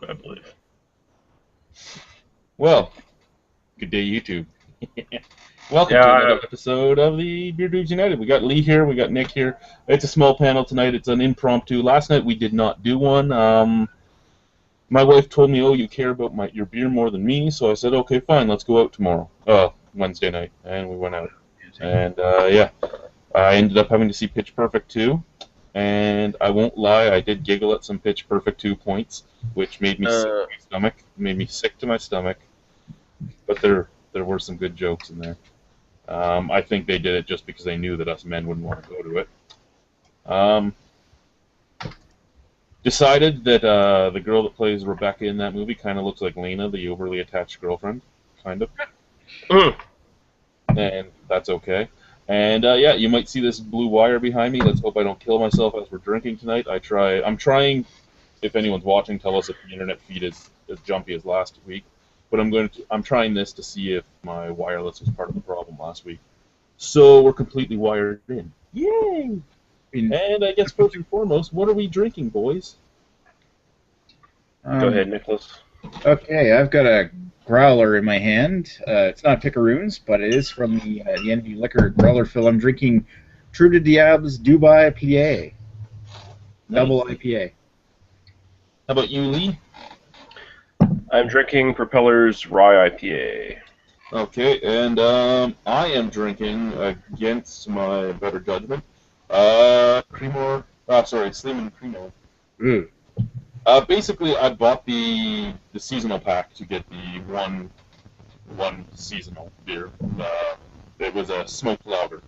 I believe. Well, good day, YouTube. Welcome to Yeah, another episode of the Beer Dweebs United. We got Lee here, we got Nick here. It's a small panel tonight. It's an impromptu. Last night we did not do one. My wife told me, "Oh, you care about your beer more than me," so I said, "Okay, fine. Let's go out tomorrow." Wednesday night, and we went out. And yeah, I ended up having to see Pitch Perfect 2. And I won't lie, I did giggle at some Pitch Perfect 2 points, which made me sick to my stomach. Made me sick to my stomach. But there were some good jokes in there. I think they did it just because they knew that us men wouldn't want to go to it. Decided that the girl that plays Rebecca in that movie kind of looks like Lena, the overly attached girlfriend, kind of. And that's okay. And yeah, you might see this blue wire behind me. Let's hope I don't kill myself as we're drinking tonight. I'm trying. If anyone's watching, tell us if the internet feed is as jumpy as last week. But I'm trying this to see if my wireless was part of the problem last week. So we're completely wired in. Yay! And I guess first and foremost, what are we drinking, boys? go ahead, Nicholas. Okay, I've got a growler in my hand. It's not Picaroons, but it is from the NV Liquor growler fill. I'm drinking True to Diab's Dubai PA. Double IPA. How about you, Lee? I'm drinking Propeller's Rye IPA. Okay, and I am drinking, against my better judgment, Sleeman Creamer. Basically, I bought the seasonal pack to get the one seasonal beer. It was a smoked lager.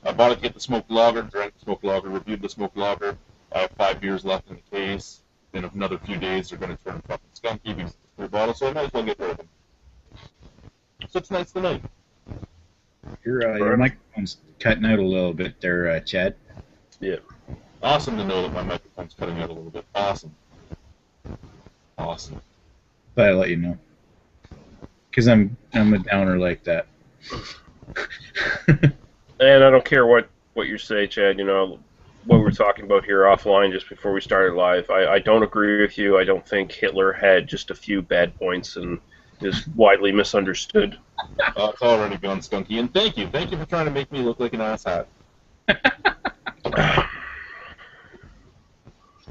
I bought it to get the smoked lager, drank the smoked lager, reviewed the smoked lager. I have 5 beers left in the case. In another few days, they're going to turn fucking skunky because it's a clear bottle, so I might as well get rid of them. So it's nice tonight. Your microphone's cutting out a little bit there, Chad. Yeah. Awesome to know that my microphone's cutting out a little bit. Awesome. But I'll let you know. Because I'm a downer like that. And I don't care what you say, Chad. You know what we were talking about here offline just before we started live. I don't agree with you. I don't think Hitler had just a few bad points and is widely misunderstood. It's already gone skunky, and thank you for trying to make me look like an asshat.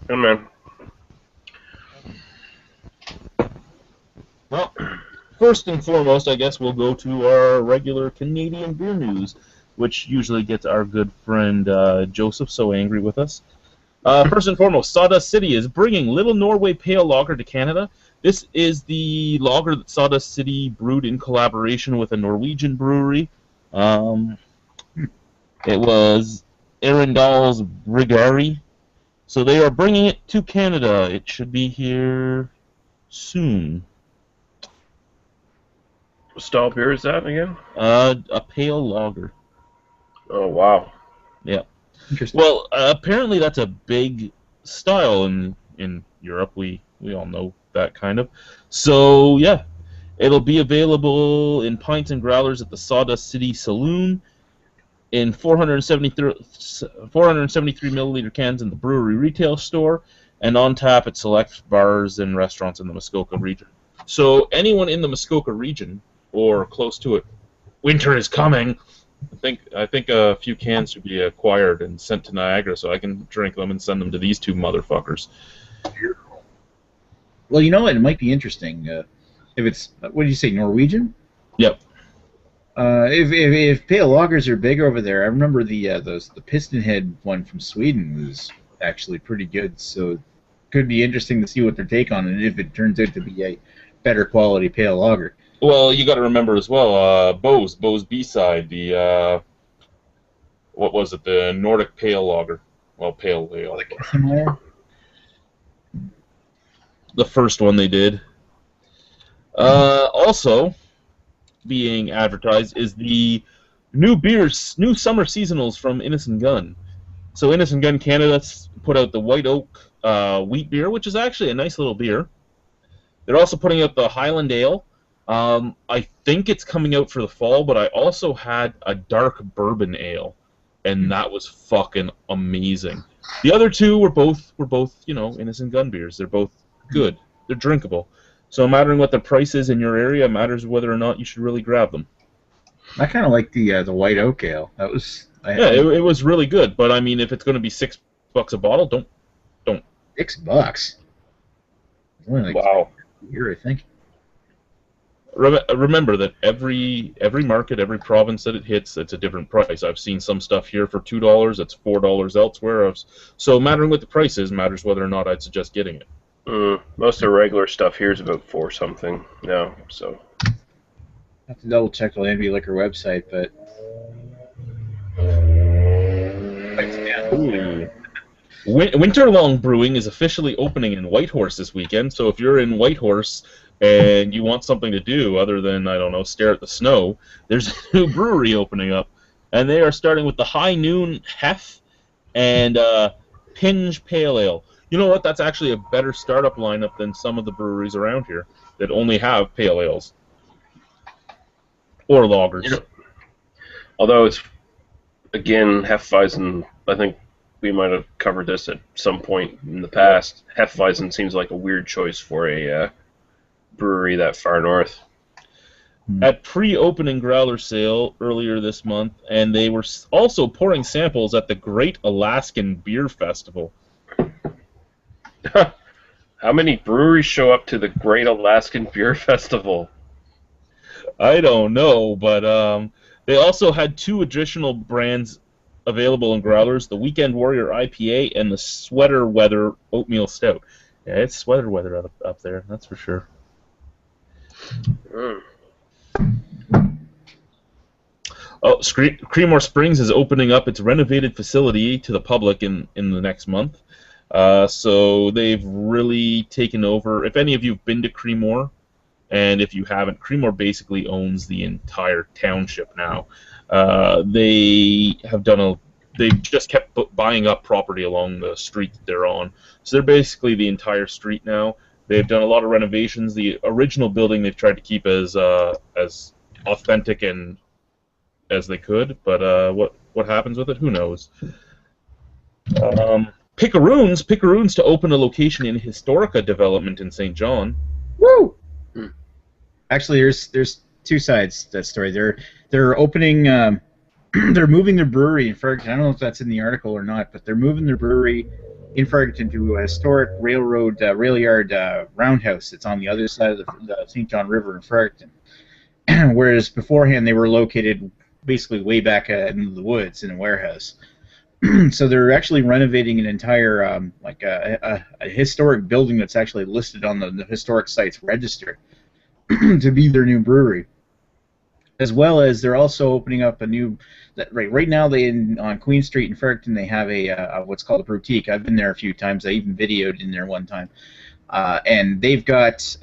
Oh, man. Well, first and foremost, I guess we'll go to our regular Canadian beer news, which usually gets our good friend Joseph so angry with us. First and foremost, Sawdust City is bringing Little Norway Pale Lager to Canada. This is the lager that Sawdust City brewed in collaboration with a Norwegian brewery. It was Arendal's Bryggeri. So they are bringing it to Canada. It should be here soon. What style beer is that again? A pale lager. Oh, wow. Yeah. Interesting. Well, apparently that's a big style in Europe. We all know that kind of. So yeah, it'll be available in pints and growlers at the Sawdust City Saloon, in 473 milliliter cans in the brewery retail store, and on tap at select bars and restaurants in the Muskoka region. So anyone in the Muskoka region or close to it, winter is coming. I think a few cans should be acquired and sent to Niagara so I can drink them and send them to these two motherfuckers. Well, you know what? It might be interesting. If it's, what did you say, Norwegian? Yep. If pale lagers are big over there, I remember the Piston Head one from Sweden was actually pretty good. So it could be interesting to see what their take on it if it turns out to be a better quality pale lager. Well, you got to remember as well, Bose B-side, the what was it, the Nordic Pale Lager, well, Pale Ale. The first one they did. Also being advertised is the new summer seasonals from Innocent Gun. So Innocent Gun Canada's put out the White Oak wheat beer, which is actually a nice little beer. They're also putting out the Highland Ale. I think it's coming out for the fall, but I also had a dark bourbon ale, and that was fucking amazing. The other two were both Innocent Gun beers. They're both good. they're drinkable. So, mattering what the price is in your area matters whether or not you should really grab them. I kind of like the white oak ale. That was Yeah, it was really good. But I mean, if it's going to be $6 a bottle, don't. $6. Only like Wow. here, I think. Remember that every market, every province that it hits, it's a different price. I've seen some stuff here for $2. It's $4 elsewhere. So mattering what the price is matters whether or not I'd suggest getting it. Most of the regular stuff here is about 4 something now. So I have to double check the Landby Liquor website, but Ooh. Winterlong Brewing is officially opening in Whitehorse this weekend. So if you're in Whitehorse and you want something to do other than, I don't know, stare at the snow, there's a new brewery opening up. And they are starting with the High Noon Hef and Pinge Pale Ale. You know what? That's actually a better startup lineup than some of the breweries around here that only have pale ales. Or lagers. Although it's, again, Hefeweizen, I think we might have covered this at some point in the past. Hefeweizen seems like a weird choice for a brewery that far north. At pre-opening growler sale earlier this month, and they were also pouring samples at the Great Alaskan Beer Festival. How many breweries show up to the Great Alaskan Beer Festival? I don't know, but they also had 2 additional brands available in growlers, the Weekend Warrior IPA and the Sweater Weather Oatmeal Stout. Yeah, it's sweater weather up there, that's for sure. Oh, Creemore Springs is opening up its renovated facility to the public in the next month. So they've really taken over. If any of you have been to Creemore, and if you haven't, Creemore basically owns the entire township now. They've just kept buying up property along the street that they're on. So they're basically the entire street now. They've done a lot of renovations. The original building they've tried to keep as authentic and as they could, but what happens with it, who knows. Picaroons to open a location in Historica development in St. John. Woo! Actually, there's 2 sides to that story. They're opening. They're moving their brewery in Fredericton. I don't know if that's in the article or not, but they're moving their brewery in Fredericton to a historic rail yard roundhouse. It's on the other side of the St. John River in Fredericton. Whereas beforehand they were located basically way back in the woods in a warehouse. So they're actually renovating an entire a historic building that's actually listed on the historic sites register to be their new brewery. As well as they're also opening up a new. Right now, on Queen Street in Fredericton, they have a what's called a boutique. I've been there a few times. I even videoed in there one time, and they've got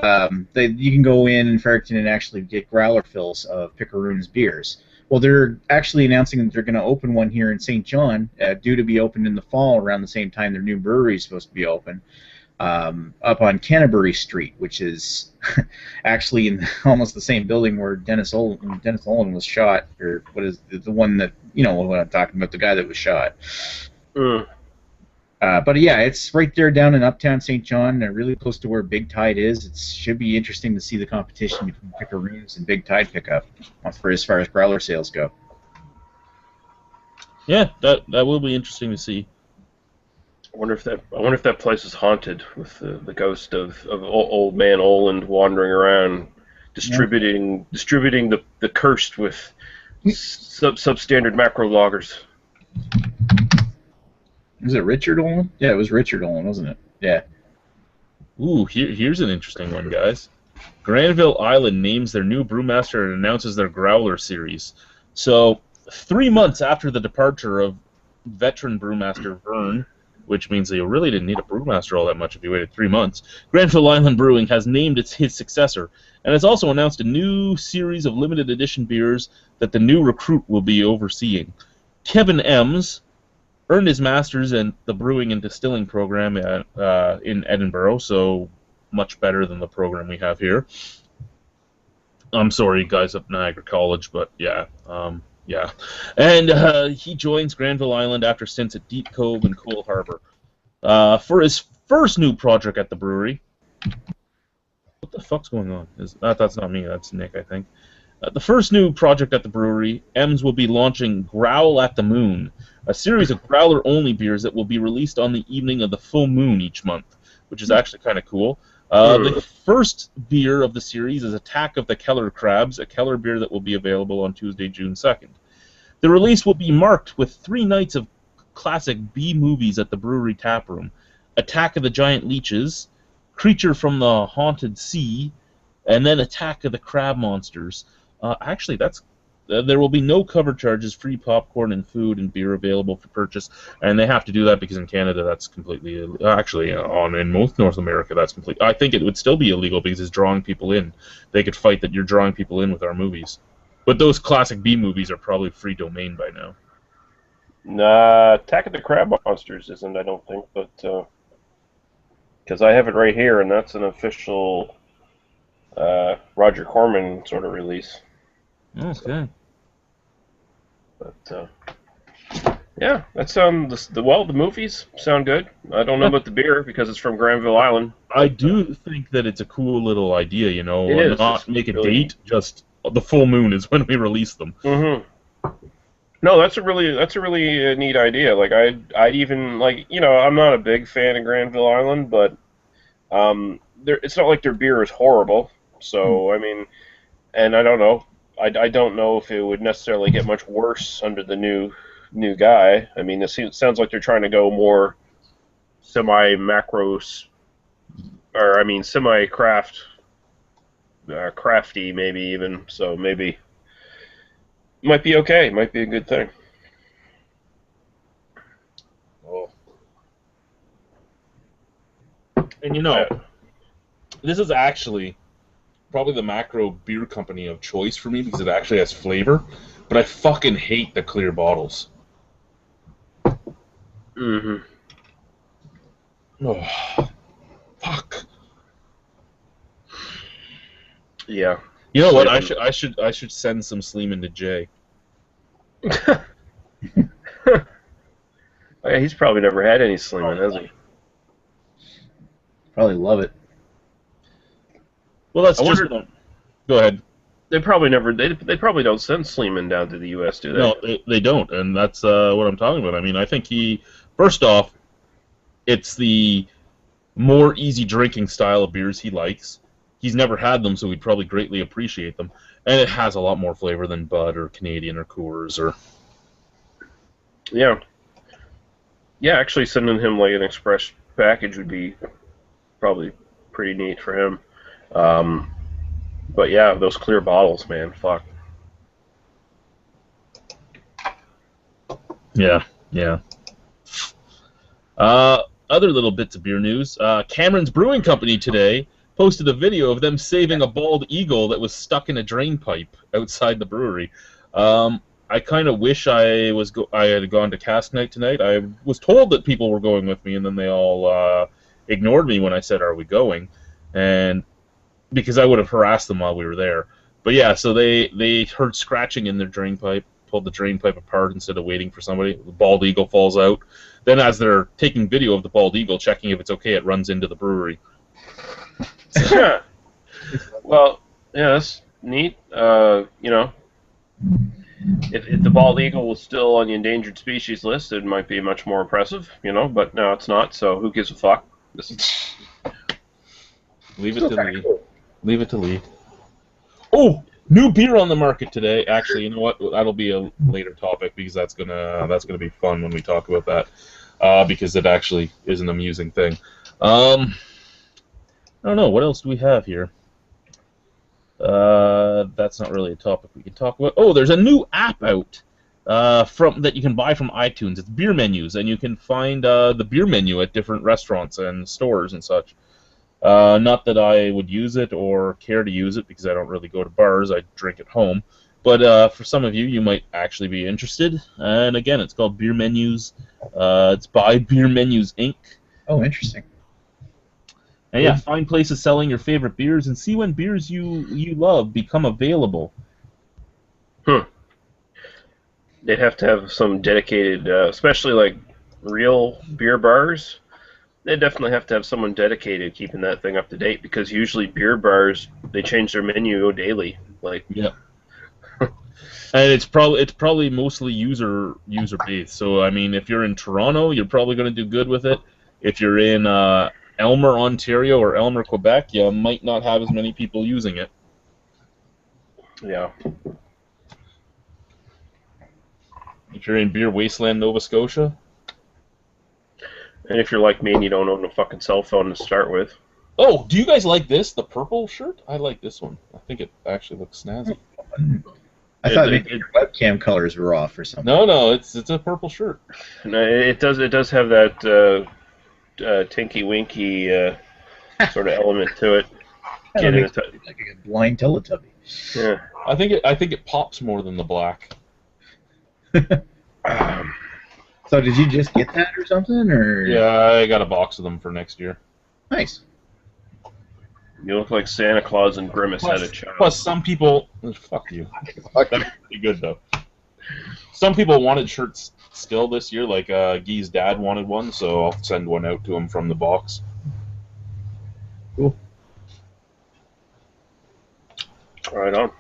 you can go in Fredericton and actually get growler fills of Picaroons beers. Well, they're actually announcing that they're going to open one here in St. John, due to be opened in the fall around the same time their new brewery is supposed to be open. Up on Canterbury Street, which is actually in almost the same building where Dennis Olin was shot, or what is the one that, you know what I'm talking about, the guy that was shot. But yeah, it's right there down in Uptown St. John, really close to where Big Tide is. It should be interesting to see the competition between Picaroons and Big Tide pick up for as far as growler sales go. Yeah, that will be interesting to see. I wonder if that place is haunted with the ghost of old man Oland wandering around, distributing the cursed with substandard macro loggers. Is it Richard Olin? Yeah, it was Richard Olin, wasn't it? Yeah. Ooh, here's an interesting one, guys. Granville Island names their new brewmaster and announces their growler series. So, 3 months after the departure of veteran brewmaster Vern, which means they really didn't need a brewmaster all that much if you waited 3 months, Granville Island Brewing has named his successor, and has also announced a new series of limited edition beers that the new recruit will be overseeing. Kevin Ems earned his master's in the brewing and distilling program in Edinburgh, so much better than the program we have here. I'm sorry, guys up Niagara College, but yeah. Yeah, and he joins Granville Island after stints at Deep Cove and Coal Harbor. For his first new project at the brewery, What the fuck's going on? That's not me. That's Nick, I think. The first new project at the brewery, Ems will be launching Growl at the Moon, a series of growler-only beers that will be released on the evening of the full moon each month, which is actually kind of cool. The first beer of the series is Attack of the Keller Crabs, a Keller beer that will be available on Tuesday, June 2nd. The release will be marked with 3 nights of classic B movies at the brewery taproom: Attack of the Giant Leeches, Creature from the Haunted Sea, and then Attack of the Crab Monsters. Actually, there will be no cover charges, free popcorn and food and beer available for purchase, and they have to do that because in Canada that's completely in most North America that's completely. I think it would still be illegal because it's drawing people in. They could fight that you're drawing people in with our movies, but those classic B movies are probably free domain by now. Nah, Attack of the Crab Monsters isn't, I don't think, but because I have it right here, and that's an official Roger Corman sort of release. Okay. But yeah, that sounds the movies sound good. I don't know about the beer because it's from Granville Island. I do think that it's a cool little idea, you know. It is. Not make a date, just the full moon is when we release them. Mm-hmm. No, that's a really neat idea. Like I'd even like, you know, I'm not a big fan of Granville Island, but it's not like their beer is horrible. So I mean, and I don't know. I don't know if it would necessarily get much worse under the new guy. I mean, it sounds like they're trying to go more semi-macros, or I mean semi-craft, crafty maybe even. So maybe might be okay. Might be a good thing. Oh. And you know, this is actually probably the macro beer company of choice for me because it actually has flavor, but I fucking hate the clear bottles. Mm-hmm. Oh, fuck. Yeah. You know what? I should send some Sleeman to Jay. Yeah, he's probably never had any Sleeman, has he? Probably love it. Well, that's just. Go ahead. They probably never. They probably don't send Sleeman down to the U.S., do they? No, they don't, and that's what I'm talking about. I mean, I think first off, it's the more easy drinking style of beers he likes. He's never had them, so he'd probably greatly appreciate them, and it has a lot more flavor than Bud or Canadian or Coors or. Yeah. Yeah, actually, sending him like an express package would be probably pretty neat for him. But yeah, those clear bottles, man, fuck. Yeah. Other little bits of beer news. Cameron's Brewing Company today posted a video of them saving a bald eagle that was stuck in a drain pipe outside the brewery. I kind of wish I had gone to cask night tonight. I was told that people were going with me, and then they all ignored me when I said, "Are we going?" And because I would have harassed them while we were there. But yeah, so they heard scratching in their drain pipe, pulled the drain pipe apart instead of waiting for somebody. The bald eagle falls out. Then as they're taking video of the bald eagle, checking if it's okay, it runs into the brewery. Well, yeah, that's neat. You know, if the bald eagle was still on the endangered species list, it might be much more impressive, you know, but no, it's not, so who gives a fuck? Leave it to Lee. Leave it to Lee. Oh, new beer on the market today. Actually, you know what? That'll be a later topic because that's gonna be fun when we talk about that. Because it actually is an amusing thing. I don't know. What else do we have here? That's not really a topic we can talk about. Oh, there's a new app out that you can buy from iTunes. It's beer menus, and you can find the beer menu at different restaurants and stores and such. Not that I would use it or care to use it because I don't really go to bars. I drink at home. But for some of you, you might actually be interested. And again, it's called Beer Menus. It's by Beer Menus, Inc. Oh, interesting. And yeah, find places selling your favorite beers and see when beers you love become available. They'd have to have some dedicated, especially like real beer bars. They definitely have to have someone dedicated keeping that thing up to date because usually beer bars they change their menu daily. Like, Yeah. And it's probably mostly user based. So I mean, if you're in Toronto, you're probably going to do good with it. If you're in Elmer, Ontario, or Elmer, Quebec, you might not have as many people using it. yeah, If you're in Beer Wasteland, Nova Scotia. and if you're like me and you don't own a fucking cell phone to start with, Oh, do you guys like this? The purple shirt? I like this one. I think it actually looks snazzy. I thought maybe your webcam colors were off or something. No, it's a purple shirt. no, it does have that tinky winky sort of element to it. That makes it like a blind Teletubby. Yeah. I think it pops more than the black. So did you just get that or something, or? Yeah, I got a box of them for next year. Nice. You look like Santa Claus and Grimace had a child. Plus, some people... Fuck you. That's pretty good, though. Some people wanted shirts still this year, like Guy's dad wanted one, so I'll send one out to him from the box. Cool. Right on.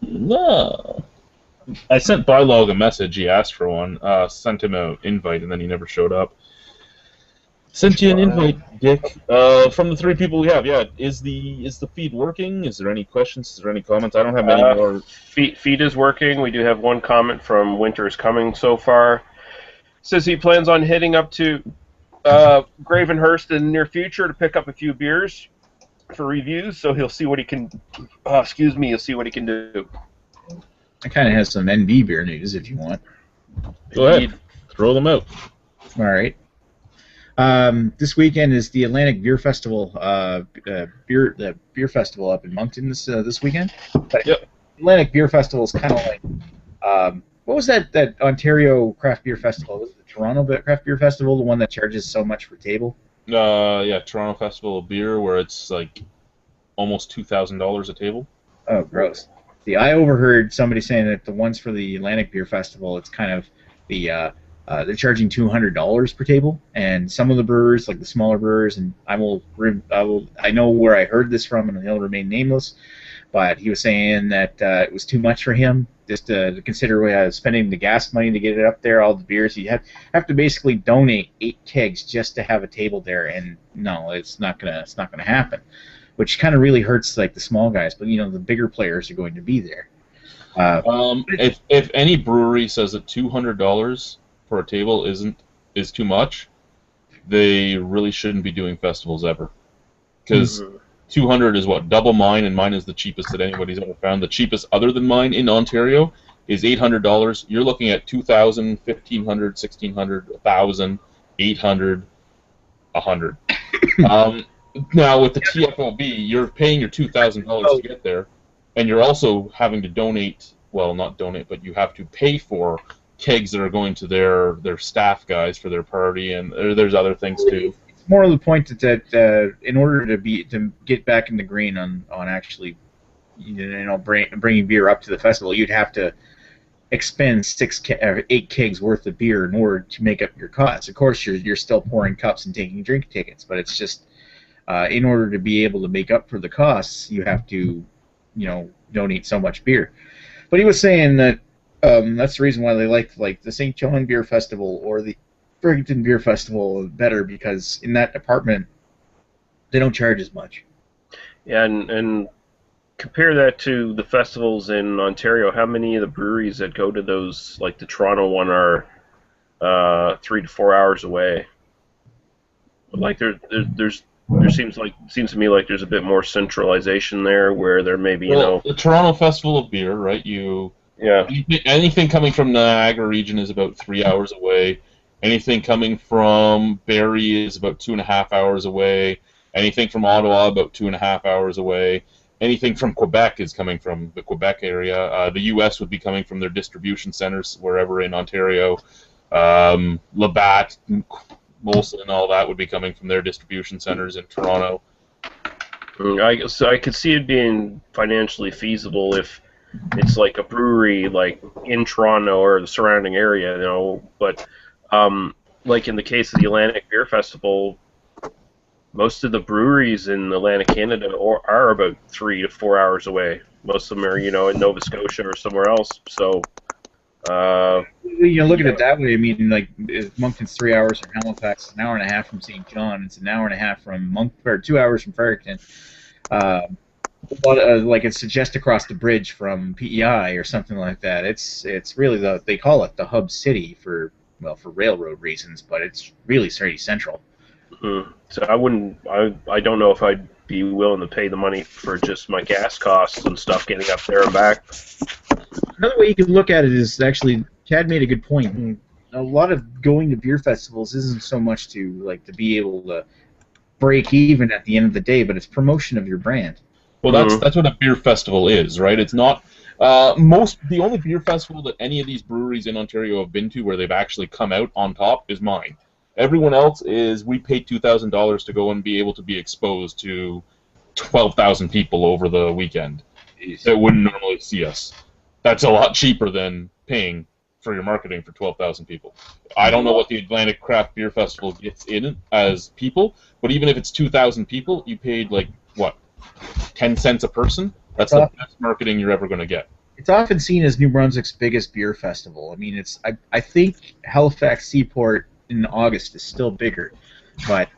No. I sent Bylog a message, he asked for one, sent him an invite, and then he never showed up. Sent you an invite, Dick. From the three people we have, yeah. Is the feed working? Is there any questions? Is there any comments? I don't have any more. Feed is working. We do have one comment from Winter is Coming so far. Says he plans on heading up to Gravenhurst in the near future to pick up a few beers for reviews. So he'll see what he can. He'll see what he can do. I kind of have some NB beer news if you want. Go ahead. Throw them out. All right. This weekend is the Atlantic Beer Festival, the beer festival up in Moncton this weekend. But yep. Atlantic Beer Festival is kind of like, what was that Ontario Craft Beer Festival? Was it the Toronto Craft Beer Festival, the one that charges so much for table? Yeah, Toronto Festival of Beer, where it's like almost $2,000 a table. Oh, gross. See, I overheard somebody saying that the ones for the Atlantic Beer Festival, it's kind of the they're charging $200 per table, and some of the brewers, like the smaller brewers, and I know where I heard this from, and he'll remain nameless, but he was saying that it was too much for him just to consider spending the gas money to get it up there, all the beers. You have to basically donate 8 kegs just to have a table there, and no, it's not gonna happen, which kind of really hurts like the small guys, but the bigger players are going to be there. If any brewery says that $200 for a table is too much, they really shouldn't be doing festivals ever. Because 200 is what, double mine, and mine is the cheapest that anybody's ever found. The cheapest other than mine in Ontario is $800. You're looking at $2,000, $1,500, $1,600, $1,000, $800, $100. Now with the TFOB, you're paying your $2,000 to get there, and you're also having to donate. Well, not donate, but you have to pay for kegs that are going to their staff guys for their party, and there's other things too. It's more of the point that in order to get back in the green on actually bringing beer up to the festival, you'd have to expend 8 kegs worth of beer in order to make up your costs. Of course, you're still pouring cups and taking drink tickets, but it's just in order to be able to make up for the costs, you have to donate so much beer. But he was saying that that's the reason why they like the St. John Beer Festival or the Burlington Beer Festival better, because in that department they don't charge as much. Yeah, and compare that to the festivals in Ontario. How many of the breweries that go to those, like the Toronto one, are 3 to 4 hours away? Like there seems to me like there's a bit more centralization there, where there may be the Toronto Festival of Beer, right? Yeah. Anything coming from the Niagara region is about 3 hours away. Anything coming from Barrie is about 2.5 hours away. Anything from Ottawa, about 2.5 hours away. Anything from Quebec is coming from the Quebec area. The U.S. would be coming from their distribution centers wherever in Ontario. Labatt, Molson, and all that would be coming from their distribution centers in Toronto. I could see it being financially feasible if it's like a brewery like in Toronto or the surrounding area, but like in the case of the Atlantic Beer Festival, most of the breweries in Atlantic Canada are about 3 to 4 hours away. Most of them are, in Nova Scotia or somewhere else. So, Look at yeah, it that way. I mean, like Moncton's 3 hours from Halifax, it's an hour and a half from St. John, it's an hour and a half from or 2 hours from Fredericton. Uh, like it's just across the bridge from PEI or something like that. It's really they call it the hub city for railroad reasons, but it's really pretty central. so I wouldn't. I don't know if I'd be willing to pay the money for just my gas costs and stuff getting up there and back. Another way you could look at it is actually Chad made a good point. And a lot of going to beer festivals isn't so much to be able to break even at the end of the day, but it's promotion of your brand. Well, that's what a beer festival is, right? It's not the only beer festival that any of these breweries in Ontario have been to where they've actually come out on top is mine. Everyone else is we paid $2,000 to go and be able to be exposed to 12,000 people over the weekend that wouldn't normally see us. That's a lot cheaper than paying for your marketing for 12,000 people. I don't know what the Atlantic Craft Beer Festival gets in as people, but even if it's 2,000 people, you paid like what, 10 cents a person? That's the best marketing you're ever going to get. It's often seen as New Brunswick's biggest beer festival. I mean, I think Halifax Seaport in August is still bigger, but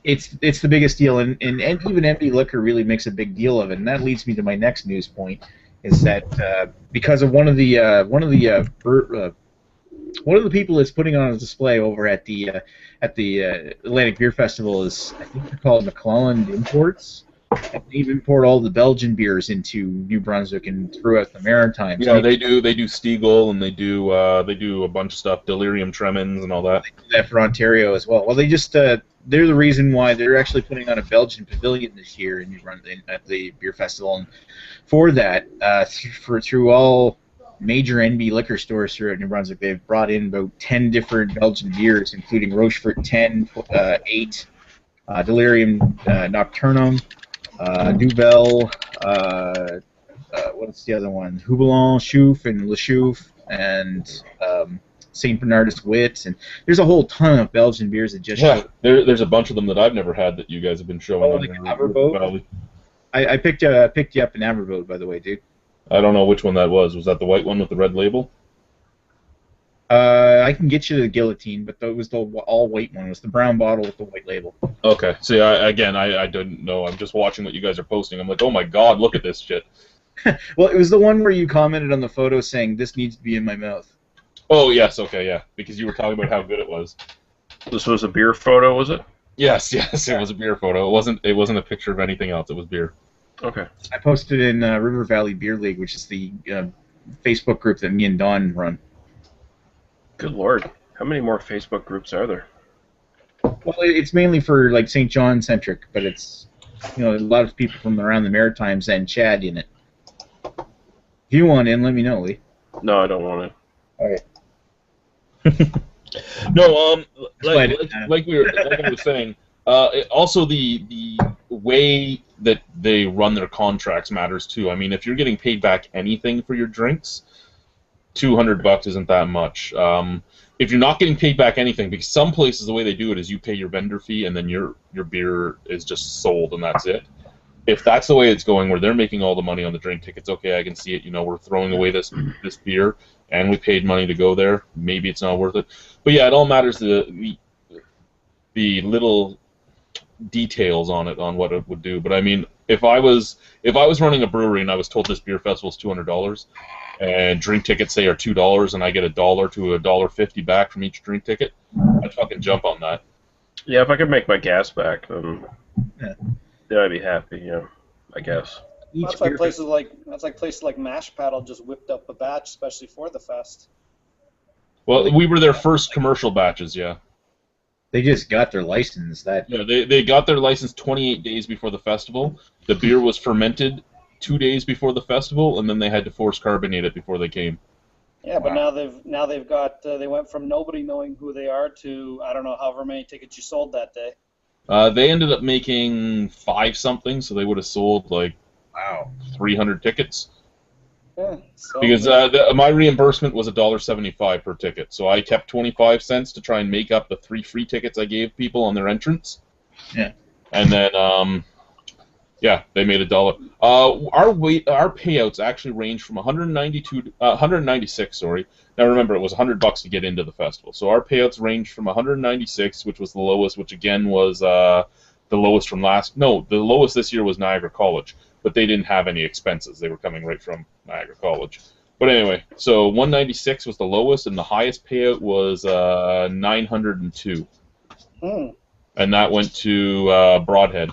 it's the biggest deal, and even Empty Liquor really makes a big deal of it. And that leads me to my next news point, is that because of one of the people that's putting on a display over at the Atlantic Beer Festival is, I think they're called McClelland Imports. And they import all the Belgian beers into New Brunswick and throughout the Maritimes. Yeah, they do Stiegel, and they do a bunch of stuff, Delirium Tremens and all that. They do that for Ontario as well. Well, they just they're the reason why they're actually putting on a Belgian pavilion this year in New Brunswick at the beer festival. And for that, through all major NB liquor stores throughout New Brunswick, they've brought in about 10 different Belgian beers, including Rochefort 10, 8, Delirium Nocturnum, Nouvelle, what's the other one? Houblon, Chouffe, and Le Chouffe, and St. Bernardus Wit, and there's a whole ton of Belgian beers that just there's a bunch of them that I've never had that you guys have been showing on your Averboat. I picked you up in Averboat, by the way, dude. I don't know which one that was. Was that the white one with the red label? I can get you the Guillotine, but that was the all-white one. It was the brown bottle with the white label. Okay. See, I didn't know. I'm just watching what you guys are posting. I'm like, oh my god, look at this shit. Well, it was the one where you commented on the photo saying, "This needs to be in my mouth." Oh, yes, okay, yeah. Because you were talking about how good it was. This was a beer photo, was it? Yes, it was a beer photo. It wasn't a picture of anything else. It was beer. Okay. I posted in River Valley Beer League, which is the Facebook group that me and Don run. Good Lord. How many more Facebook groups are there? Well, it's mainly for like St. John centric, but it's a lot of people from around the Maritimes and Chad in it. If you want in, let me know, Lee. No, I don't want it. All right. No, like I was saying, also the way that they run their contracts matters too. I mean, if you're getting paid back anything for your drinks, $200 isn't that much. If you're not getting paid back anything, because some places the way they do it is you pay your vendor fee and then your beer is just sold and that's it. If that's the way it's going, where they're making all the money on the drink tickets, okay, I can see it. We're throwing away this beer, and we paid money to go there. Maybe it's not worth it. But yeah, it all matters the little details on it, on what it would do. But I mean, if I was running a brewery and I was told this beer festival is $200, and drink tickets say are $2, and I get $1 to $1.50 back from each drink ticket, I'd fucking jump on that. Yeah, if I could make my gas back, then I'd be happy. I guess. That's like places like Mash Paddle just whipped up a batch, especially for the fest. Well, we were their first commercial batches, yeah. They just got their license. Yeah, they got their license 28 days before the festival. The beer was fermented 2 days before the festival, and then they had to force carbonate it before they came. Yeah, but now they've got they went from nobody knowing who they are to I don't know however many tickets you sold that day. They ended up making 5 something, so they would have sold like 300 tickets. Yeah, so because my reimbursement was $1.75 per ticket, so I kept 25 cents to try and make up the 3 free tickets I gave people on their entrance. Yeah. And then, yeah, they made $1. Our payouts actually range from 196. Sorry. Now remember, it was $100 to get into the festival. So our payouts ranged from 196, which was the lowest, which again was the lowest from last. No, the lowest this year was Niagara College, but they didn't have any expenses. They were coming right from Niagara College. But anyway, so 196 was the lowest, and the highest payout was 902. And that went to Broadhead.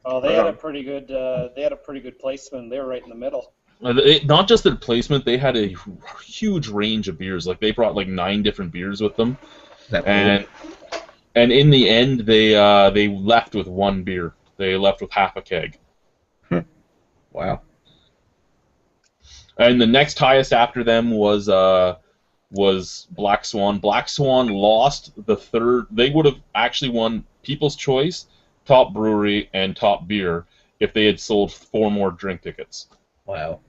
Oh, they had a pretty good. They had a pretty good placement. They were right in the middle. Not just their placement; they had a huge range of beers. Like they brought like 9 different beers with them, and in the end, they left with 1 beer. They left with half a keg. Wow. And the next highest after them was Black Swan. Black Swan lost the third. They would have actually won People's Choice, Top Brewery, and Top Beer if they had sold 4 more drink tickets. Wow.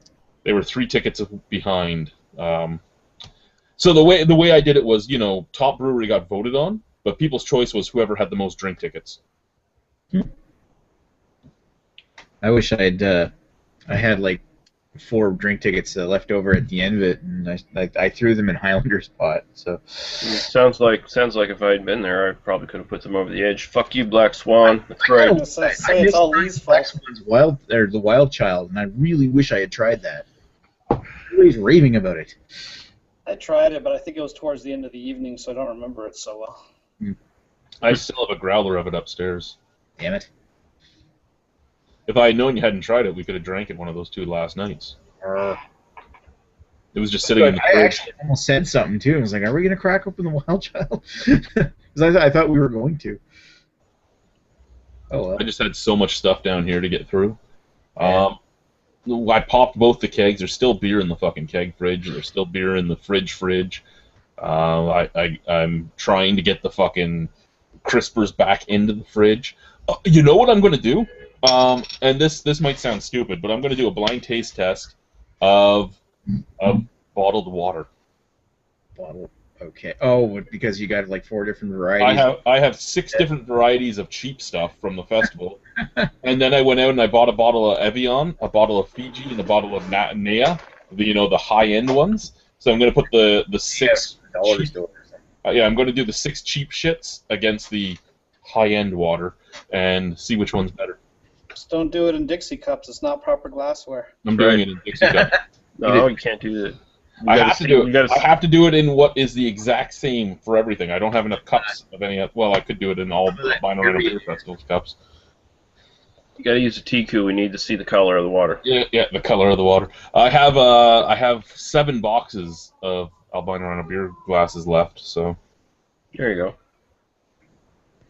They were 3 tickets behind. So the way I did it was, Top Brewery got voted on, but People's Choice was whoever had the most drink tickets. I wish I had like 4 drink tickets left over at the end of it, and I threw them in Highlander's pot. So sounds like if I had been there, I probably could have put them over the edge. Fuck you, Black Swan. That's right. I missed Black Swan's the Wild Child, and I really wish I had tried that. Everybody's raving about it. I tried it, but I think it was towards the end of the evening, so I don't remember it so well. I still have a growler of it upstairs. Damn it. If I had known you hadn't tried it, we could have drank it one of those 2 last nights. It was just sitting in the fridge. I actually almost said something, too. I was like, are we going to crack open the Wild Child? Because I thought we were going to. Oh, well. I just had so much stuff down here to get through. I popped both the kegs. There's still beer in the fucking keg fridge. There's still beer in the fridge. I'm trying to get the fucking crispers back into the fridge. You know what I'm going to do? And this might sound stupid, but I'm going to do a blind taste test of bottled water. Okay. Oh, because you got like 4 different varieties. I have 6 different varieties of cheap stuff from the festival, and then I went out and I bought a bottle of Evian, a bottle of Fiji, and a bottle of Nea, the high end ones. So I'm going to put the 6. I'm going to do the 6 cheap shits against the high end water and see which one's better. Just don't do it in Dixie cups. It's not proper glassware. I'm doing it in Dixie cups. No, you can't do that. I have to do it in what is the exact same for everything. I don't have enough cups of any. Well, I could do it in all Vinyl Beer Festival's cups. You gotta use a TQ. We need to see the color of the water. Yeah, the color of the water. I have 7 boxes of albino beer glasses left. So there you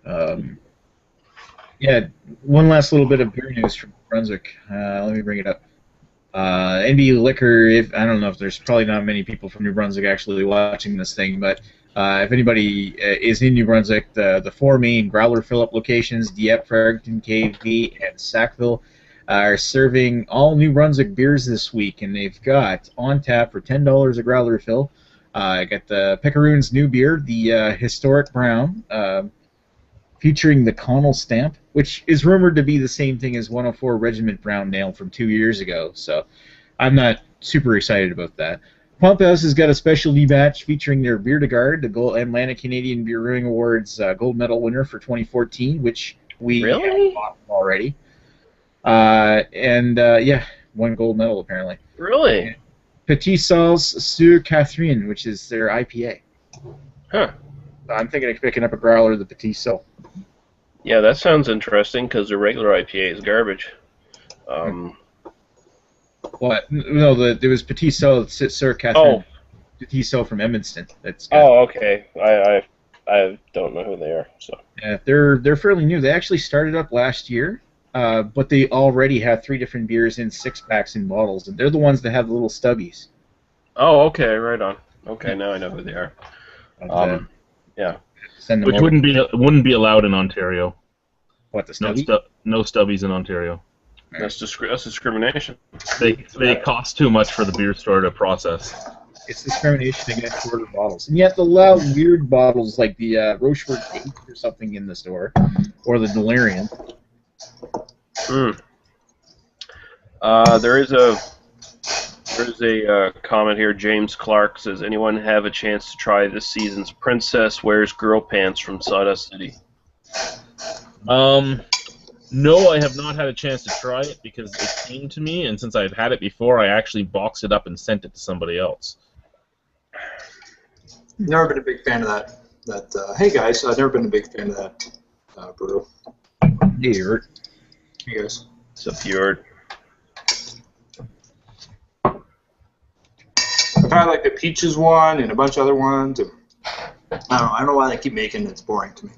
go. Yeah, one last little bit of beer news from Brunswick. Let me bring it up. NB Liquor, I don't know if there's probably not many people from New Brunswick actually watching this thing, but if anybody is in New Brunswick, the 4 main growler fill-up locations, Dieppe, Fredericton, KV, and Sackville, are serving all New Brunswick beers this week, and they've got on tap for $10 a growler fill. I got the Picaroon's new beer, the Historic Brown, featuring the Connell stamp, which is rumored to be the same thing as 104 Regiment Brown Ale from 2 years ago, so I'm not super excited about that. Pump House has got a specialty batch featuring their Beer de Garde, the Atlantic Canadian Beer Brewing Awards gold medal winner for 2014, which we have bought already. Yeah, 1 gold medal apparently. Really? And Petit Sal's Sur Catherine, which is their IPA. Huh. I'm thinking of picking up a growler of the Petit Sal. Yeah, that sounds interesting because the regular IPA is garbage. What? No, there was Petit Sal, Sur Catherine. Petit Sal from Edmundston. Okay. I don't know who they are. So. Yeah, they're fairly new. They actually started up last year, but they already have 3 different beers in 6-packs in bottles, and they're the ones that have the little stubbies. Oh, okay, right on. Okay, now I know who they are. Yeah. Which wouldn't be allowed in Ontario. What, the stubby? No stubbies in Ontario. That's discrimination. They cost too much for the beer store to process. It's discrimination against shorter bottles. And yet they'll allow weird bottles like the Rochefort 8 or something in the store, or the Delirium. There is a comment here. James Clark says, anyone have a chance to try this season's Princess Wears Girl Pants from Sawdust City? No, I have not had a chance to try it because it came to me, and since I've had it before, I actually boxed it up and sent it to somebody else. Never been a big fan of that. Hey guys, I've never been a big fan of that brew. Hey, Hey guys. It's a fjord. I've had like the peaches one and a bunch of other ones. And I don't know why they keep making it. It's boring to me.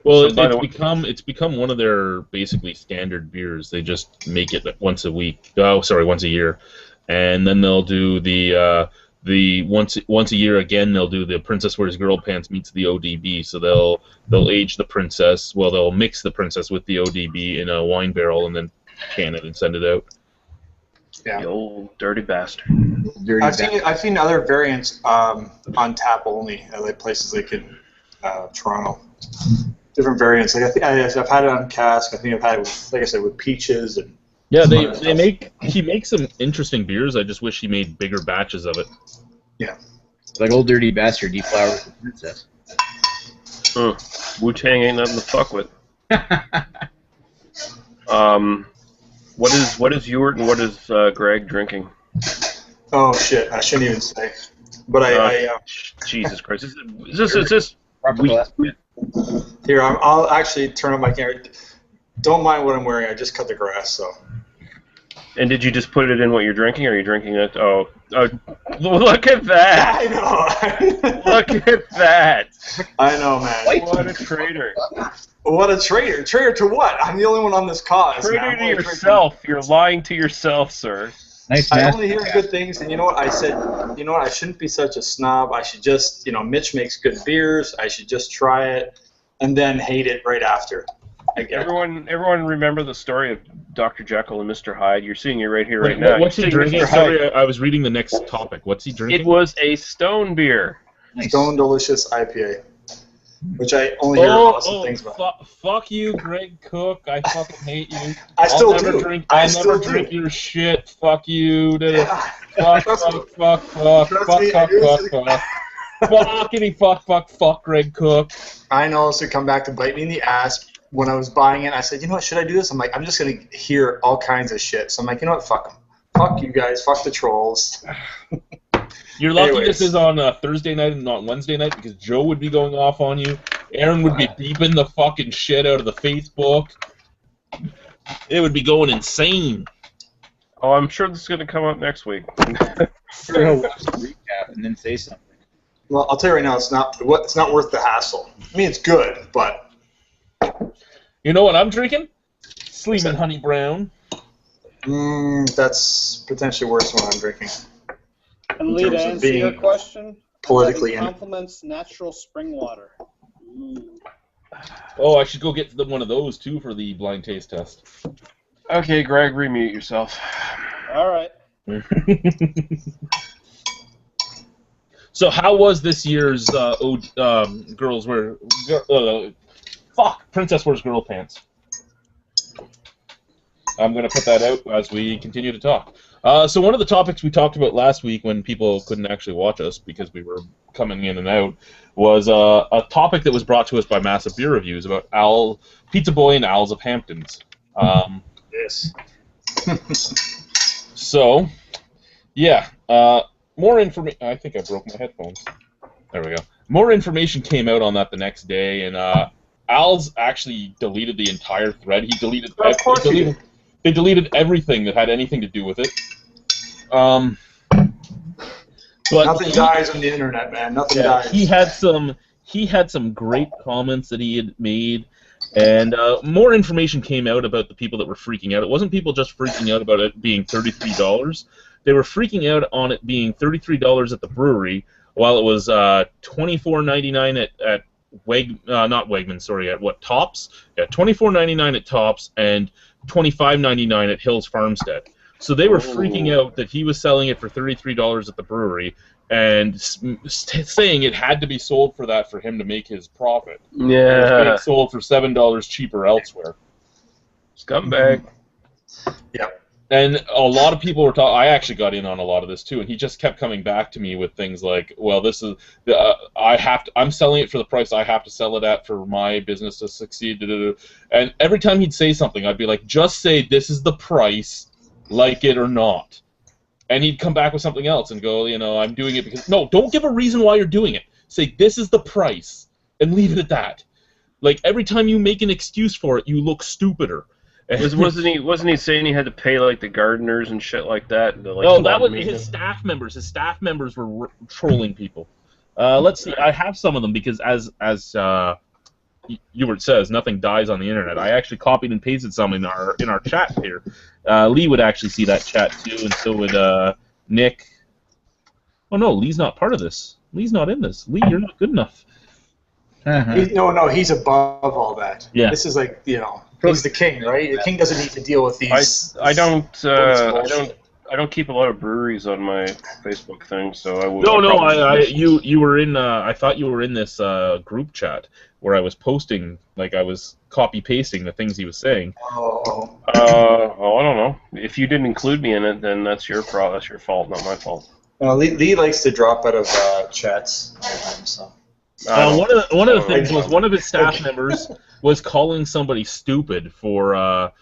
Well, So it's become one of their basically standard beers. They just make it once a week. Oh, sorry, once a year, and then they'll do the once a year again. They'll do the Princess Wears Girl Pants meets the ODB. So they'll age the princess. Well, they'll mix the princess with the ODB in a wine barrel and then can it and send it out. Yeah. The old dirty bastard. I've seen other variants on tap only at like places like in Toronto. Different variants. Like I've had it on cask. I think I've had it with, like I said, with peaches and. Yeah, he makes some interesting beers. I just wish he made bigger batches of it. Yeah. like old dirty bastard deflowers the princess. Wu-Tang ain't nothing to fuck with. What is Ewart and what is Greg drinking? Oh shit! I shouldn't even say. But Jesus Christ! Is this wheat? Here, I'll actually turn on my camera. Don't mind what I'm wearing. I just cut the grass, so. And did you just put it in what you're drinking, or are you drinking it? Oh, look at that! I know. Look at that! I know, man. What a traitor! What a traitor! Traitor to what? I'm the only one on this cause. Traitor to yourself. You're lying to yourself, sir. Nice I mask. only hear good things, and you know what? I said, you know what? I shouldn't be such a snob. I should just, Mitch makes good beers. I should just try it, and then hate it right after. Everyone remember the story of Dr. Jekyll and Mr. Hyde? You're seeing it right here, right now. What's he drinking? Sorry, I was reading the next topic. What's he drinking? It was a Stone beer. Nice. Stone Delicious IPA, which I only hear awesome things about. Fuck you, Greg Cook. I fucking hate you. I'll never drink your shit. Fuck you. Fuck Greg Cook. I know, so come back to bite me in the ass. When I was buying it, I said, you know what, should I do this? I'm like, I'm just going to hear all kinds of shit. So I'm like, you know what, fuck them. Fuck you guys. Fuck the trolls. You're lucky Anyways. this is on Thursday night and not Wednesday night because Joe would be going off on you. Aaron would be beeping the fucking shit out of the Facebook. It would be going insane. Oh, I'm sure this is going to come up next week. Sure, I'll watch the recap and then say something. Well, I'll tell you right now, it's not worth the hassle. I mean, it's good, but... You know what I'm drinking? Sleeman Honey Brown. That's potentially worse than what I'm drinking. And Lee, to answer your question, politically compliments natural spring water. Oh, I should go get one of those too for the blind taste test. Okay, Greg, remute yourself. All right. So how was this year's Girls Wear... Princess Wears Girl Pants. I'm going to put that out as we continue to talk. So one of the topics we talked about last week when people couldn't actually watch us because we were coming in and out was a topic that was brought to us by Massive Beer Reviews about Pizza Boy and Owls of Hamptons. Yes. So, yeah, more information. I think I broke my headphones. There we go. More information came out on that the next day, and Al's actually deleted the entire thread. He deleted. Of course he did. They deleted everything that had anything to do with it. But Nothing dies on the internet, man. Nothing dies. He had some great comments that he had made, and more information came out about the people that were freaking out. It wasn't people just freaking out about it being $33. They were freaking out on it being $33 at the brewery, while it was $24.99 at not Wegmans, sorry, at what, Tops? Yeah, $24.99 at Tops and $25.99 at Hills Farmstead. So they were freaking out that he was selling it for $33 at the brewery and saying it had to be sold for that for him to make his profit. It was being sold for $7 cheaper elsewhere. Scumbag. Yeah. And a lot of people were talking. I actually got in on a lot of this too, and he just kept coming back to me with things like, "Well, this is I'm selling it for the price I have to sell it at for my business to succeed." And every time he'd say something, I'd be like, "Just say this is the price, like it or not." And he'd come back with something else and go, "I'm doing it because..." No, don't give a reason why you're doing it. Say this is the price and leave it at that. Like every time you make an excuse for it, you look stupider. Wasn't he saying he had to pay like the gardeners and shit like that? No, that was his staff members. His staff members were trolling people. Let's see. I have some of them because as Hubert says, nothing dies on the internet. I actually copied and pasted some in our chat here. Lee would actually see that chat too, and so would Nick. Oh no, Lee's not part of this. Lee's not in this. Lee, you're not good enough. No, he's above all that. Yeah. This is like, he's the king, right? The king doesn't need to deal with these. I don't keep a lot of breweries on my Facebook thing, so I would. You were in. I thought you were in this group chat where I was posting, like I was copy pasting the things he was saying. Oh. I don't know. If you didn't include me in it, then that's your That's your fault, not my fault. Lee likes to drop out of chats all the time, so. One of the things was one of his staff members was calling somebody stupid for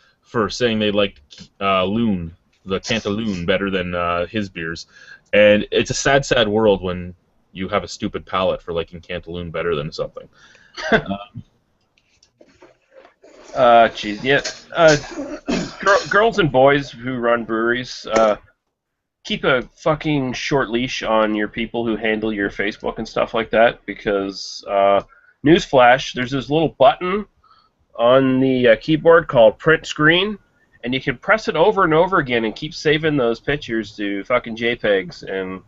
saying they liked Loon, the Cantaloon, better than his beers, and it's a sad world when you have a stupid palate for liking Cantaloon better than something. Geez, yeah. Girls and boys who run breweries, keep a fucking short leash on your people who handle your Facebook and stuff like that, because newsflash, there's this little button on the keyboard called print screen, and you can press it over and over again and keep saving those pictures to fucking JPEGs, and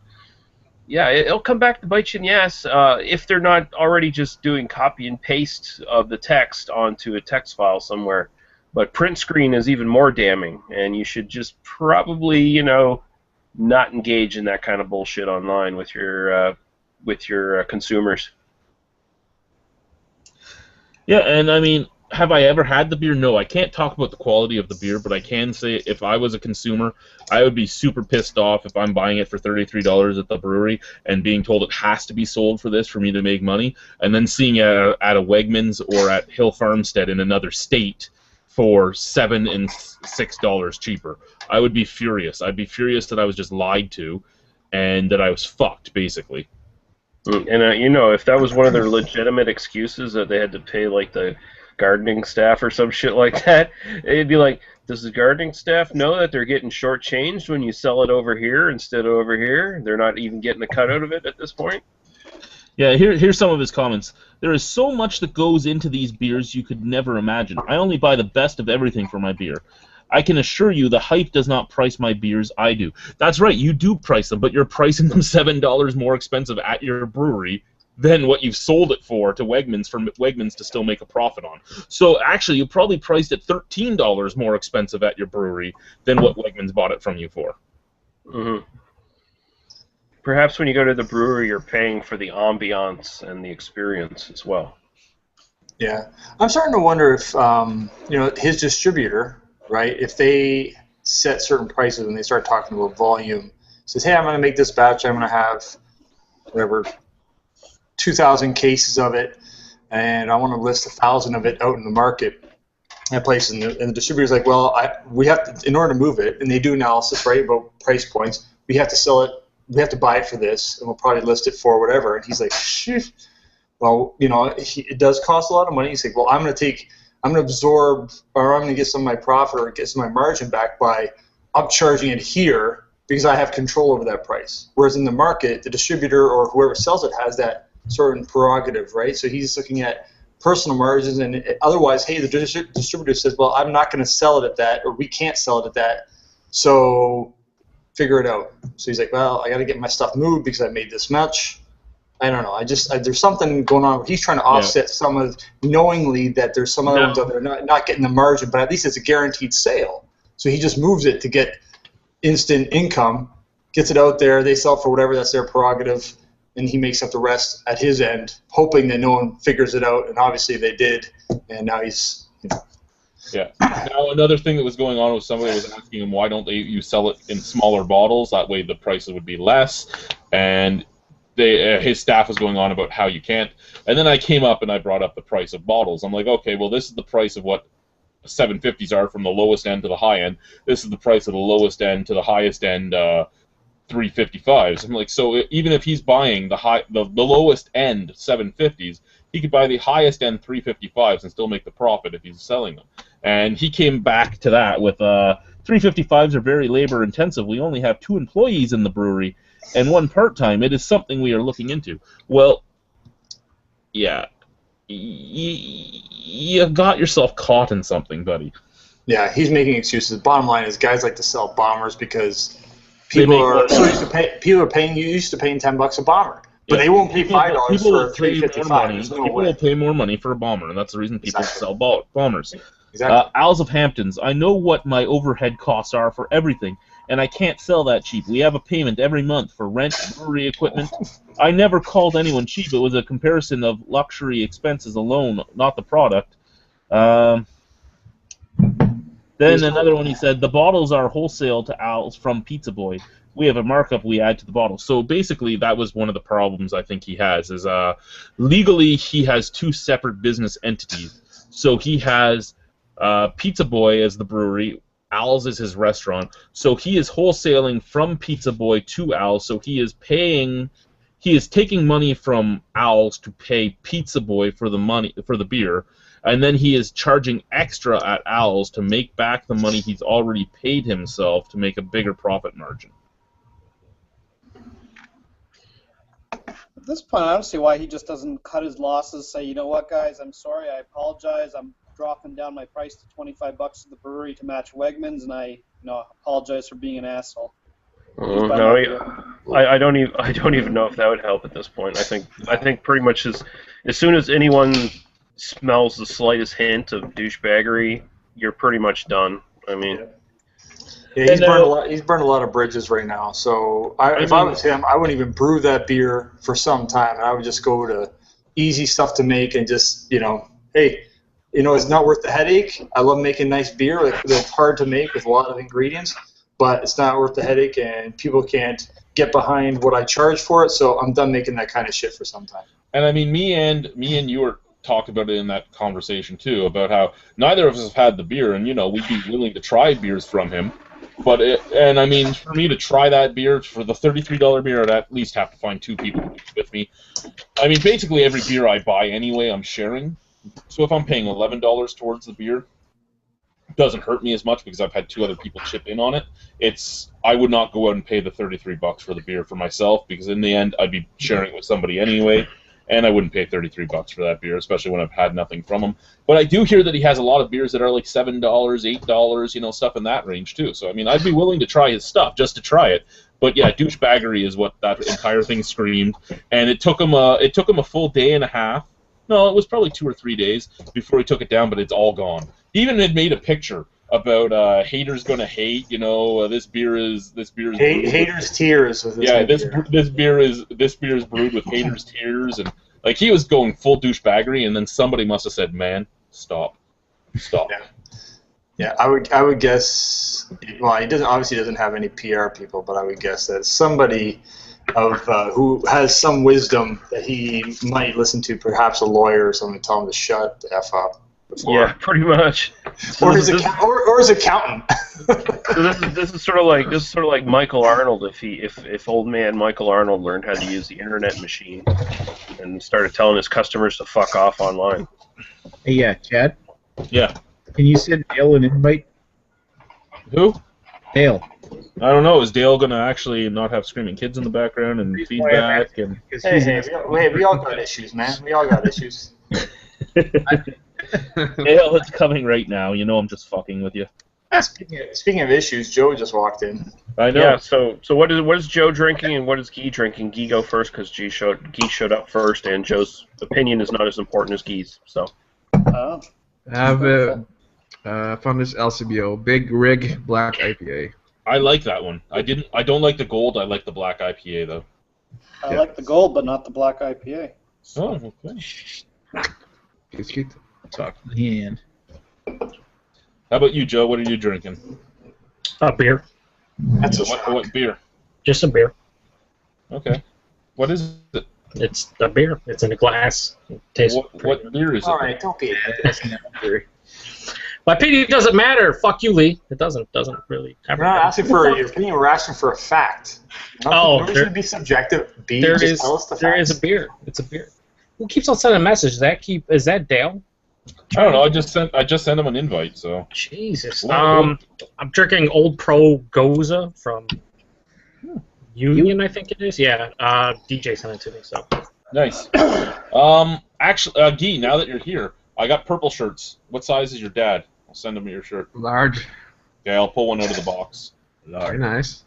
yeah, it'll come back to bite you in the ass if they're not already just doing copy and paste of the text onto a text file somewhere. But print screen is even more damning, and you should just probably, not engage in that kind of bullshit online with your consumers. Yeah, and I mean, have I ever had the beer? No, I can't talk about the quality of the beer, but I can say if I was a consumer, I would be super pissed off if I'm buying it for $33 at the brewery and being told it has to be sold for this for me to make money, and then seeing it at a Wegmans or at Hill Farmstead in another state for $7 and $6 cheaper. I would be furious. I'd be furious that I was just lied to and that I was fucked, basically. And, if that was one of their legitimate excuses that they had to pay, like, the gardening staff or some shit like that, it'd be like, does the gardening staff know that they're getting shortchanged when you sell it over here instead of over here? They're not even getting a cut out of it at this point? Yeah, here's some of his comments. There is so much that goes into these beers you could never imagine. I only buy the best of everything for my beer. I can assure you the hype does not price my beers, I do. That's right, you do price them, but you're pricing them $7 more expensive at your brewery than what you've sold it for Wegmans to still make a profit on. So actually, you probably priced it $13 more expensive at your brewery than what Wegmans bought it from you for. Mm-hmm. Perhaps when you go to the brewery, you're paying for the ambiance and the experience as well. Yeah, I'm starting to wonder if his distributor, right? If they set certain prices and they start talking about volume, says, "Hey, I'm going to make this batch. I'm going to have whatever 2,000 cases of it, and I want to list 1,000 of it out in the market." That place, and the distributor's like, "Well, we have to, in order to move it," and they do analysis, right, about price points. We have to sell it. We have to buy it for this, and we'll probably list it for whatever. And he's like, "Shit. Well, it does cost a lot of money." He's like, "Well, I'm going to absorb, or I'm going to get some of my profit or get some of my margin back by upcharging it here because I have control over that price." Whereas in the market, the distributor or whoever sells it has that certain prerogative, right? So he's looking at personal margins, and otherwise, hey, the distributor says, "Well, I'm not going to sell it at that, or we can't sell it at that, so figure it out." So he's like, "Well, I got to get my stuff moved because I made this much." I don't know. There's something going on where he's trying to offset some of, knowingly that there's some other ones out there not getting the margin, but at least it's a guaranteed sale. So he just moves it to get instant income, gets it out there, they sell it for whatever, that's their prerogative, and he makes up the rest at his end, hoping that no one figures it out, and obviously they did, and now he's... Yeah. Now, another thing that was going on was somebody was asking him, why don't you sell it in smaller bottles? That way the prices would be less. And his staff was going on about how you can't. And then I came up and I brought up the price of bottles. I'm like, okay, well, this is the price of what 750s are from the lowest end to the high end. This is the price of the lowest end to the highest end 355s. I'm like, so even if he's buying the lowest end 750s, he could buy the highest end 355s and still make the profit if he's selling them. And he came back to that with 355s are very labor intensive. We only have 2 employees in the brewery and 1 part-time. It is something we are looking into. Well, yeah, you got yourself caught in something, buddy. Yeah, he's making excuses. Bottom line is, guys like to sell bombers because people are used to paying $10 a bomber. But they won't pay $5 for a 355. People will pay more money for a bomber, and that's the reason people sell bombers. Exactly. Owls of Hamptons, I know what my overhead costs are for everything, and I can't sell that cheap. We have a payment every month for rent, brewery equipment. I never called anyone cheap. It was a comparison of luxury expenses alone, not the product. Then another one, he said, the bottles are wholesale to Owls from Pizza Boy. We have a markup we add to the bottle. So basically, that was one of the problems I think he has, is legally he has 2 separate business entities. So he has Pizza Boy as the brewery, Owls is his restaurant. So he is wholesaling from Pizza Boy to Owls. So he is taking money from Owls to pay Pizza Boy for the beer, and then he is charging extra at Owls to make back the money he's already paid himself to make a bigger profit margin. At this point, I don't see why he just doesn't cut his losses, say, you know what, guys, I'm sorry, I apologize, I'm dropping down my price to $25 at the brewery to match Wegmans, and I apologize for being an asshole. No, I don't even know if that would help at this point. I think pretty much as soon as anyone smells the slightest hint of douchebaggery, you're pretty much done. I mean, yeah, he's burned a lot of bridges right now. So if I was him, I wouldn't even brew that beer for some time. I would just go to easy stuff to make and just hey, it's not worth the headache. I love making nice beer that's hard to make with a lot of ingredients, but it's not worth the headache, and people can't get behind what I charge for it. So I'm done making that kind of shit for some time. And I mean, me and you were talked about it in that conversation too, about how neither of us have had the beer, and we'd be willing to try beers from him. But I mean, for me to try that beer, for the $33 beer, I'd at least have to find 2 people with me. I mean, basically every beer I buy anyway, I'm sharing. So if I'm paying $11 towards the beer, it doesn't hurt me as much because I've had 2 other people chip in on it. I would not go out and pay the $33 for the beer for myself, because in the end I'd be sharing it with somebody anyway. And I wouldn't pay $33 for that beer, especially when I've had nothing from him. But I do hear that he has a lot of beers that are like $7, $8, stuff in that range too. So I mean, I'd be willing to try his stuff just to try it. But yeah, douchebaggery is what that entire thing screamed. And it took him a full day and a half. No, it was probably 2 or 3 days before he took it down. But it's all gone. He even had made a picture about haters gonna hate. This beer is haters tears. Yeah, this beer is brewed with haters tears, and like he was going full douchebaggery, and then somebody must have said, "Man, stop." Yeah, I would guess. Well, he obviously doesn't have any PR people, but I would guess that somebody who has some wisdom that he might listen to, perhaps a lawyer or someone, tell him to shut the F up. Yeah, pretty much. Or his accountant. So this is sort of like Michael Arnold if old man Michael Arnold learned how to use the internet machine and started telling his customers to fuck off online. Hey, Chad. Yeah. Can you send Dale an invite? Who? Dale. I don't know. Is Dale gonna actually not have screaming kids in the background and feedback? And we all got issues, man. We all got issues. Dale, it's coming right now. I'm just fucking with you. Speaking of issues, Joe just walked in. I know. Yeah. So what is Joe drinking and what is Guy drinking? Guy go first because Guy showed up first, and Joe's opinion is not as important as Guy's. So. I have found this LCBO Big Rig Black IPA. I like that one. I don't like the gold. I like the black IPA though. I like the gold, but not the black IPA. Oh, okay. It's cute. Talk to the hand. How about you, Joe? What are you drinking? Beer. That's a What beer? Just a beer. Okay. What is it? It's a beer. It's in a glass. It tastes What beer is it? All right, don't be. My opinion doesn't matter. Fuck you, Lee. It doesn't really We're ever not matter. asking for your opinion. We're asking for a fact. Nobody should be subjective. B, There just is tell us the there is facts. a beer. It's a beer. Who keeps on sending a message? Is that Dale? I don't know. I just sent him an invite. So. Jesus. What? I'm drinking Old Pro Goza from Union, I think it is. Yeah. DJ sent it to me. So. Nice. Actually, Guy, now that you're here, I got purple shirts. What size is your dad? I'll send him your shirt. Large. Okay, I'll pull one out of the box. Very nice.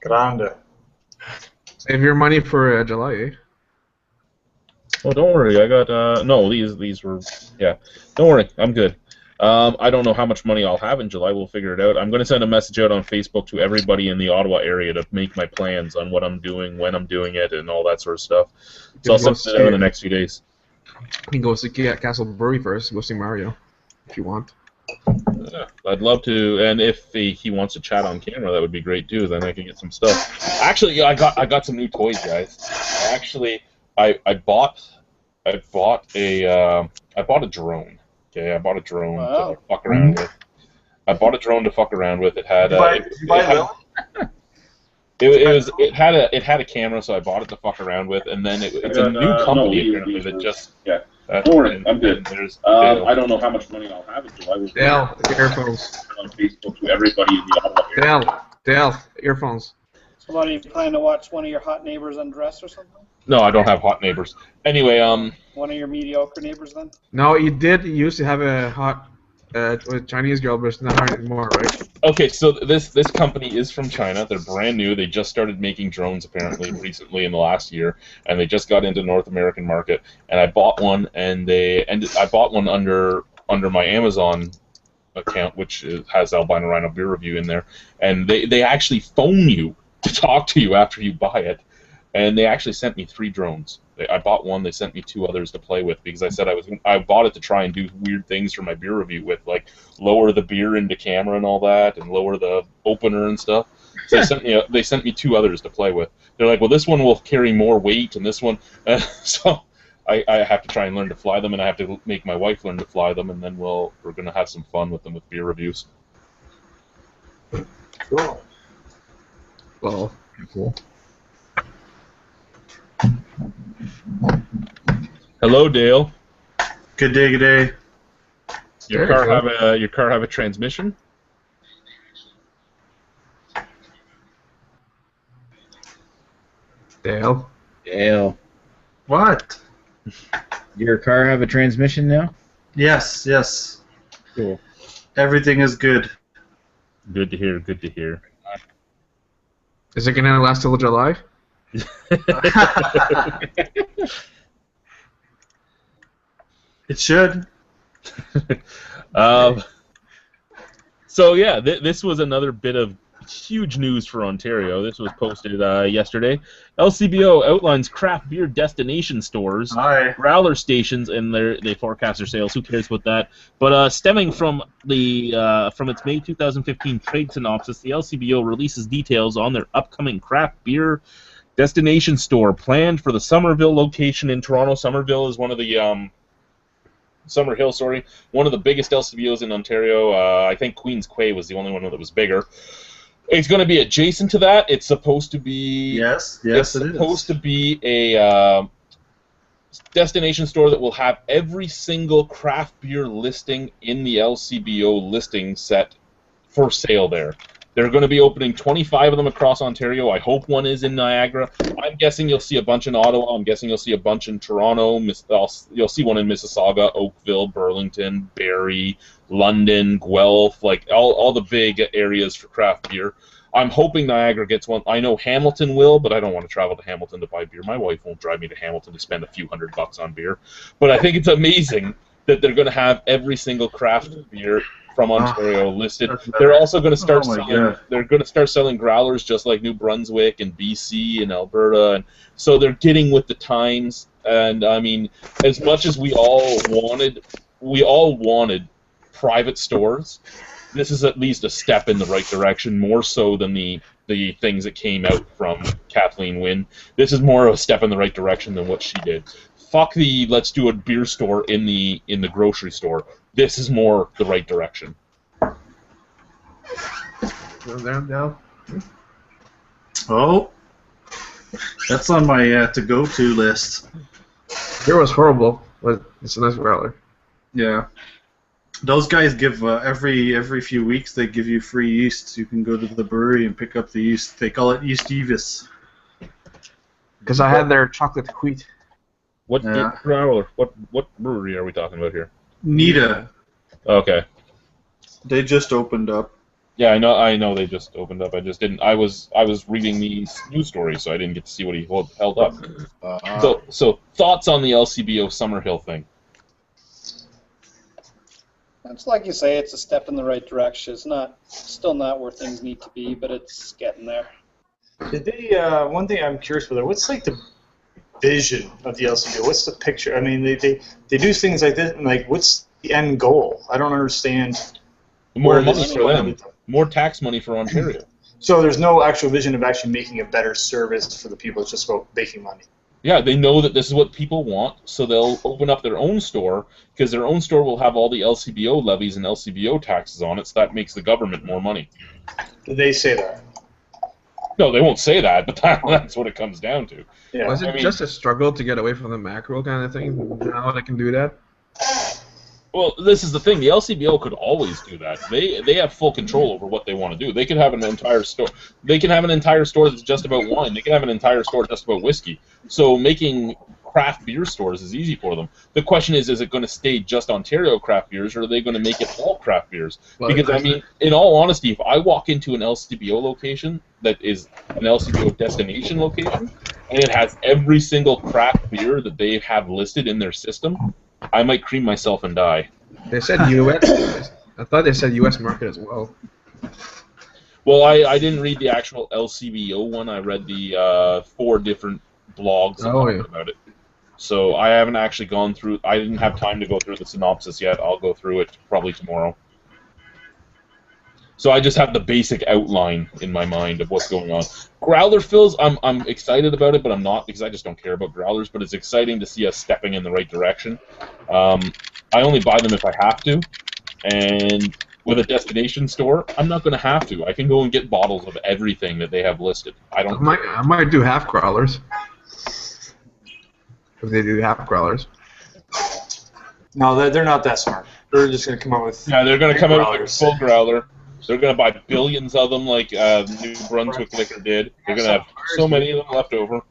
Grande. Save your money for July, eh? Oh, don't worry. I got no. These were yeah. Don't worry. I'm good. I don't know how much money I'll have in July. We'll figure it out. I'm going to send a message out on Facebook to everybody in the Ottawa area to make my plans on what I'm doing, when I'm doing it, and all that sort of stuff. So I'll send it out in the next few days. You can go see Castle Brewery first. Go see Mario, if you want. Yeah, I'd love to, and if he wants to chat on camera, that would be great too. Then I can get some stuff. Actually, yeah, I got some new toys, guys. I bought a drone. Okay, I bought a drone to fuck around with. It had it had a camera, so I bought it to fuck around with, and then it's a new company apparently that just Don't worry, I'm good. There's I don't know how much money I'll have until I will Dale, earphones. on Facebook to everybody in the Ottawa area. Dale, earphones. So what, are you planning to watch one of your hot neighbors undress or something? No, I don't have hot neighbors. Anyway, One of your mediocre neighbors then? No, you used to have a hot Chinese girl, but it's not hard anymore, right? okay, so this company is from China. They're brand new. They just started making drones apparently recently in the last year, and they just got into North American market. And I bought one, I bought one under my Amazon account, which has Albino Rhino Beer Review in there, and they actually phone you to talk to you after you buy it. And they actually sent me 3 drones. I bought one. They sent me 2 others to play with because I said I bought it to try and do weird things for my beer review with, like lower the beer into camera and all that, and lower the opener and stuff. So they sent me 2 others to play with. They're like, well, this one will carry more weight, and this one. So I have to try and learn to fly them, and I have to make my wife learn to fly them, and then we're gonna have some fun with them with beer reviews. Cool. Well, cool. Hello, Dale. Good day, good day. Your car have a transmission? Dale. Dale, What? your car have a transmission now? Yes, yes. Cool. Everything is good. Good to hear. Good to hear. Is it gonna last till July? It should. So yeah, this was another bit of huge news for Ontario. This was posted yesterday. LCBO outlines craft beer destination stores, Hi. growler stations, and they forecast their sales. Who cares about that? But stemming from its May 2015 trade synopsis, the LCBO releases details on their upcoming craft beer destination store planned for the Somerville location in Toronto. Somerville is one of the Summerhill, sorry, one of the biggest LCBOs in Ontario. I think Queens Quay was the only one that was bigger. It's going to be adjacent to that. It's supposed to be. Yes, It's supposed to be a destination store that will have every single craft beer listing in the LCBO listing set for sale there. They're going to be opening 25 of them across Ontario. I hope one is in Niagara. I'm guessing you'll see a bunch in Ottawa. I'm guessing you'll see a bunch in Toronto. You'll see one in Mississauga, Oakville, Burlington, Barrie, London, Guelph, like all the big areas for craft beer. I'm hoping Niagara gets one. I know Hamilton will, but I don't want to travel to Hamilton to buy beer. My wife won't drive me to Hamilton to spend a few $100 on beer. But I think it's amazing that they're going to have every single craft beer from Ontario listed. that's better. They're also going to start Oh my selling. God. They're going to start selling growlers just like New Brunswick and BC and Alberta, and so they're getting with the times. And I mean, as much as we all wanted private stores, this is at least a step in the right direction, more so than the things that came out from Kathleen Wynne. This is more of a step in the right direction than what she did. Fuck the let's do a beer store in the grocery store. This is more the right direction. There now. Oh, that's on my to go to list. Beer was horrible, but it's a nice growler. Yeah, those guys give every few weeks they give you free yeast. You can go to the brewery and pick up the yeast. They call it yeast Evis. Because I had their chocolate wheat. What Yeah. growler? What brewery are we talking about here? Nita. Okay. They just opened up. Yeah, I know they just opened up. I just didn't. I was reading the news story, so I didn't get to see what he held up. So thoughts on the LCBO Summerhill thing? It's like you say, it's a step in the right direction. It's still not where things need to be, but it's getting there. Did they? One thing I'm curious about, what's like the vision of the LCBO? What's the picture? I mean, they do things like this, and like, what's the end goal? I don't understand. More where money this is for going. them. More tax money for Ontario. So there's no actual vision of actually making a better service for the people. It's just about making money. Yeah, they know that this is what people want, so they'll open up their own store, because their own store will have all the LCBO levies and LCBO taxes on it, so that makes the government more money. Did they say that? No, they won't say that, but that's what it comes down to. Yeah. Was it I mean- just a struggle to get away from the macro kind of thing? Now they can do that? Well, this is the thing. The LCBO could always do that. They have full control over what they want to do. They could have an entire store. They can have an entire store that's just about wine. They can have an entire store just about whiskey. So making craft beer stores is easy for them. The question is it going to stay just Ontario craft beers, or are they going to make it all craft beers? Well, Because, I mean, in all honesty, if I walk into an LCBO location that is an LCBO destination location, and it has every single craft beer that they have listed in their system, I might cream myself and die. They said U.S. I thought they said U.S. market as well. Well, I didn't read the actual LCBO one. I read the 4 different blogs that talked about it. So I haven't actually gone through. I didn't have time to go through the synopsis yet. I'll go through it probably tomorrow. So I just have the basic outline in my mind of what's going on. Growler fills, I'm excited about it, but I'm not, because I just don't care about growlers. But it's exciting to see us stepping in the right direction. I only buy them if I have to, and with a destination store, I'm not going to have to. I can go and get bottles of everything that they have listed. I might do half growlers. If they do half growlers. No, they're not that smart. They're just going to come up with. Yeah, they're going to come out with a growlers. full growler. They're going to buy billions of them like New Brunswick Liquor did. They're going to have so many of them left over.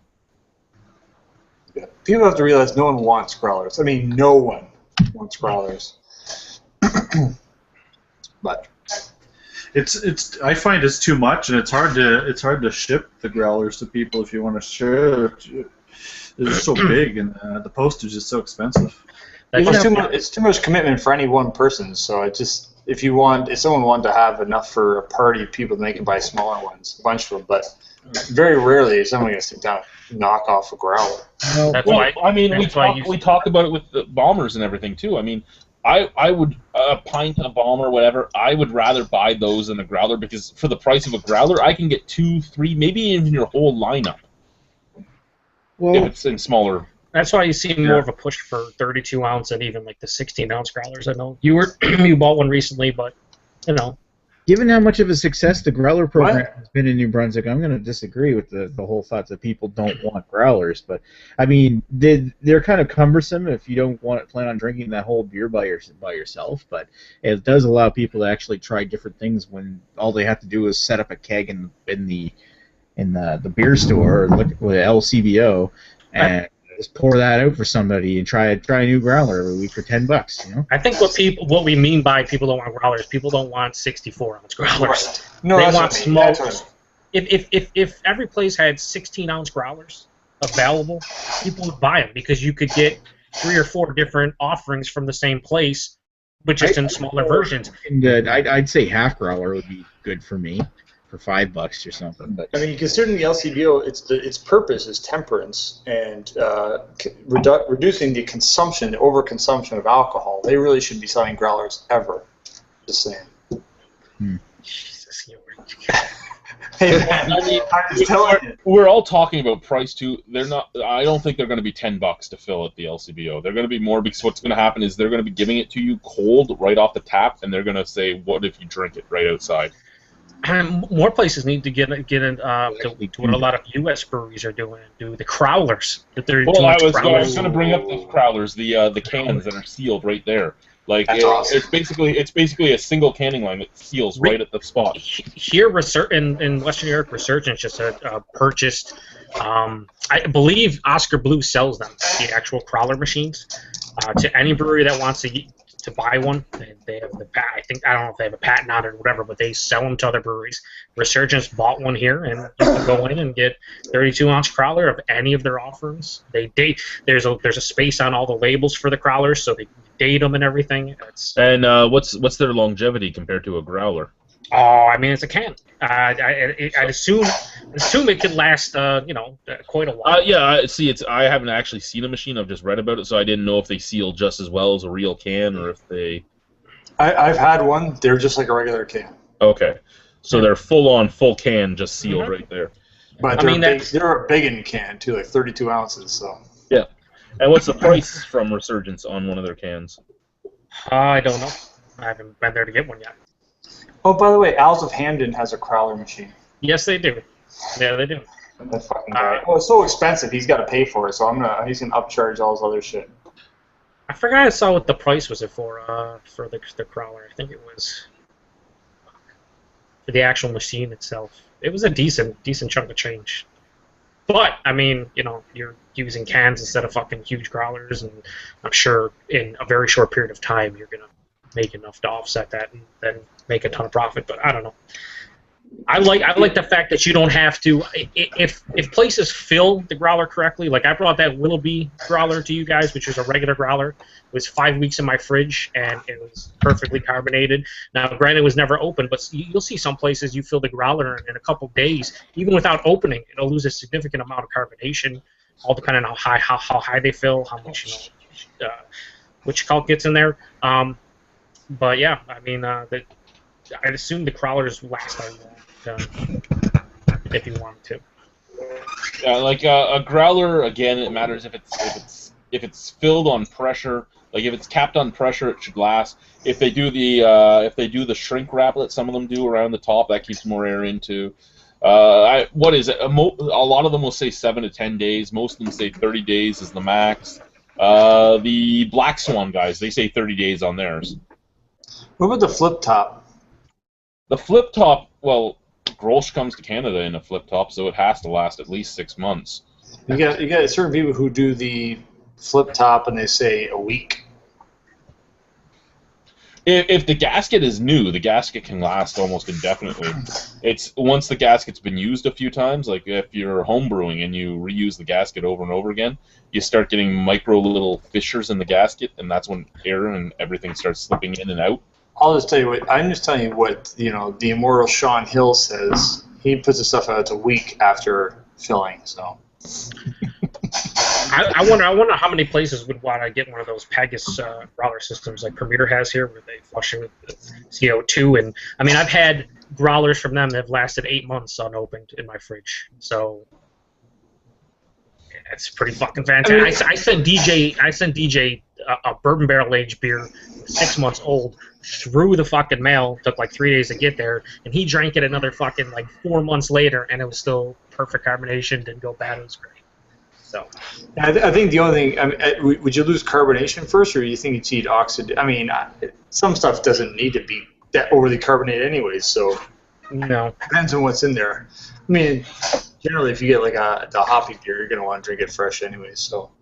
Yeah. People have to realize no one wants growlers. I mean, no one wants growlers. But It's I find it's too much, and it's hard to ship the growlers to people if you want to share. They're so big, and the postage is so expensive. it's too much commitment for any one person. So it just if someone wanted to have enough for a party of people, then they can buy smaller ones, a bunch of them. But very rarely is someone going to sit down and knock off a growler. That's Well, why. I mean, that's we talk about it with the bombers and everything too. I mean, I would a pint, a bomber, whatever. I would rather buy those than a growler, because for the price of a growler, I can get 2, 3, maybe even your whole lineup. Well, If it's in smaller. That's why you see more of a push for 32 ounce and even like the 16 ounce growlers. I know you bought one recently, but you know. given how much of a success the growler program has been in New Brunswick, I'm going to disagree with the whole thought that people don't want growlers. But I mean, they're kind of cumbersome if you don't plan on drinking that whole beer by yourself. But it does allow people to actually try different things when all they have to do is set up a keg in the beer store or look with LCBO and just pour that out for somebody and try a new growler every week for $10. You know. I think what we mean by people don't want growlers, people don't want 64 ounce growlers. Right. No, they that's want what I mean. That's small. what I mean. If every place had 16 ounce growlers available, people would buy them because you could get 3 or 4 different offerings from the same place, but just in smaller versions. And I'd say half growler would be good for me for $5 or something. But I mean, considering the LCBO, its purpose is temperance and reducing the consumption, the overconsumption of alcohol. They really shouldn't be selling growlers ever. Just saying. Jesus, Hey, man, I'm just telling you. We're all talking about price too. They're not. I don't think they're going to be $10 to fill at the LCBO. They're going to be more because what's going to happen is they're going to be giving it to you cold right off the tap, and they're going to say, "What if you drink it right outside?" And more places need to get in to what a lot of U.S. breweries are doing. Do the crowlers that they're doing? I was going to bring up those crowlers, the cans that are sealed right there. Like awesome. it's basically a single canning line that seals right at the spot. Here, in Western Europe, Resurgence just purchased. I believe Oscar Blue sells them, the actual crowler machines, to any brewery that wants to buy one. They have the I don't know if they have a patent on it or whatever, but they sell them to other breweries. Resurgence bought one here, and you can go in and get 32-ounce crowler of any of their offerings. There's a space on all the labels for the crowlers, so they date them and everything. And what's their longevity compared to a growler? Oh, I mean, it's a can. I'd assume it could last, quite a while. Yeah. See, I haven't actually seen a machine. I've just read about it, so I didn't know if they seal just as well as a real can, or if they. I've had one. They're just like a regular can. Okay, so they're full can, just sealed right there. But they're a big in can too, like 32 ounces. So. Yeah. And what's the price from Resurgence on one of their cans? I don't know. I haven't been there to get one yet. Oh, by the way, Owls of Hamden has a crowler machine. Yes, they do. Yeah, they do. That fucking guy. It's so expensive. He's got to pay for it. So he's gonna upcharge all his other shit. I forgot I saw what the price was for the crowler. I think it was for the actual machine itself. It was a decent chunk of change. But I mean, you're using cans instead of fucking huge growlers, and I'm sure in a very short period of time you're gonna make enough to offset that and then make a ton of profit. But I don't know. I like the fact that you don't have to. If places fill the growler correctly, like I brought that Willoughby growler to you guys, which was a regular growler. It was 5 weeks in my fridge, and it was perfectly carbonated. Now, granted, it was never open, but you'll see some places you fill the growler in a couple days, even without opening, it'll lose a significant amount of carbonation, all depending on how high they fill, how much which calc gets in there. But yeah, I mean, I'd assume the crawlers last a long time if you wanted to. Yeah, like a growler, again, it matters if it's filled on pressure. Like if it's capped on pressure, it should last. If they do the shrink wrap that some of them do around the top, that keeps more air into. What is it? A lot of them will say 7 to 10 days. Most of them say 30 days is the max. The Black Swan guys, they say 30 days on theirs. What about the flip top? The flip top, well, Grolsch comes to Canada in a flip top, so it has to last at least 6 months. You got certain people who do the flip top and they say a week. If the gasket is new, the gasket can last almost indefinitely. It's once the gasket's been used a few times, like if you're homebrewing and you reuse the gasket over and over again, you start getting micro little fissures in the gasket, and that's when air and everything starts slipping in and out. I'm just telling you what the immortal Sean Hill says. He puts the stuff out a week after filling. So. I wonder how many places would want to get one of those Pegasus growler systems like Premier has here, where they flush it with CO2. And I mean, I've had growlers from them that have lasted 8 months unopened in my fridge. So it's pretty fucking fantastic. I sent DJ a bourbon barrel aged beer, 6 months old, through the fucking mail. Took like 3 days to get there, and he drank it another fucking like 4 months later, and it was still perfect carbonation. Didn't go bad. It was great. So, I think the only thing, I mean, would you lose carbonation first, or do you think you'd see oxidation? I mean, some stuff doesn't need to be that overly carbonated anyways, so no. Depends on what's in there. I mean, generally, if you get like the hoppy beer, you're going to want to drink it fresh anyways, so.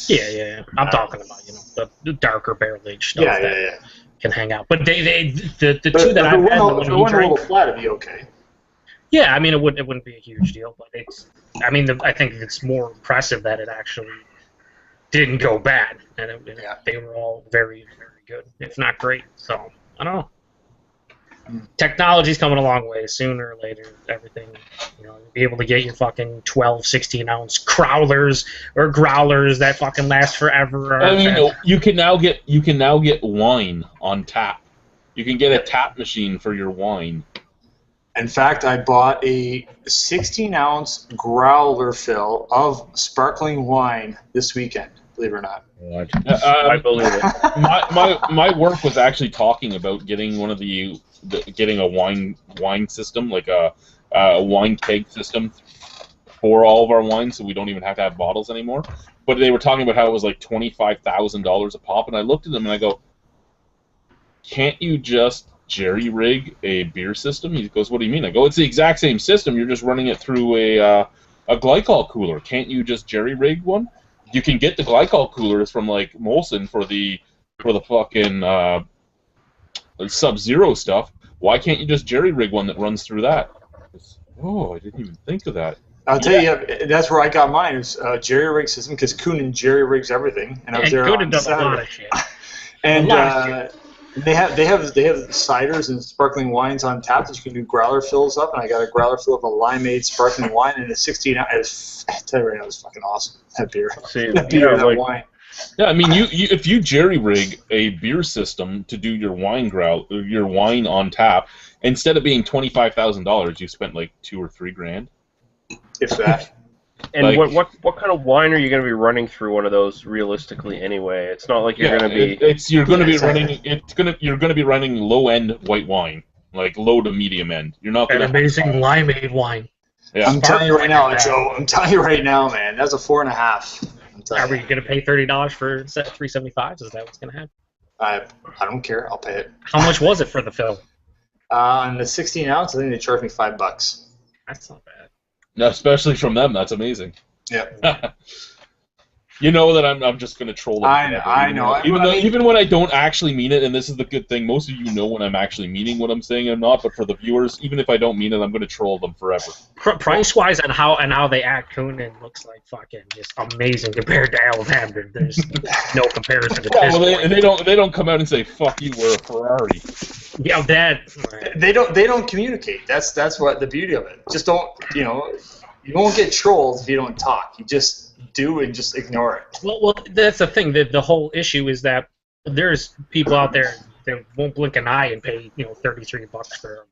Yeah. I'm talking about, the darker barrel-aged stuff that can hang out. But the two that I've had, the one a little flat would be okay. Yeah, I mean, it wouldn't be a huge deal, but I think it's more impressive that it actually didn't go bad, and Yeah. they were all very, very good, if not great. So I don't know. Technology's coming a long way. Sooner or later, everything, you'll be able to get your fucking 12, 16-ounce crowlers or growlers that fucking last forever. I mean, you can now get wine on tap. You can get a tap machine for your wine. In fact, I bought a 16-ounce growler fill of sparkling wine this weekend. Believe it or not. I believe it. My work was actually talking about getting one of getting a wine system, like a wine keg system for all of our wines, so we don't even have to have bottles anymore. But they were talking about how it was like $25,000 a pop, and I looked at them and I go, "Can't you just jerry rig a beer system?" He goes, "What do you mean?" I go, "It's the exact same system. You're just running it through a glycol cooler. Can't you just jerry rig one? You can get the glycol coolers from like Molson for the fucking Sub-Zero stuff. Why can't you just jerry rig one that runs through that?" Oh, I didn't even think of that. I'll tell you, that's where I got mine. It was a jerry rig system because Coonan jerry rigs everything, and I was there on does a lot Saturday. of shit. And they have ciders and sparkling wines on tap that you can do growler fills up, and I got a growler fill of a limeade sparkling wine and a 16-ounce. I tell you right now, it was fucking awesome. That beer, that wine. Yeah, I mean, if you jerry rig a beer system to do your wine on tap, instead of being $25,000, you spent like $2 or $3 grand. If that. And like, what kind of wine are you going to be running through one of those realistically anyway? It's not like you're going to be. You're going to be running low end white wine, like low to medium end. You're not going to. Amazing limeade wine. Yeah. I'm telling you right now, Joe. I'm telling you right now, man. That's a 4.5. Are we going to pay $30 for $3.75? Is that what's going to happen? I don't care. I'll pay it. How much was it for the fill? On the 16-ounce, I think they charged me $5. That's not bad. No, especially from them, that's amazing. Yeah. You know that I'm just going to troll them. I know. Even when I don't actually mean it, and this is the good thing, most of you know when I'm actually meaning what I'm saying and not, but for the viewers, even if I don't mean it, I'm going to troll them forever. Price-wise and how they act, Coonan looks like fucking just amazing compared to Alhambra. There's no comparison to this. Well, they don't come out and say, "Fuck you, we're a Ferrari." Yeah, that. They don't communicate. That's what the beauty of it. Just don't, you won't get trolled if you don't talk. You just do and just ignore it. Well, that's the thing. The whole issue is that there's people out there that won't blink an eye and pay $33 for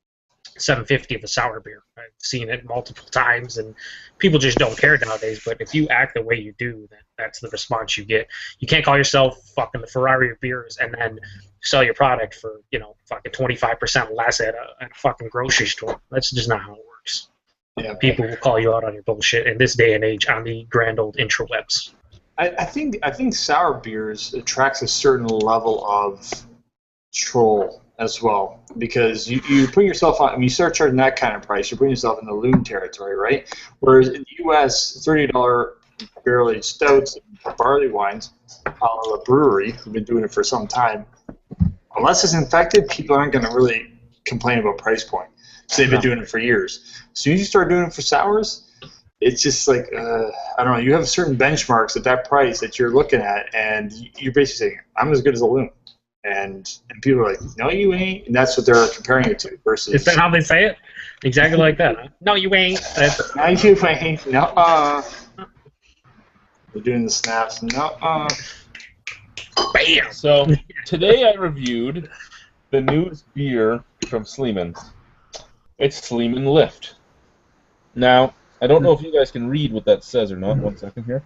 $7.50 of a sour beer. I've seen it multiple times, and people just don't care nowadays. But if you act the way you do, that's the response you get. You can't call yourself fucking the Ferrari of beers and then sell your product for fucking 25% less at a fucking grocery store. That's just not how it works. Yeah, people will call you out on your bullshit in this day and age on the grand old intrawebs. I think sour beers attracts a certain level of troll as well, because you put yourself on. I mean, you start charging that kind of price, you're putting yourself in the loon territory, right? Whereas in the U.S., $30 barrel-aged stouts and barley wines, a la brewery, who've been doing it for some time, unless it's infected, people aren't going to really complain about price point. So they've been doing it for years. As soon as you start doing it for sours, it's just like, I don't know, you have certain benchmarks at that price that you're looking at, and you're basically saying, I'm as good as a loon. And people are like, no, you ain't. And that's what they're comparing it to versus... Is that how they say it? Exactly like that, huh? No, you ain't. No, you ain't. No, They're doing the snaps. No, Bam! So, today I reviewed the newest beer from Sleeman's. It's Sleeman Lift. Now, I don't know if you guys can read what that says or not. 1 second here.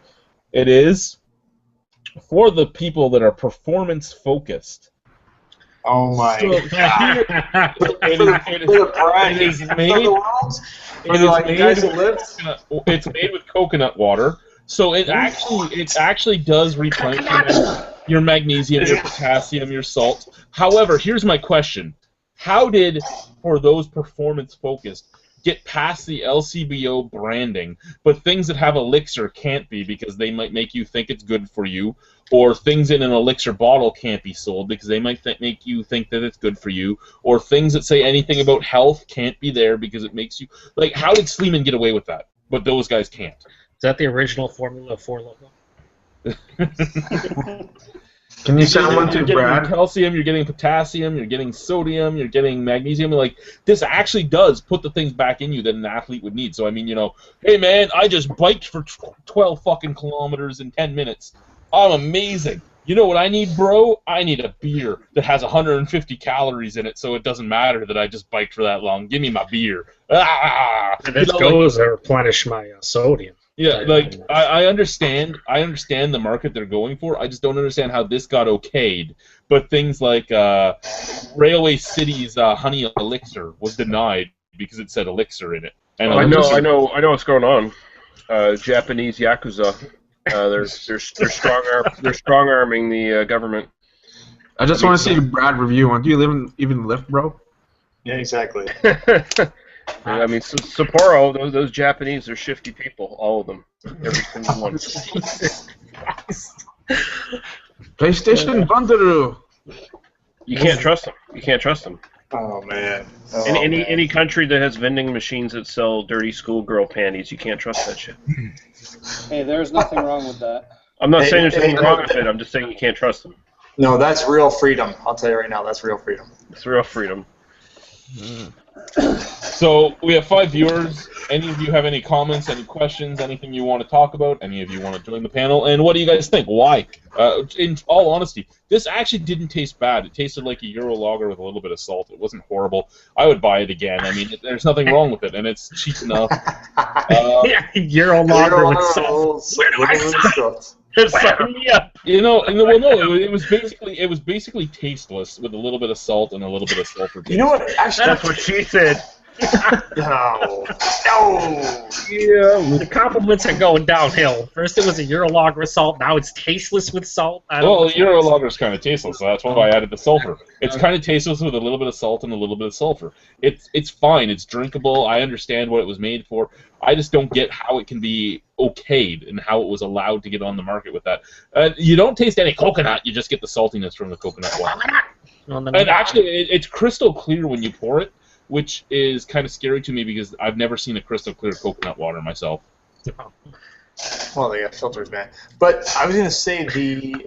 It is for the people that are performance focused. Oh my God! It's made with coconut water, so it actually does replenish your magnesium, your potassium, your salt. However, here's my question: how did, for those performance focused, get past the LCBO branding, but things that have elixir can't be because they might make you think it's good for you, or things in an elixir bottle can't be sold because they might make you think that it's good for you, or things that say anything about health can't be there because it makes you... Like, how did Sleeman get away with that, but those guys can't? Is that the original Formula 4 logo? Can you send one You're to getting Brad? calcium, you're getting potassium, you're getting sodium, you're getting magnesium. Like, this actually does put the things back in you that an athlete would need. So, I mean, you know, hey, man, I just biked for 12 fucking kilometers in 10 minutes. I'm amazing. You know what I need, bro? I need a beer that has 150 calories in it, so it doesn't matter that I just biked for that long. Give me my beer. Ah! And this goes to replenish my sodium. Yeah, like I understand the market they're going for. I just don't understand how this got okayed. But things like Railway City's honey elixir was denied because it said elixir in it. And I know what's going on. Japanese yakuza, they're strong arming the government. I just want to see Brad review one. Do you even lift, bro? Yeah, exactly. I mean, Sapporo, those Japanese, they're shifty people, all of them, every single one. PlayStation Banderu. You can't trust them. You can't trust them. Oh man. Any country that has vending machines that sell dirty schoolgirl panties, you can't trust that shit. Hey, there's nothing wrong with that. I'm not saying there's anything wrong with it. I'm just saying you can't trust them. No, that's real freedom. I'll tell you right now, that's real freedom. It's real freedom. So we have 5 viewers. Any of you have any comments, any questions, anything you want to talk about? Any of you want to join the panel? And what do you guys think? Why? In all honesty, this actually didn't taste bad. It tasted like a Euro lager with a little bit of salt. It wasn't horrible. I would buy it again. I mean, there's nothing wrong with it, and it's cheap enough. Yeah, Euro lager with salt. Where do I sign? Sign me up. You know, well, no, it was basically tasteless with a little bit of salt and a little bit of sulfur. You know what? Actually, That's what she said. No. Yeah, the compliments are going downhill. First it was a Euro lager with salt, now it's tasteless with salt. Well, Euro lager is kind of tasteless, so that's why I added the sulfur. It's kind of tasteless with a little bit of salt and a little bit of sulfur. It's fine. It's drinkable. I understand what it was made for. I just don't get how it can be okayed and how it was allowed to get on the market with that. You don't taste any coconut. You just get the saltiness from the coconut water. And actually, it's crystal clear when you pour it, which is kind of scary to me because I've never seen a crystal clear coconut water myself. Well, they got filters, man. But I was gonna say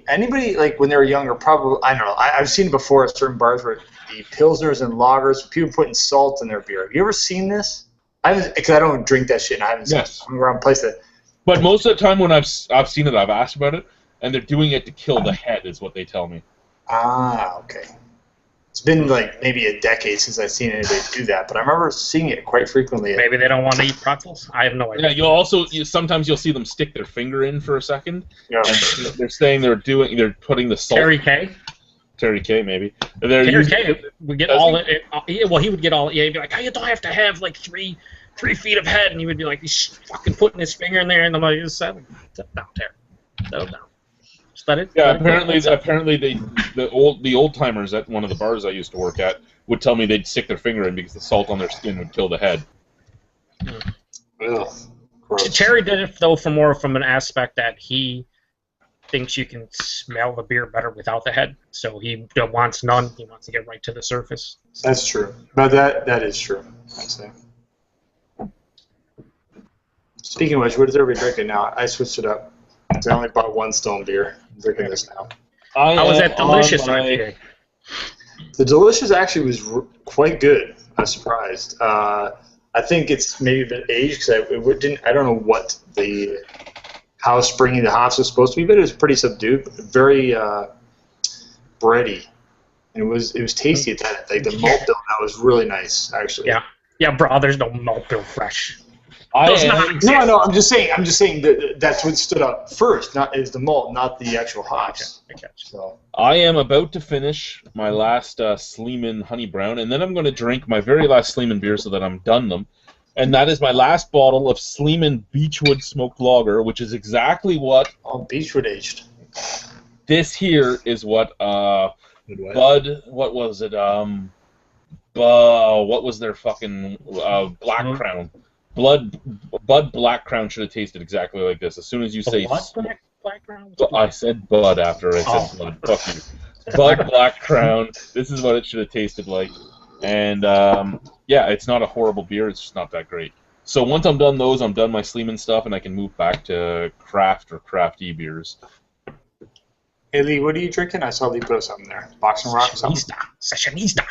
anybody like when they were younger, probably I don't know. I've seen it before at certain bars where the pilsners and lagers, people putting salt in their beer. Have you ever seen this? Because I don't drink that shit, and I haven't seen it around place that. But most of the time when I've seen it, I've asked about it, and they're doing it to kill the head, is what they tell me. Ah, okay. It's been like maybe a decade since I've seen anybody do that, but I remember seeing it quite frequently. Maybe they don't want to eat pretzels. I have no idea. Yeah, sometimes you'll see them stick their finger in for a second. Yeah. And they're saying they're putting the salt. Terry K, maybe. Terry K would get all it. Well, he would get all. Yeah, he'd be like, "Oh, you don't have to have like 3 feet of head," and he would be like, he's fucking putting his finger in there, and I'm like, settle down, Terry. Settle down. Just let it. Yeah, apparently the old timers at one of the bars I used to work at would tell me they'd stick their finger in because the salt on their skin would kill the head. Ugh, gross. Terry did it though from an aspect that he thinks you can smell the beer better without the head, so he wants none. He wants to get right to the surface. That's true, but that is true. I'd say. Speaking of which, what is everybody drinking now? I switched it up. I only bought 1 Stone beer. I'm drinking this now. How was that delicious IPA? The delicious actually was quite good. I was surprised. I think it's maybe been aged because I don't know how springy the hops was supposed to be, but it was pretty subdued, very bready. And it was tasty at that. Like the malt bill, that was really nice actually. Yeah, bro. There's no malt bill fresh. No. I'm just saying that's what stood up first. Is the malt, not the actual hops. Okay. So I am about to finish my last Sleeman Honey Brown, and then I'm going to drink my very last Sleeman beer so that I'm done them. And that is my last bottle of Sleeman Beechwood Smoked Lager, which is exactly what... Oh, Beechwood aged. This here is what Bud... What was it? What was their fucking Black Crown? Bud Black Crown should have tasted exactly like this. As soon as you say... Black Crown? I said Bud after I said Bud. Fuck you. Bud Black Crown. This is what it should have tasted like. And, yeah, it's not a horrible beer. It's just not that great. So once I'm done those, I'm done my Sleeman stuff, and I can move back to craft or crafty beers. Hey Lee, what are you drinking? I saw Lee put something there. Boxing rock or something? Sessionista.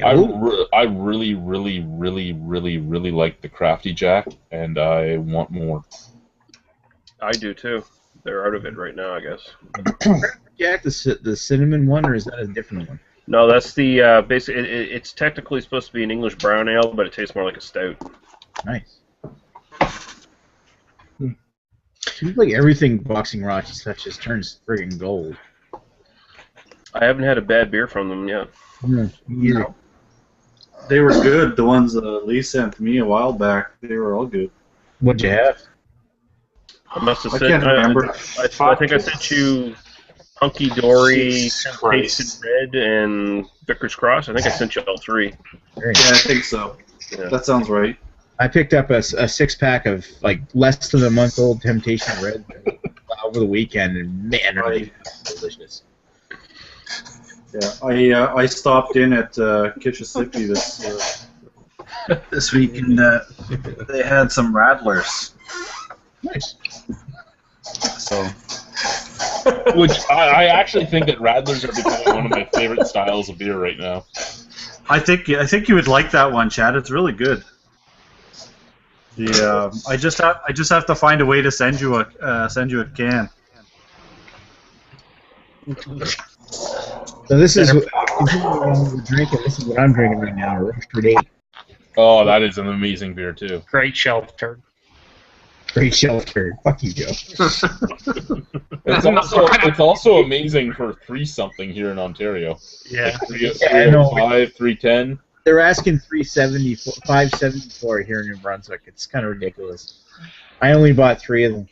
I really, really, really, really, really like the Crafty Jack, and I want more. I do too. They're out of it right now, I guess. Jack, the cinnamon one, or is that a different one? No, that's the basic. It's technically supposed to be an English brown ale, but it tastes more like a stout. Nice. Seems like everything Boxing Rocky touches turns friggin' gold. I haven't had a bad beer from them yet. Yeah. They were good. The ones Lee sent me a while back, they were all good. What'd you have? I must have I sent. can't remember. I think I sent you Hunky Dory, Jesus Tasted Red, and Vickers Cross. I think I sent you all three. Very Yeah, I nice. think so. Yeah. That sounds right. I picked up a 6-pack of like less than a month old Temptation Red over the weekend, and man, are they delicious. Yeah, I stopped in at Kitchissippi this week, and they had some Rattlers. Nice. So Which I actually think that Radlers are becoming one of my favorite styles of beer right now. I think you would like that one, Chad. It's really good. I just have to find a way to send you a can. So this is what we're drinking. This is what I'm drinking right now. Roasted 8. Oh, that is an amazing beer too. Great shelf turd. Great shelf turd. Fuck you, Joe. It's also amazing for 3-something here in Ontario. Yeah. 305, 310. They're asking 374, 574 here in New Brunswick. It's kind of ridiculous. I only bought 3 of them.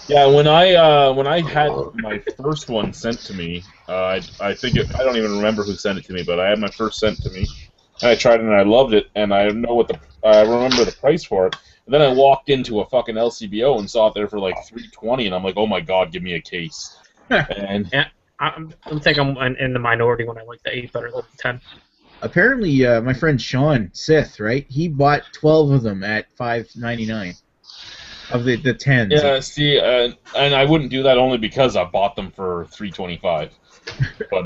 Yeah, when I had my first one sent to me, I don't even remember who sent it to me, but I had my first sent to me, and I tried it and I loved it, and I remember the price for it. And then I walked into a fucking LCBO and saw it there for like $3.20, and I'm like, oh my god, give me a case. And yeah, I think I'm in the minority when I like the 8 better than the 10. Apparently, my friend Sean Sith, right? He bought 12 of them at $5.99 of the 10s. yeah, see, and I wouldn't do that only because I bought them for $3.25. But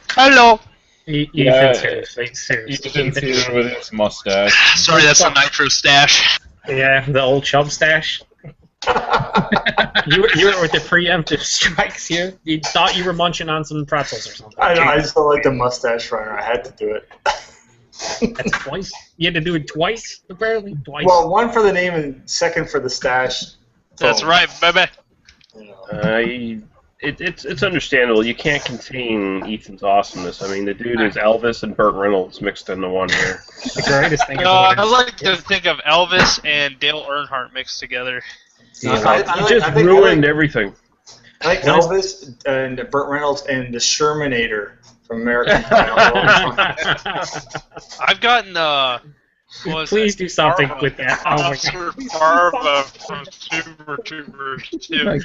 Hello. Ethan's seriously. Ethan's here with his mustache. Sorry, that's a nitro stash. Yeah, the old chub stash. you were with the preemptive strikes here. You thought you were munching on some pretzels or something. I know, I just don't like the mustache runner. I had to do it. That's twice. You had to do it twice, apparently. Twice. Well, one for the name and second for the stash. That's right, baby. It's understandable. You can't contain Ethan's awesomeness. I mean, the dude is Elvis and Burt Reynolds mixed into one here. The greatest thing. I like to think of Elvis and Dale Earnhardt mixed together. You just ruined everything. I like Elvis and Burt Reynolds and the Shermanator from American Pie. I've gotten Please do something with that. Oh my Officer Farva from Super Troopers 2.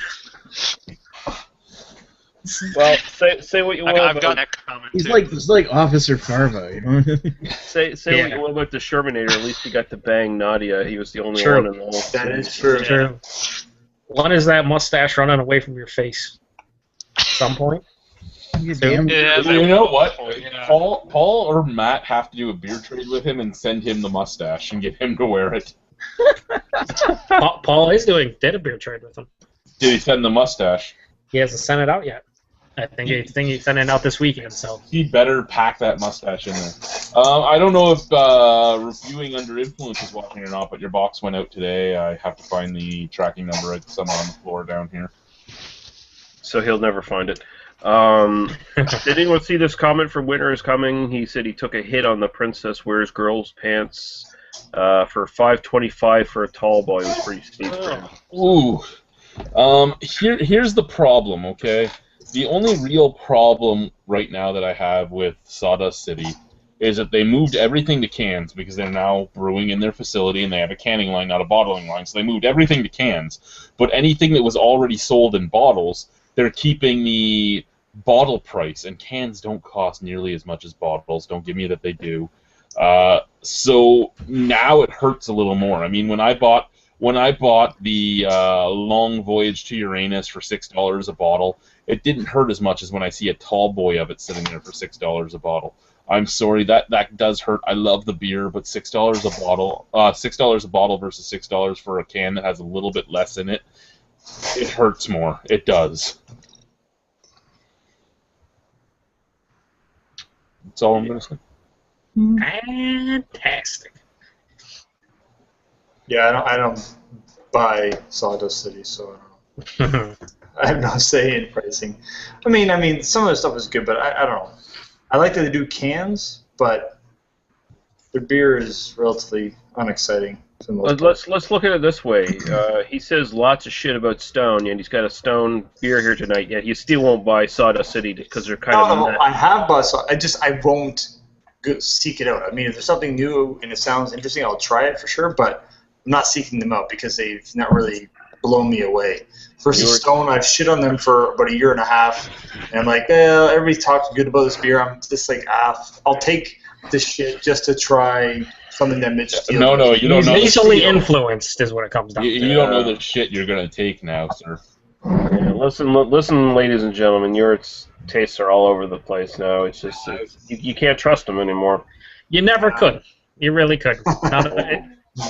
Well, say what you will. I've got that comment He's too. like Officer Farva, you know. Say what you will about the Shermanator. At least he got to bang Nadia. He was the only True. one in the whole. That is true. True. One is that mustache running away from your face. At some point. You damn- You know what? Yeah. Paul or Matt have to do a beer trade with him and send him the mustache and get him to wear it. Paul did a beer trade with him. Did he send the mustache? He hasn't sent it out yet. I think he's sending it out this weekend. So He better pack that mustache in there. I don't know if Reviewing Under Influence is watching or not, but your box went out today. I have to find the tracking number. It's somewhere on the floor down here. So he'll never find it. Did anyone see this comment from Winter is Coming? He said he took a hit on the Princess Wears Girls Pants for $5.25 for a tall boy. It was pretty steep for him. Ooh. Here's the problem, okay? The only real problem right now that I have with Sawdust City is that they moved everything to cans because they're now brewing in their facility and they have a canning line, not a bottling line. So they moved everything to cans. But anything that was already sold in bottles, they're keeping the bottle price, and cans don't cost nearly as much as bottles. Don't give me that they do. So now it hurts a little more. I mean, when I bought when I bought the Long Voyage to Uranus for $6 a bottle, it didn't hurt as much as when I see a tall boy of it sitting there for $6 a bottle. I'm sorry, that does hurt. I love the beer, but $6 a bottle, $6 a bottle versus $6 for a can that has a little bit less in it, it hurts more. It does. That's all I'm gonna say. Fantastic. Yeah, I don't buy Sawdust City, so I don't know. I have no say in pricing. I mean, some of the stuff is good, but I don't know. I like that they do cans, but their beer is relatively unexciting. For the most part. Let's look at it this way. He says lots of shit about Stone, and he's got a Stone beer here tonight. Yet he still won't buy Sawdust City because they're kind of. No, I have bought. I won't seek it out. I mean, if there's something new and it sounds interesting, I'll try it for sure. But I'm not seeking them out because they've not really blown me away. Versus Stone, I've shit on them for about a year and a half, and I'm like, everybody talks good about this beer. I'm just like, I'll take this shit just to try something that Mitch steals. No, you don't know. He's easily influenced, is what it comes down to. You don't know the shit you're gonna take now, sir. Yeah, listen, ladies and gentlemen, your tastes are all over the place now. It's just you can't trust them anymore. You never could. You really could.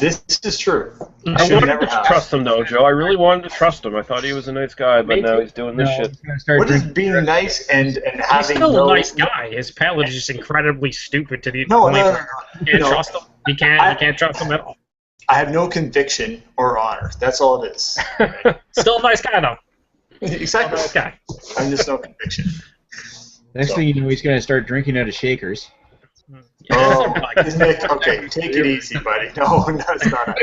This is true. I wanted to trust him, though, Joe. I really wanted to trust him. I thought he was a nice guy, but now he's doing this shit. What is being nice and having He's still a nice guy. His palate is just incredibly stupid to the point. You can't trust him. You can't trust him at all. I have no conviction or honor. That's all it is. Still a nice guy, though. Exactly. Nice guy. I'm just no conviction. Next thing you know, he's going to start drinking out of shakers. Oh, Nick, okay, take it easy, buddy. No, that's not.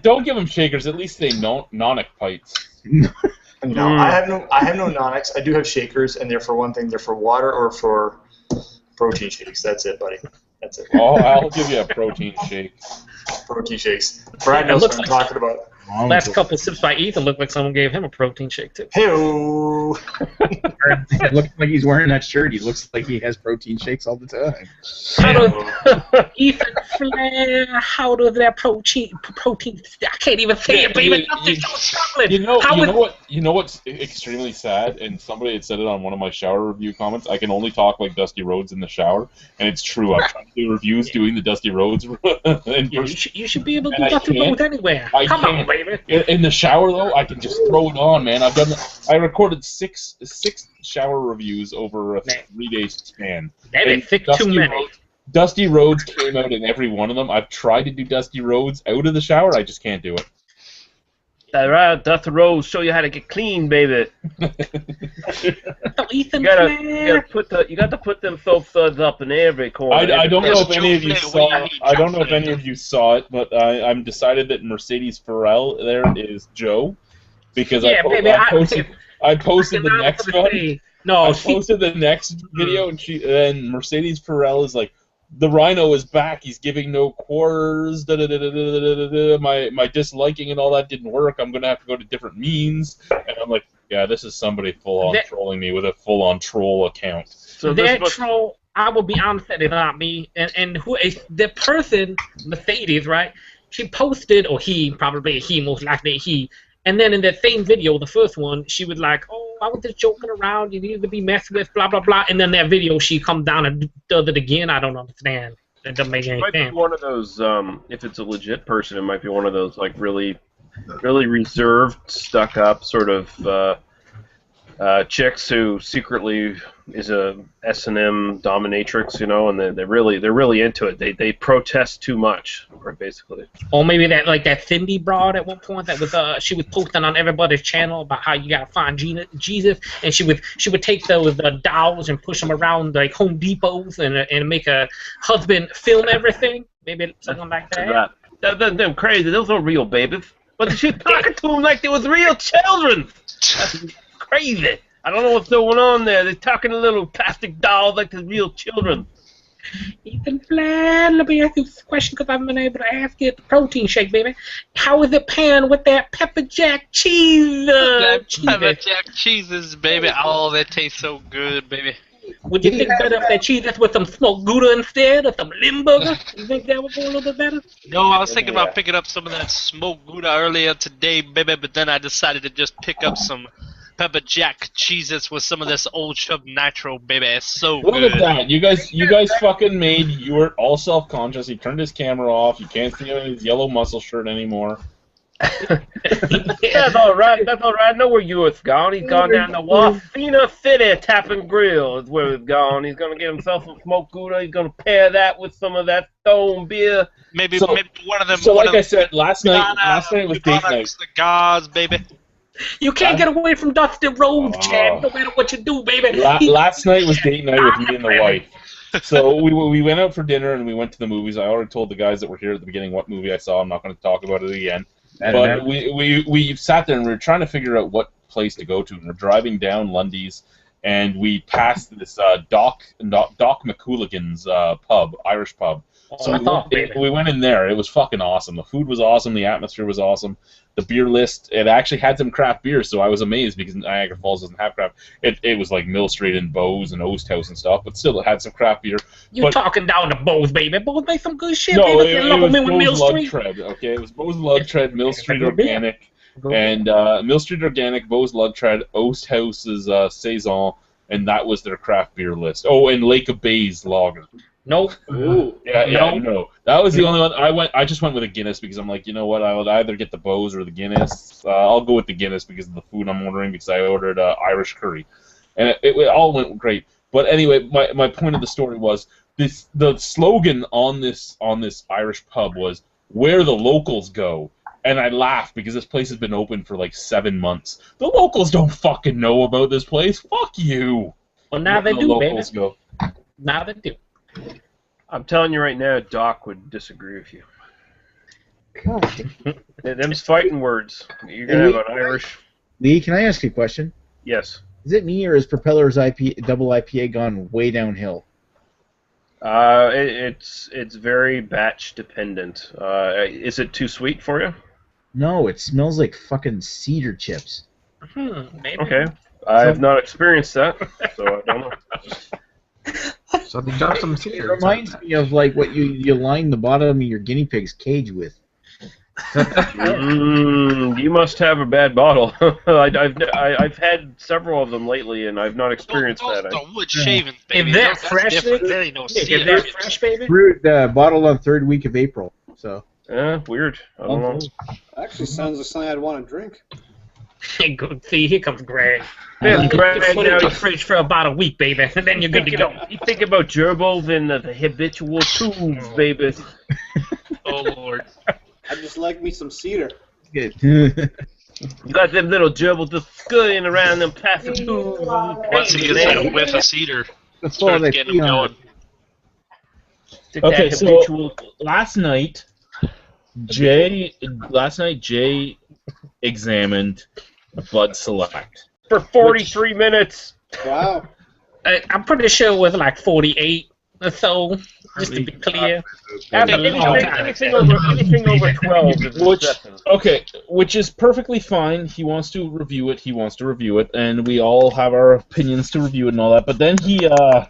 Don't give him shakers. At least they nonic pints. No, I have no nonics. I do have shakers, and they're for one thing. They're for water or for protein shakes. That's it, buddy. That's it. Oh, I'll give you a protein shake. Protein shakes. Brad knows what I'm talking about. Last couple sips by Ethan looked like someone gave him a protein shake too. Hey-o. It looks like he's wearing that shirt. He looks like he has protein shakes all the time. Ethan Flair, how does that protein? I can't even say it, baby. You know what's extremely sad, and somebody had said it on one of my shower review comments. I can only talk like Dusty Rhodes in the shower, and it's true. I'm trying to do reviews doing the Dusty Rhodes. You should be able to do Dusty Rhodes anywhere. Come on, baby. In the shower though, I can just throw it on, man. I recorded six shower reviews over a 3-day span. They thick too many. Dusty Rhodes came out in every one of them. I've tried to do Dusty Rhodes out of the shower. I just can't do it. All right, Dusty Rhodes show you how to get clean, baby. Ethan, you got to put them soap suds up in every corner. I don't know if any of you saw. I don't know if any of you saw it, but I'm decided that Mercedes Farrell there is Joe, because I posted the next one. No, I posted the next video, and Mercedes Farrell is like, the Rhino is back. He's giving no quarters. My disliking and all that didn't work. I'm gonna have to go to different means. And I'm like, yeah, this is somebody full on trolling me with a full on troll account. So that troll, I will be honest, that is not me. And who is the person, Mercedes, right? She posted, or he, probably he, most likely he. And then in that same video, the first one, she was like, oh, I was just joking around. You need to be messed with, blah, blah, blah. And then that video, she come down and does it again. I don't understand. It doesn't make any sense. It might be one of those, if it's a legit person, it might be one of those, like, really reserved, stuck-up sort of chicks who secretly is a S&M dominatrix, you know, and they're really into it. They protest too much, basically. Or maybe that Cindy broad at one point that was she was posting on everybody's channel about how you gotta find Jesus, and she would take those dolls and push them around like Home Depots and make a husband film everything. Maybe something like that. Them crazy. Those are real babies. But she's talking to them like they was real children. That's crazy. I don't know what's going on there. They're talking to little plastic dolls like they're real children. Ethan Flan, let me ask you this question because I haven't been able to ask you at the protein shake, baby. How is it panned with that pepper jack cheese? Pepper jack cheeses, baby. Oh, that tastes so good, baby. Would you think better if they cheated with some smoked Gouda instead, or some Limburger? You think that would go a little bit better? No, I was thinking about picking up some of that smoked Gouda earlier today, baby, but then I decided to just pick up some pepper jack Cheez-Its with some of this Old Chub Nitro, baby. It's so Look good. at that. You guys fucking made Ewart all self-conscious. He turned his camera off. You can't see him in his yellow muscle shirt anymore. That's all right. That's all right. I know where Ewart's gone. He's gone down to Wafina City Tap and Grill is where he's gone. He's going to get himself some smoked Gouda. He's going to pair that with some of that stone beer. Maybe So- one of them. So, one like of I said, last night was date them night. cigars, baby. You can't get away from Dusty Rhodes, Chad, no matter what you do, baby. Last night was date night with me and the wife. So we went out for dinner and we went to the movies. I already told the guys that were here at the beginning what movie I saw. I'm not going to talk about it again. But we sat there and we were trying to figure out what place to go to. And we're driving down Lundy's and we passed this Doc McCooligan's pub, Irish pub. So we went in there. It was fucking awesome. The food was awesome. The atmosphere was awesome. The beer list, it actually had some craft beers, so I was amazed because Niagara Falls doesn't have craft. It was like Mill Street and Bose and Oast House and stuff, but still it had some craft beer. You talking down to Bose, baby. Bose make some good shit, No, baby. it Lump was 'em in with Mill Bose Street. Lug-Tread, okay? It was Bose Lug-Tread, Mill Street Organic, and Mill Street Organic, Bose Lug-Tread, Oast House's Saison, and that was their craft beer list. Oh, and Lake of Bays Lager. Nope. No. That was the only one. I just went with a Guinness because I'm like, you know what? I would either get the Bose or the Guinness. I'll go with the Guinness because of the food I'm ordering because I ordered Irish curry, and it all went great. But anyway, my point of the story was the slogan on this Irish pub was "Where the locals go." And I laughed because this place has been open for like 7 months. The locals don't fucking know about this place. Fuck you. Well, now they the do, locals baby. go. Now they do. I'm telling you right now, Doc would disagree with you. Them's fighting words. You're going to have an Irish... Lee, can I ask you a question? Yes. Is it me or is Propeller's double IPA gone way downhill? It's very batch dependent. Is it too sweet for you? No, it smells like fucking cedar chips. Maybe. Okay. I have not experienced that, so I don't know. So they got some It cedar. reminds me of like what you line the bottom of your guinea pig's cage with. You must have a bad bottle. I've had several of them lately, and I've not experienced that. The wood shavings, baby. Is that That's fresh, different. baby? There ain't no Is cedar. that fresh, baby? Brewed, bottled on 3rd week of April. So. Weird. I don't know. Actually, sounds like something I'd want to drink. Good. See, here comes Greg. Yeah, You Greg, put it in now the fridge for about a week, baby, and then you're good to go. you think about gerbils and the habitual tubes, baby. Oh, Lord. I just like me some cedar. Good. You got them little gerbils just scurrying around them plastic tubes. Once he gets that whiff of cedar, That's all starts they getting pee him on. going. Okay, so last night Jay examined Bud Select. For 43 minutes. Wow. I'm pretty sure it was like 48 or so, just to be clear. Anything over 12 is Which is perfectly fine. He wants to review it, and we all have our opinions to review it and all that. But then he I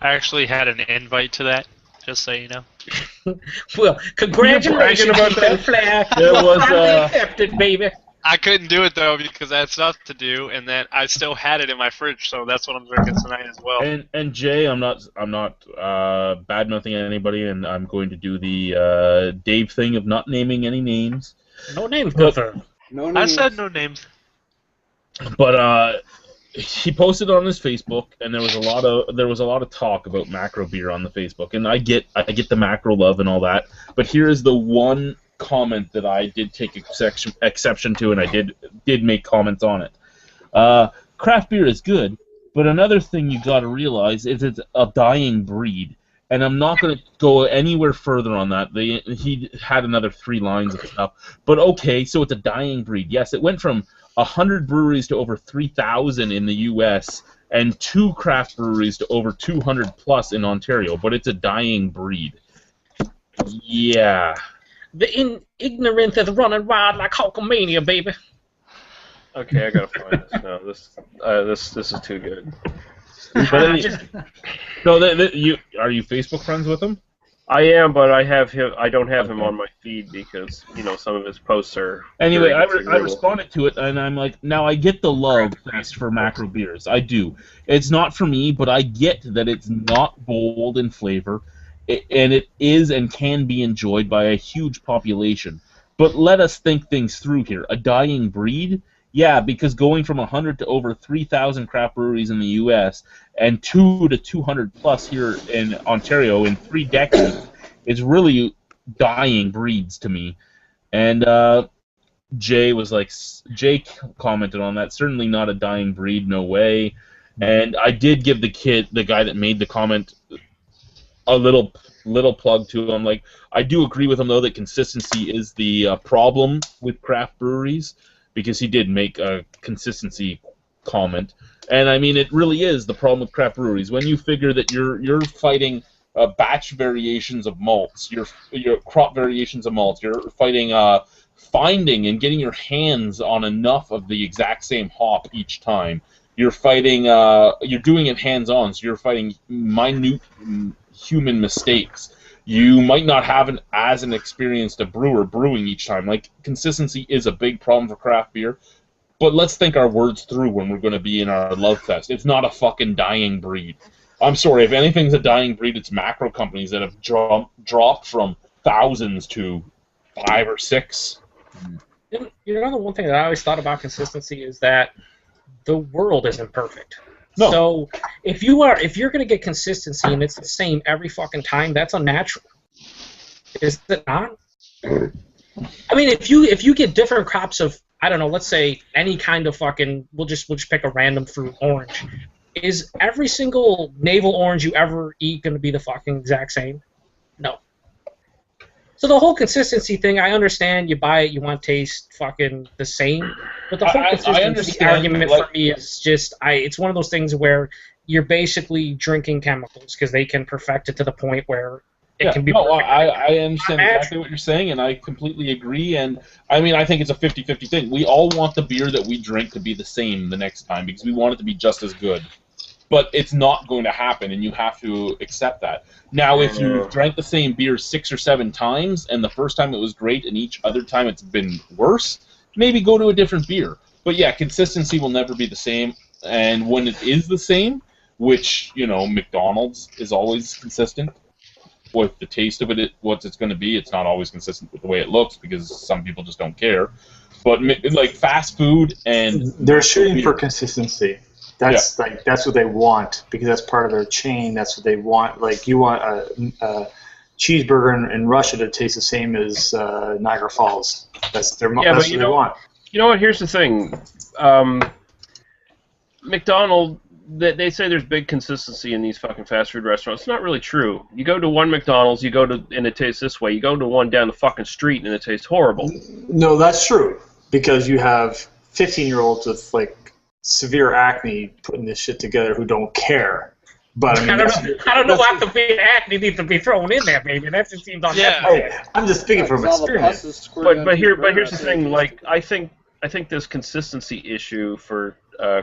actually had an invite to that, just so you know. Well, congratulations, about that? Flair. There You're was, finally accepted, baby. I couldn't do it though because I had stuff to do, and then I still had it in my fridge, so that's what I'm drinking tonight as well. and Jay, I'm not bad mouthing anybody, and I'm going to do the Dave thing of not naming any names. No names, brother. No I names. said no names. But he posted on his Facebook, and there was a lot of talk about macro beer on the Facebook, and I get the macro love and all that. But here is the one comment that I did take exception to, and I did make comments on it. Craft beer is good, but another thing you got to realize is it's a dying breed, and I'm not going to go anywhere further on that. He had another 3 lines of stuff, but okay, so it's a dying breed. Yes, it went from 100 breweries to over 3,000 in the U.S. and 2 craft breweries to over 200 plus in Ontario, but it's a dying breed. Yeah. The ignorance is running wild like Hulkamania, baby. Okay, I gotta find this now. This is too good. But so are you Facebook friends with him? I am, but I don't have him on my feed because some of his posts are. Anyway, I responded to it, and I'm like, now I get the love fest for macro beers. I do. It's not for me, but I get that it's not bold in flavor, and it is and can be enjoyed by a huge population. But let us think things through here. A dying breed? Yeah, because going from 100 to over 3,000 craft breweries in the U.S. and 2 to 200 plus here in Ontario in 3 decades is really dying breeds to me. And Jay commented on that. Certainly not a dying breed, no way. And I did give the guy that made the comment, a little plug to him. Like, I do agree with him though that consistency is the problem with craft breweries, because he did make a consistency comment, and I mean it really is the problem with craft breweries when you figure that you're fighting batch variations of malts, your crop variations of malts, you're fighting finding and getting your hands on enough of the exact same hop each time. You're fighting you're doing it hands-on, so you're fighting minute human mistakes. You might not have as experienced a brewer brewing each time. Like, consistency is a big problem for craft beer, but let's think our words through when we're going to be in our love fest. It's not a fucking dying breed. I'm sorry, if anything's a dying breed, it's macro companies that have dropped from thousands to 5 or 6. The one thing that I always thought about consistency is that the world isn't perfect. No. So if you're going to get consistency and it's the same every fucking time, that's unnatural. Is it not? I mean, if you get different crops of, I don't know, let's say any kind of fucking, we'll just pick a random fruit, orange. Is every single navel orange you ever eat going to be the fucking exact same? No. So the whole consistency thing, I understand. You buy it, you want to taste fucking the same, but the whole consistency argument for me is just, it's one of those things where you're basically drinking chemicals because they can perfect it to the point where it can be. No, I understand exactly what you're saying, and I completely agree. And I mean, I think it's a 50-50 thing. We all want the beer that we drink to be the same the next time because we want it to be just as good. But it's not going to happen, and you have to accept that. Now, if you've drank the same beer 6 or 7 times, and the first time it was great, and each other time it's been worse, maybe go to a different beer. But yeah, consistency will never be the same, and when it is the same, which, McDonald's is always consistent with the taste of it, what it's going to be. It's not always consistent with the way it looks, because some people just don't care. But, like, fast food and... They're shooting for consistency. That's that's what they want, because that's part of their chain. That's what they want. Like, you want a cheeseburger in Russia to taste the same as Niagara Falls. That's what they want. You know what? Here's the thing. McDonald's, they say there's big consistency in these fucking fast food restaurants. It's not really true. You go to one McDonald's, and it tastes this way. You go to one down the fucking street, and it tastes horrible. No, that's true, because you have 15-year-olds with, like, severe acne putting this shit together who don't care. But I mean, I don't know why the big acne needs to be thrown in there, baby. That just seems unnecessary. I'm just speaking from experience. But here's the thing. Like, I think this consistency issue for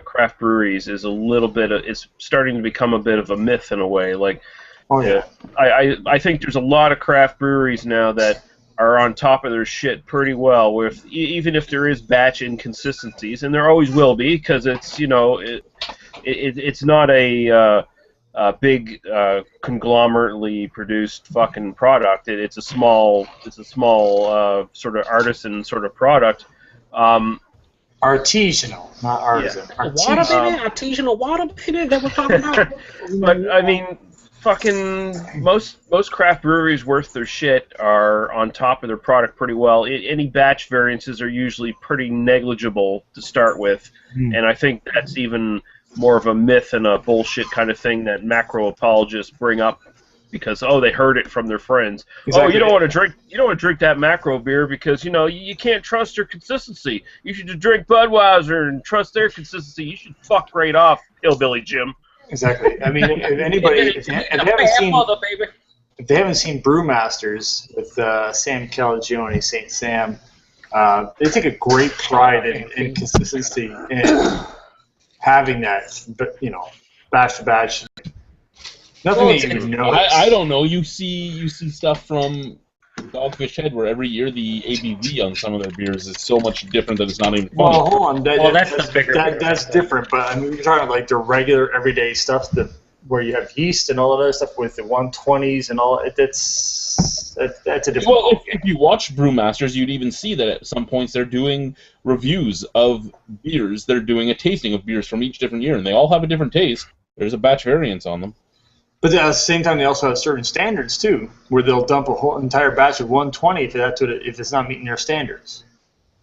craft breweries is a little bit. It's starting to become a bit of a myth in a way. Like, I think there's a lot of craft breweries now that are on top of their shit pretty well, with even if there is batch inconsistencies, and there always will be, because it's it's not a big conglomerately produced fucking product. It's a small sort of artisan sort of product. Artisanal, not artisan. Yeah. Artisanal water, baby, that we're talking about. But I mean, fucking most craft breweries worth their shit are on top of their product pretty well. Any batch variances are usually pretty negligible to start with, and I think that's even more of a myth and a bullshit kind of thing that macro apologists bring up because they heard it from their friends. Exactly. Oh, you don't want to drink that macro beer because you can't trust their consistency. You should just drink Budweiser and trust their consistency. You should fuck right off, Hillbilly Jim. Exactly. I mean, if anybody, if they haven't seen Brewmasters with Sam Calagione, St. Sam, they take a great pride in consistency and having that. But batch to batch. Nothing Well, that you would know. I don't know. You see stuff from Dogfish Head where every year the ABV on some of their beers is so much different that it's not even funny. Well, hold on. That's the bigger. That's different, but I mean, you're talking like the regular everyday stuff where you have yeast and all that other stuff with the 120s and all. That's a different. Well, if you watch Brewmasters, you'd even see that at some points they're doing reviews of beers. They're doing a tasting of beers from each different year, and they all have a different taste. There's a batch variance on them. But at the same time, they also have certain standards too, where they'll dump a whole entire batch of 120 if it's not meeting their standards,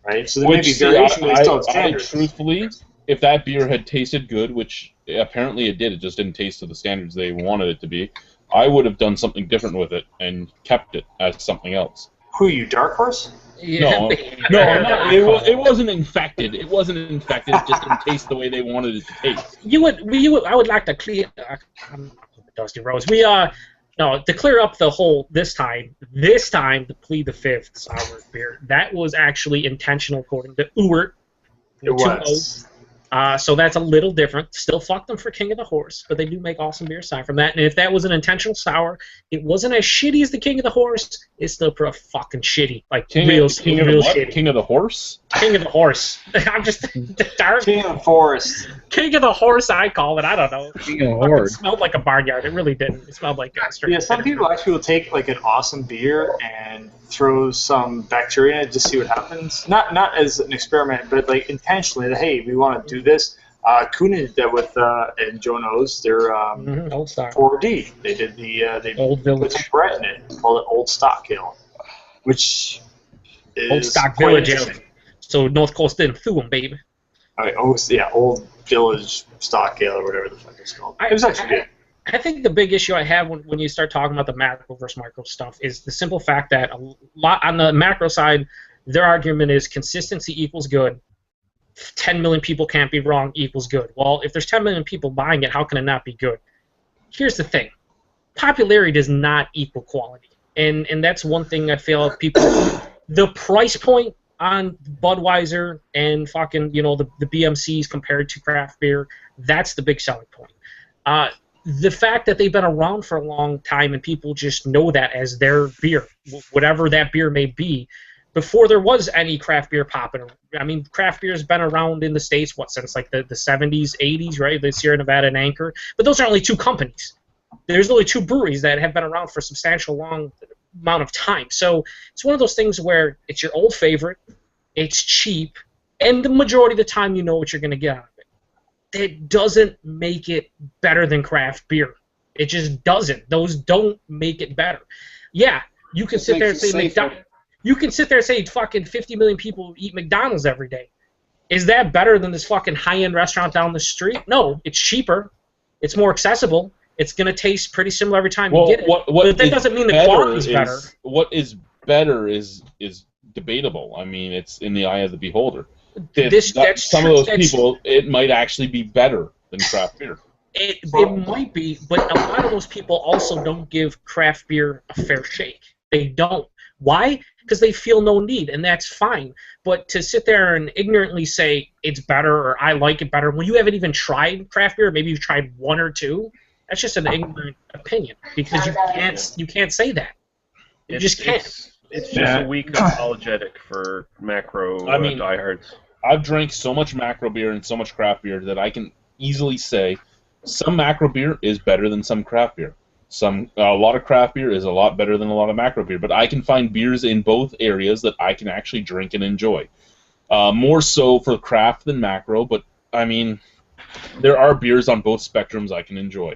right? So there may be variation, but they still have standards. Truthfully, if that beer had tasted good, which apparently it did, it just didn't taste to the standards they wanted it to be, I would have done something different with it and kept it as something else. Who are you, Dark Horse? No, it wasn't infected. It wasn't infected. It just didn't taste the way they wanted it to taste. I would like to clear. Dusty Rose. To clear up the whole this time to plead the fifth sour beer. That was actually intentional according to Ewert. It was. So that's a little different. Still fuck them for King of the Horse, but they do make awesome beer aside from that. And if that was an intentional sour, it wasn't as shitty as the King of the Horse. It's still pretty fucking shitty. Like real shitty. King of the Horse? King of the Horse. I'm just dark. King of the Forest. King of the Horse, I call it. I don't know. King of the Horse. It smelled like a barnyard. It really didn't. It smelled like Yeah, some people actually will take like an awesome beer and throw some bacteria in it just see what happens. Not as an experiment, but like intentionally. Hey, we want to do this. Kuna did that with and Joe knows their Old Stock 4D. They did they Old Village. put some Brett in it, called it Old Stock Ale, which is Old Stock quite Village. interesting. So North Coast didn't through them, baby. All right, Old Village Stock Ale or whatever the fuck it's called. It was actually good. I think the big issue I have when you start talking about the macro versus micro stuff is the simple fact that a lot on the macro side, their argument is consistency equals good. 10 million people can't be wrong equals good. Well, if there's 10 million people buying it, how can it not be good? Here's the thing. Popularity does not equal quality. And that's one thing I feel people... The price point on Budweiser and fucking, the BMCs compared to craft beer, that's the big selling point. The fact that they've been around for a long time and people just know that as their beer, whatever that beer may be, before there was any craft beer popping. I mean, craft beer has been around in the States, since like the 70s, 80s, right? The Sierra Nevada and Anchor. But those are only two companies. There's only two breweries that have been around for a substantial long amount of time. So it's one of those things where it's your old favorite, it's cheap, and the majority of the time you know what you're going to get out of it. It doesn't make it better than craft beer. It just doesn't. Those don't make it better. Yeah, you can sit there and say you can sit there and say fucking 50 million people eat McDonald's every day. Is that better than this fucking high-end restaurant down the street? No, it's cheaper. It's more accessible. It's going to taste pretty similar every time you get it. But that doesn't mean the quality is better. What is better is debatable. I mean, it's in the eye of the beholder. Some of those people, it might actually be better than craft beer. It might be, but a lot of those people also don't give craft beer a fair shake. They don't. Why? Because they feel no need, and that's fine. But to sit there and ignorantly say it's better or I like it better when you haven't even tried craft beer, maybe you've tried one or two, that's just an ignorant opinion because you can't say that. You just can't. It's just a weak apologetic for macro diehards. I've drank so much macro beer and so much craft beer that I can easily say some macro beer is better than some craft beer. A lot of craft beer is a lot better than a lot of macro beer, but I can find beers in both areas that I can actually drink and enjoy. More so for craft than macro, but I mean, there are beers on both spectrums I can enjoy.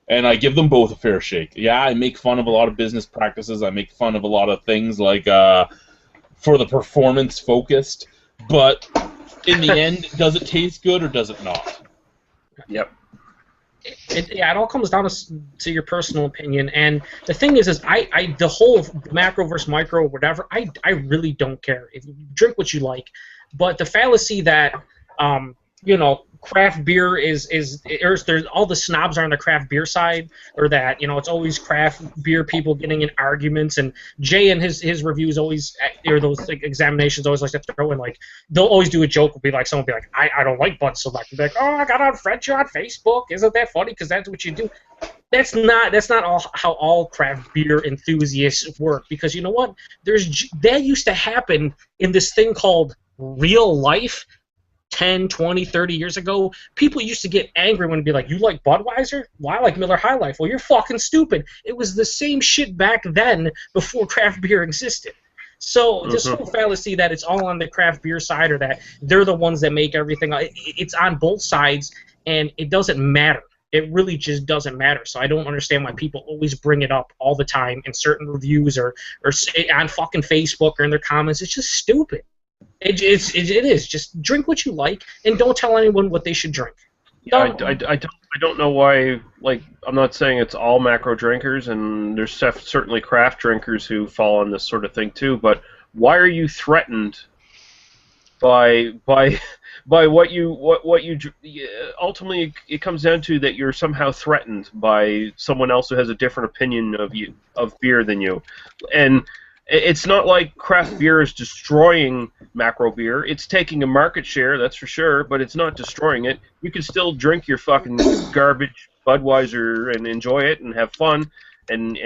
And I give them both a fair shake. Yeah, I make fun of a lot of business practices. I make fun of a lot of things like for the performance focused. But in the end, does it taste good or does it not? Yep. It all comes down to your personal opinion. And the thing is the whole macro versus micro or whatever, I really don't care. If you drink what you like. But the fallacy that, craft beer is or there's all the snobs are on the craft beer side, or that it's always craft beer people getting in arguments. And Jay in his reviews always, or those examinations always like to throw in, like, they'll always do a joke, will be like, someone will be like, I don't like Bud Select, and be like, oh, I got to unfriend you on Facebook, isn't that funny, because that's what you do. That's not all how all craft beer enthusiasts work, because you know what, that used to happen in this thing called real life 10, 20, 30 years ago. People used to get angry when it'd be like, you like Budweiser? Well, I like Miller High Life. Well, you're fucking stupid. It was the same shit back then before craft beer existed. So this whole fallacy that it's all on the craft beer side, or that they're the ones that make everything, it's on both sides, and it doesn't matter. It really just doesn't matter. So I don't understand why people always bring it up all the time in certain reviews or on fucking Facebook or in their comments. It's just stupid. It is. Just drink what you like, and don't tell anyone what they should drink. I don't know why. Like, I'm not saying it's all macro drinkers, and there's certainly craft drinkers who fall on this sort of thing too. But why are you threatened by what you ultimately, it comes down to that you're somehow threatened by someone else who has a different opinion of beer than you, and it's not like craft beer is destroying macro beer. It's taking a market share, that's for sure, but it's not destroying it. You can still drink your fucking garbage Budweiser and enjoy it and have fun and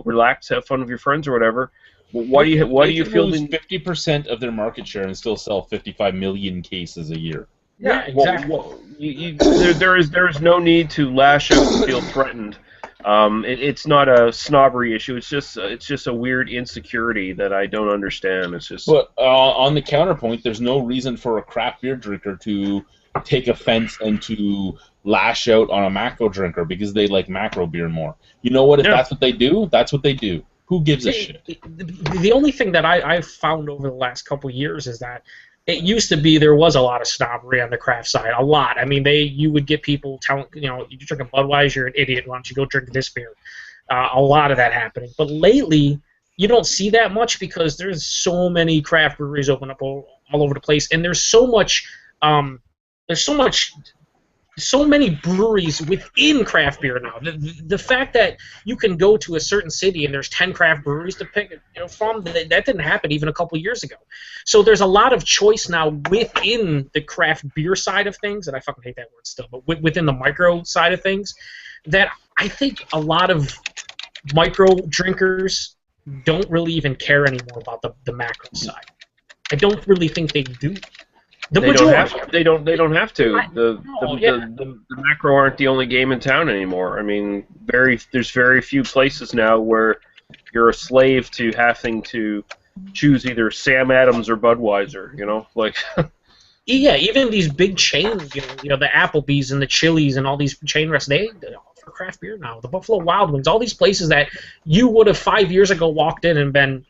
relax, have fun with your friends or whatever. Why do you feel lose 50% of their market share and still sell 55 million cases a year? Yeah, exactly. There is no need to lash out and feel threatened. It's not a snobbery issue. It's just a weird insecurity that I don't understand. It's just. But on the counterpoint, there's no reason for a craft beer drinker to take offense and to lash out on a macro drinker because they like macro beer more. You know what? If that's what they do, that's what they do. Who gives a shit? The only thing that I've found over the last couple of years is that it used to be there was a lot of snobbery on the craft side, a lot. I mean, you would get people telling, you drink a Budweiser, you're an idiot, why don't you go drink this beer? A lot of that happening. But lately, you don't see that much because there's so many craft breweries open up all over the place, and there's so many breweries within craft beer now. The fact that you can go to a certain city and there's 10 craft breweries to pick from, that didn't happen even a couple years ago. So there's a lot of choice now within the craft beer side of things, and I fucking hate that word still, but within the micro side of things, that I think a lot of micro drinkers don't really even care anymore about the macro side. I don't really think they do. They don't have to. The macro aren't the only game in town anymore. I mean, there's very few places now where you're a slave to having to choose either Sam Adams or Budweiser. Like. Yeah, even these big chains, the Applebee's and the Chili's and all these chain restaurants, they offer craft beer now. The Buffalo Wild Wings, all these places that you would have 5 years ago walked in and been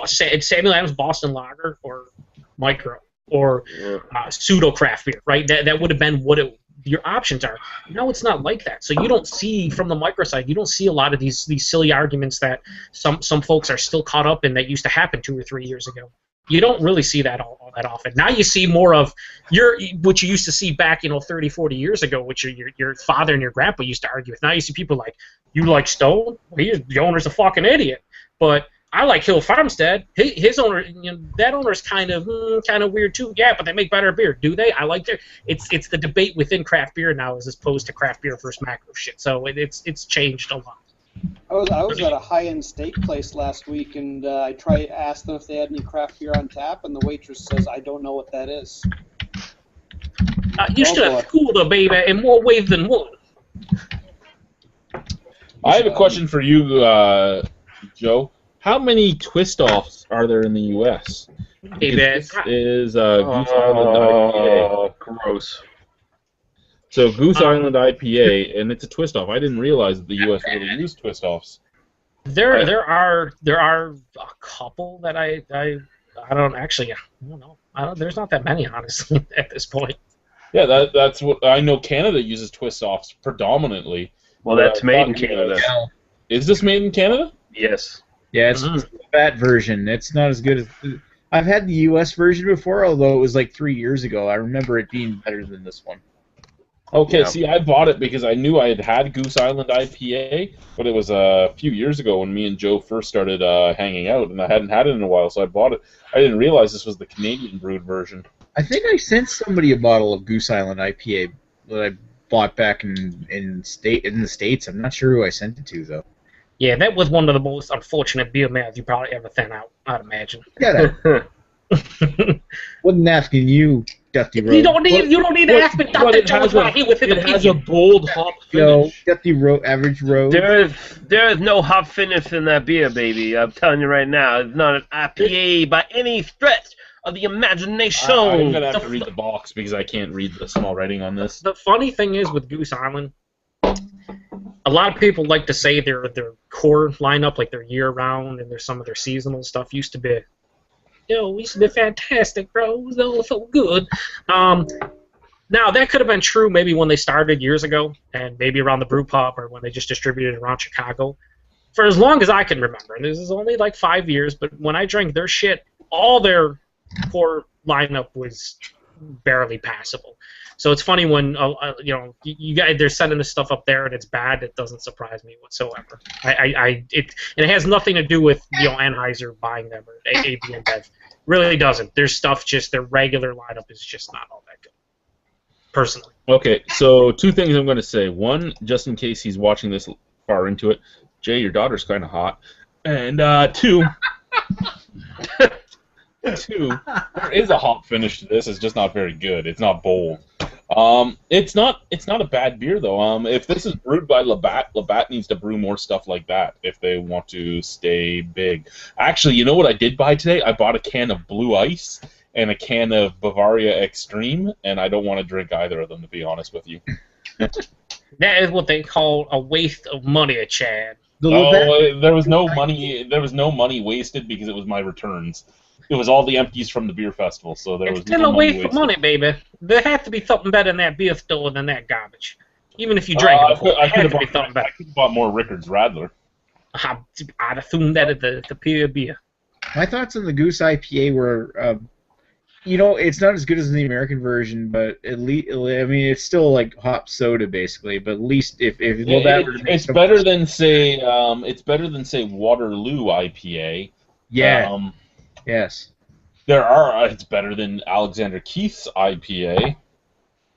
Samuel Adams Boston Lager or micro. Or pseudo craft beer, right? That would have been what your options are. No, it's not like that. So you don't see, from the micro side, you don't see a lot of these silly arguments that some folks are still caught up in that used to happen 2 or 3 years ago. You don't really see that all that often. Now you see more of what you used to see back 30, 40 years ago, which your father and your grandpa used to argue with. Now you see people like, you like Stone? Well, the owner's a fucking idiot. But I like Hill Farmstead. His owner, that owner's kind of weird too. Yeah, but they make better beer, do they? I like their. It's the debate within craft beer now as opposed to craft beer versus macro shit. So it's changed a lot. I was at a high-end steak place last week, and I asked them if they had any craft beer on tap, and the waitress says, "I don't know what that is." You should have cooled her, baby, in more ways than one. I have a question for you, Joe. How many twist-offs are there in the U.S.? Hey, this is Goose Island IPA. Gross. So Goose Island IPA, and it's a twist-off. I didn't realize that the U.S. really used twist-offs. There are a couple that I don't know. There's not that many, honestly, at this point. Yeah, that's what I know. Canada uses twist-offs predominantly. Well, that's made in Canada. Is this made in Canada? Yes. Yeah, it's the fat version. It's not as good as... I've had the U.S. version before, although it was like 3 years ago. I remember it being better than this one. Okay, Yeah. see, I bought it because I knew I had Goose Island IPA, but it was a few years ago when me and Joe first started hanging out, and I hadn't had it in a while, so I bought it. I didn't realize this was the Canadian brewed version. I think I sent somebody a bottle of Goose Island IPA that I bought back in the States. I'm not sure who I sent it to though. Yeah, that was one of the most unfortunate beer mouths you probably ever sent out, I'd imagine. Yeah, wasn't asking you, Dusty Rose. You don't need to ask me, Dr. Jones, right here with his It has a bold hop No, finish. Dusty Average Rose. There is no hop finish in that beer, baby. I'm telling you right now, it's not an IPA by any stretch of the imagination. I'm gonna have to read the box because I can't read the small writing on this. The funny thing is with Goose Island, a lot of people like to say their core lineup, like their year-round and some of their seasonal stuff, used to be, we used to be fantastic, bro. It was all so good. Now, that could have been true maybe when they started years ago, and maybe around the brew pub or when they just distributed around Chicago. For as long as I can remember, and this is only like 5 years, but when I drank their shit, all their core lineup was barely passable. So it's funny when you guys, they're sending this stuff up there and it's bad. It doesn't surprise me whatsoever. It has nothing to do with Anheuser buying them or AB InBev. Really doesn't. Their stuff, just their regular lineup is just not all that good. Personally. Okay, so 2 things I'm going to say. One, just in case he's watching this far into it, Jay, your daughter's kind of hot. And 2, there is a hop finish to this. It's just not very good. It's not bold. It's not a bad beer though. If this is brewed by Labatt needs to brew more stuff like that if they want to stay big. Actually, you know what I did buy today? I bought a can of Blue Ice and a can of Bavaria Extreme, and I don't want to drink either of them, to be honest with you. That is what they call a waste of money, Chad. There was no money. There was no money wasted because it was my returns. It was all the empties from the beer festival, so there was still no a money waste wasted. of money, baby. There has to be something better in that beer store than that garbage. Even if you drink it, I there has could to be something better. have bought more Rickards Radler. I'd assume that is the pure beer. My thoughts on the Goose IPA were, it's not as good as the American version, but at least, I mean, it's still like hop soda basically. But at least it's better than say Waterloo IPA. Yeah. Yes. It's better than Alexander Keith's IPA.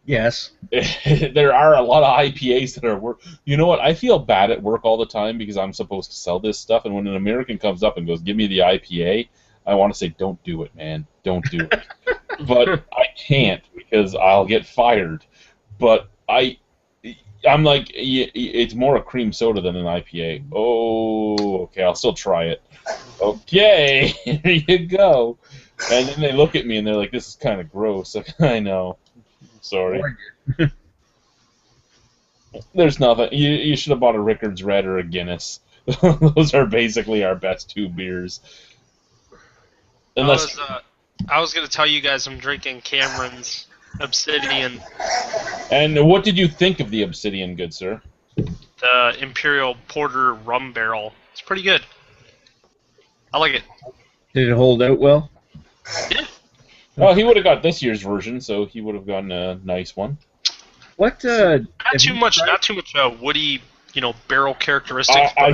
Yes. There are a lot of IPAs that are work. You know what? I feel bad at work all the time because I'm supposed to sell this stuff, and when an American comes up and goes, "Give me the IPA," I want to say, "Don't do it, man. Don't do it." But I can't because I'll get fired. But I'm like, it's more a cream soda than an IPA. Oh, okay. I'll still try it. Okay, here you go. And then they look at me and they're like, "This is kind of gross." I know. Sorry. There's nothing. You should have bought a Rickards Red or a Guinness. Those are basically our best 2 beers. Unless I was going to tell you guys I'm drinking Cameron's Obsidian. And what did you think of the Obsidian, good sir? The Imperial Porter Rum Barrel. It's pretty good. I like it. Did it hold out well? Yeah. Well, he would have got this year's version, so he would have gotten a nice one. What? Not too much woody, barrel characteristics. I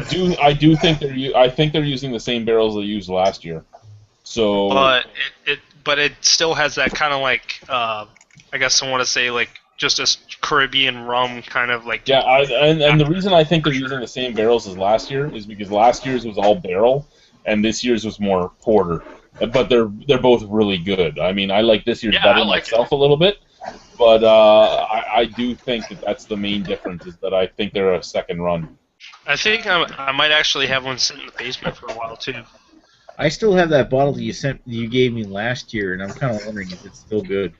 do think they're using the same barrels they used last year. So. But it still has that kind of like I guess I want to say like just a Caribbean rum kind of like. Yeah, and the reason I think they're using the same barrels as last year is because last year's was all barrel, and this year's was more porter. But they're both really good. I mean, I like this year's better myself a little bit, but I do think that's the main difference is that I think they're a second run. I think I might actually have one sitting in the basement for a while too. I still have that bottle that you gave me last year, and I'm kind of wondering if it's still good.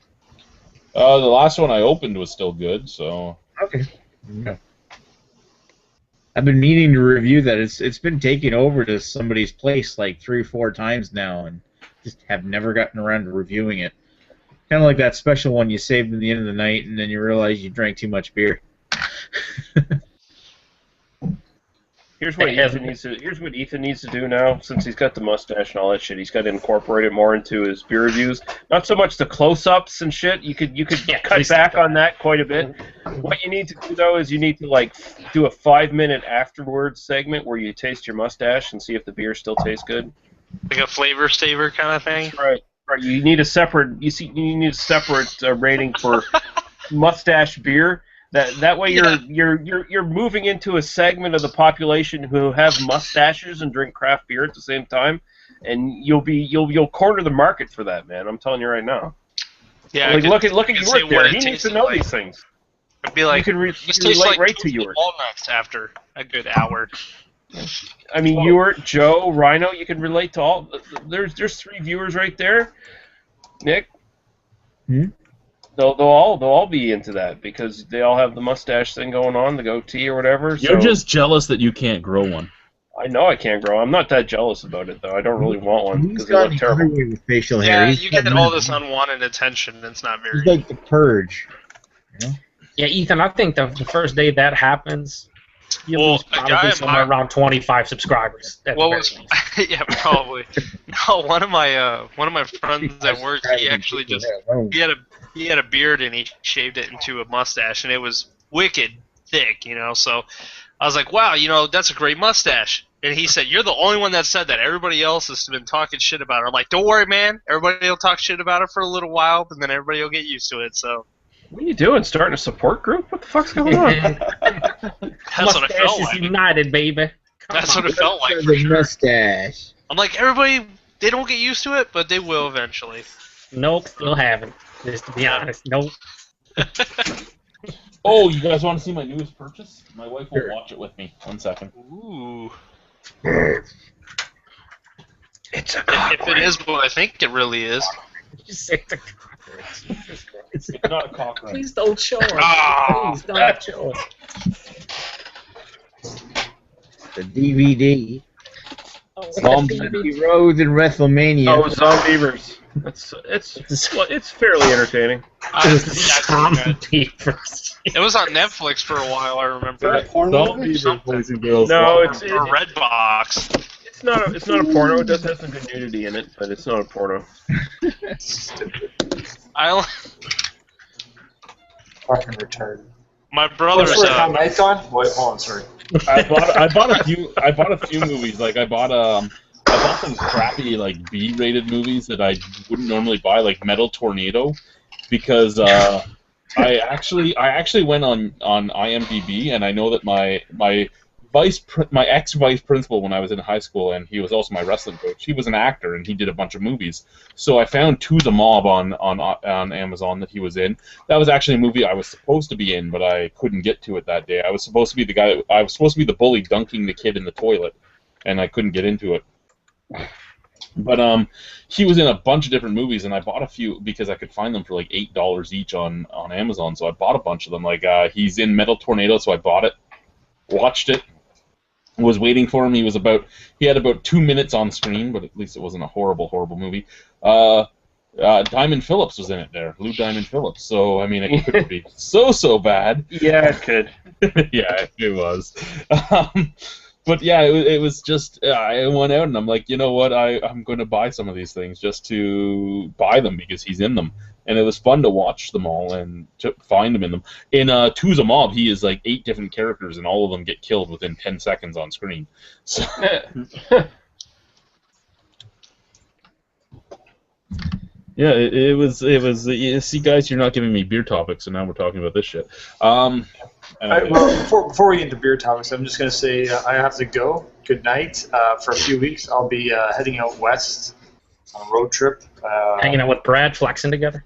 The last one I opened was still good, so. Okay. Yeah. I've been meaning to review that. It's been taken over to somebody's place like 3 or 4 times now, and just have never gotten around to reviewing it. Kind of like that special one you saved at the end of the night, and then you realize you drank too much beer. Here's what Ethan needs to do now, since he's got the mustache and all that shit. He's got to incorporate it more into his beer reviews. Not so much the close-ups and shit. You could cut back on that quite a bit. What you need to do though is you need to like do a 5-minute afterwards segment where you taste your mustache and see if the beer still tastes good. Like a flavor saver kind of thing. Right. You need a separate. Rating for mustache beer. That way you're moving into a segment of the population who have mustaches and drink craft beer at the same time, and you'll corner the market for that, man. I'm telling you right now. Yeah. Like, look at York there. He needs to know these things. I'd be like, you can relate right to York. Walnuts after a good hour. I mean, York, Joe, Rhino. You can relate to all. There's 3 viewers right there. Nick. They'll all be into that because they all have the mustache thing going on, the goatee or whatever. You're just jealous that you can't grow one. I know I can't grow. I'm not that jealous about it though. I don't really want one because they look terrible. With facial hair. Yeah, you get all this unwanted attention. And it's not very. He's like the Purge. You know? Yeah, Ethan. I think the first day that happens, you'll lose probably somewhere around 25 subscribers. Yeah, probably. No, one of my friends at work, he actually just he had a beard and he shaved it into a mustache and it was wicked thick, you know. So I was like, wow, you know, that's a great mustache. And he said, you're the only one that said that. Everybody else has been talking shit about it. I'm like, don't worry, man. Everybody will talk shit about it for a little while, but then everybody will get used to it. So. What are you doing? Starting a support group? What the fuck's going on? That's what it felt like. United, baby. That's what it felt like. For sure. Mustache. I'm like, everybody, they don't get used to it, but they will eventually. Nope, still haven't. Just to be honest, nope. Oh, you guys want to see my newest purchase? My wife will watch it with me. 1 second. Ooh. It's a cockroach. If it is what I think it really is. Just say it's a cockroach. It's not a cockroach. Please don't show us. Please don't show us. The DVD. Zombie Road in WrestleMania. Oh, Zombievers. It's fairly entertaining. It was on Netflix for a while, I remember. Zombievers, boys and girls. No, it's Redbox. It's not a porno. It does have some good nudity in it, but it's not a porno. Fucking retarded. My brother's. Mic on? Wait, hold on, sorry. I bought a few movies. Like I bought some crappy like B-rated movies that I wouldn't normally buy, like Metal Tornado, because I actually went on IMDb and I know that my ex-vice principal when I was in high school, and he was also my wrestling coach. He was an actor, and he did a bunch of movies. So I found To the Mob on Amazon that he was in. That was actually a movie I was supposed to be in, but I couldn't get to it that day. I was supposed to be the bully dunking the kid in the toilet, and I couldn't get into it. But he was in a bunch of different movies, and I bought a few because I could find them for like $8 each on Amazon. So I bought a bunch of them. Like he's in Metal Tornado, so I bought it, watched it. Was waiting for him. He had about 2 minutes on screen, but at least it wasn't a horrible movie. Diamond Phillips was in it there, Lou Diamond Phillips. So I mean, it couldn't be so bad. Yeah, it could. Yeah, it was. But yeah, it was just I went out and I'm like, you know what? I'm going to buy some of these things just to buy them because he's in them. And it was fun to watch them all and to find him in them. In To the Mob, he is like 8 different characters, and all of them get killed within 10 seconds on screen. So. Yeah, it was. You see, guys, you're not giving me beer topics, so now we're talking about this shit. Well, before we get into beer topics, I'm just going to say I have to go. Good night. For a few weeks, I'll be heading out west on a road trip. Hanging out with Brad, flexing together.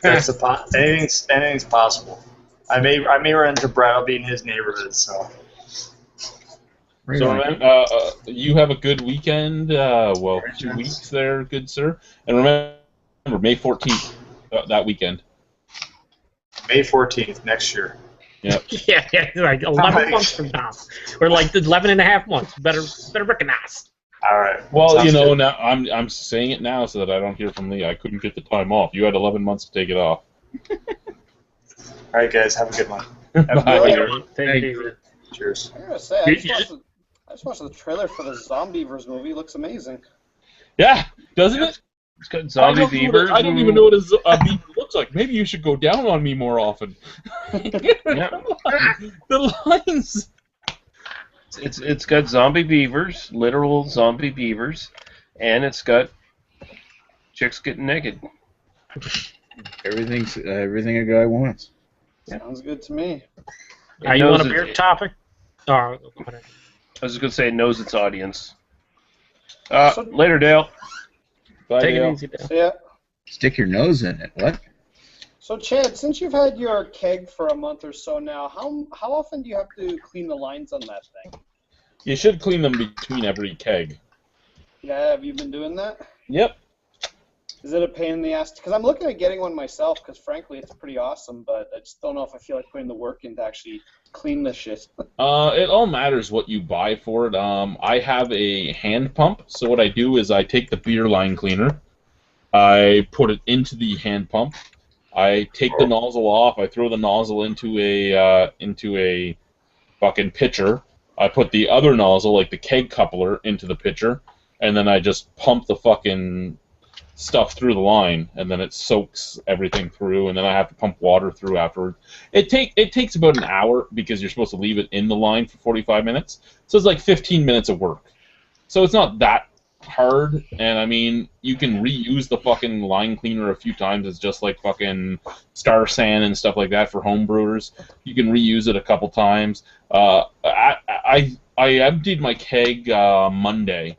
Anything's possible. I may run into Brad. I'll be in his neighborhood. So you have a good weekend. 2 weeks there, good sir. And remember, May 14th, that weekend. May 14th next year. Yep. Yeah, like 11 months from now, or like 11 and a half months. Better recognize. All right. Well, now I'm saying it now so that I don't hear from Lee. I couldn't get the time off. You had 11 months to take it off. All right, guys. Have a good one. Bye. Thank you. Cheers. I gotta say, just watched the trailer for the Zombievers movie. It looks amazing. Yeah, doesn't it? It's got zombie beavers. I don't even know what a beaver looks like. Maybe you should go down on me more often. The lines. It's got zombie beavers, literal zombie beavers, and it's got chicks getting naked. Everything a guy wants. Sounds good to me. Are you on a beer topic? Oh, whatever. I was just gonna say it knows its audience. Later, Dale. Bye, Take Dale. it easy, Dale. Yeah. Stick your nose in it. What? So, Chad, since you've had your keg for a month or so now, how often do you have to clean the lines on that thing? You should clean them between every keg. Yeah, have you been doing that? Yep. Is it a pain in the ass? Because I'm looking at getting one myself, because frankly, it's pretty awesome, but I just don't know if I feel like putting the work in to actually clean the shit. It all matters what you buy for it. I have a hand pump, so what I do is I take the beer line cleaner, I put it into the hand pump, I take the nozzle off, I throw the nozzle into a fucking pitcher, I put the other nozzle, like the keg coupler, into the pitcher, and then I just pump the fucking stuff through the line, and then it soaks everything through, and then I have to pump water through afterwards. It takes about an hour because you're supposed to leave it in the line for 45 minutes, so it's like 15 minutes of work. So it's not that hard, and I mean, you can reuse the fucking line cleaner a few times. It's just like fucking Star San and stuff like that for home brewers. You can reuse it a couple times. I emptied my keg Monday.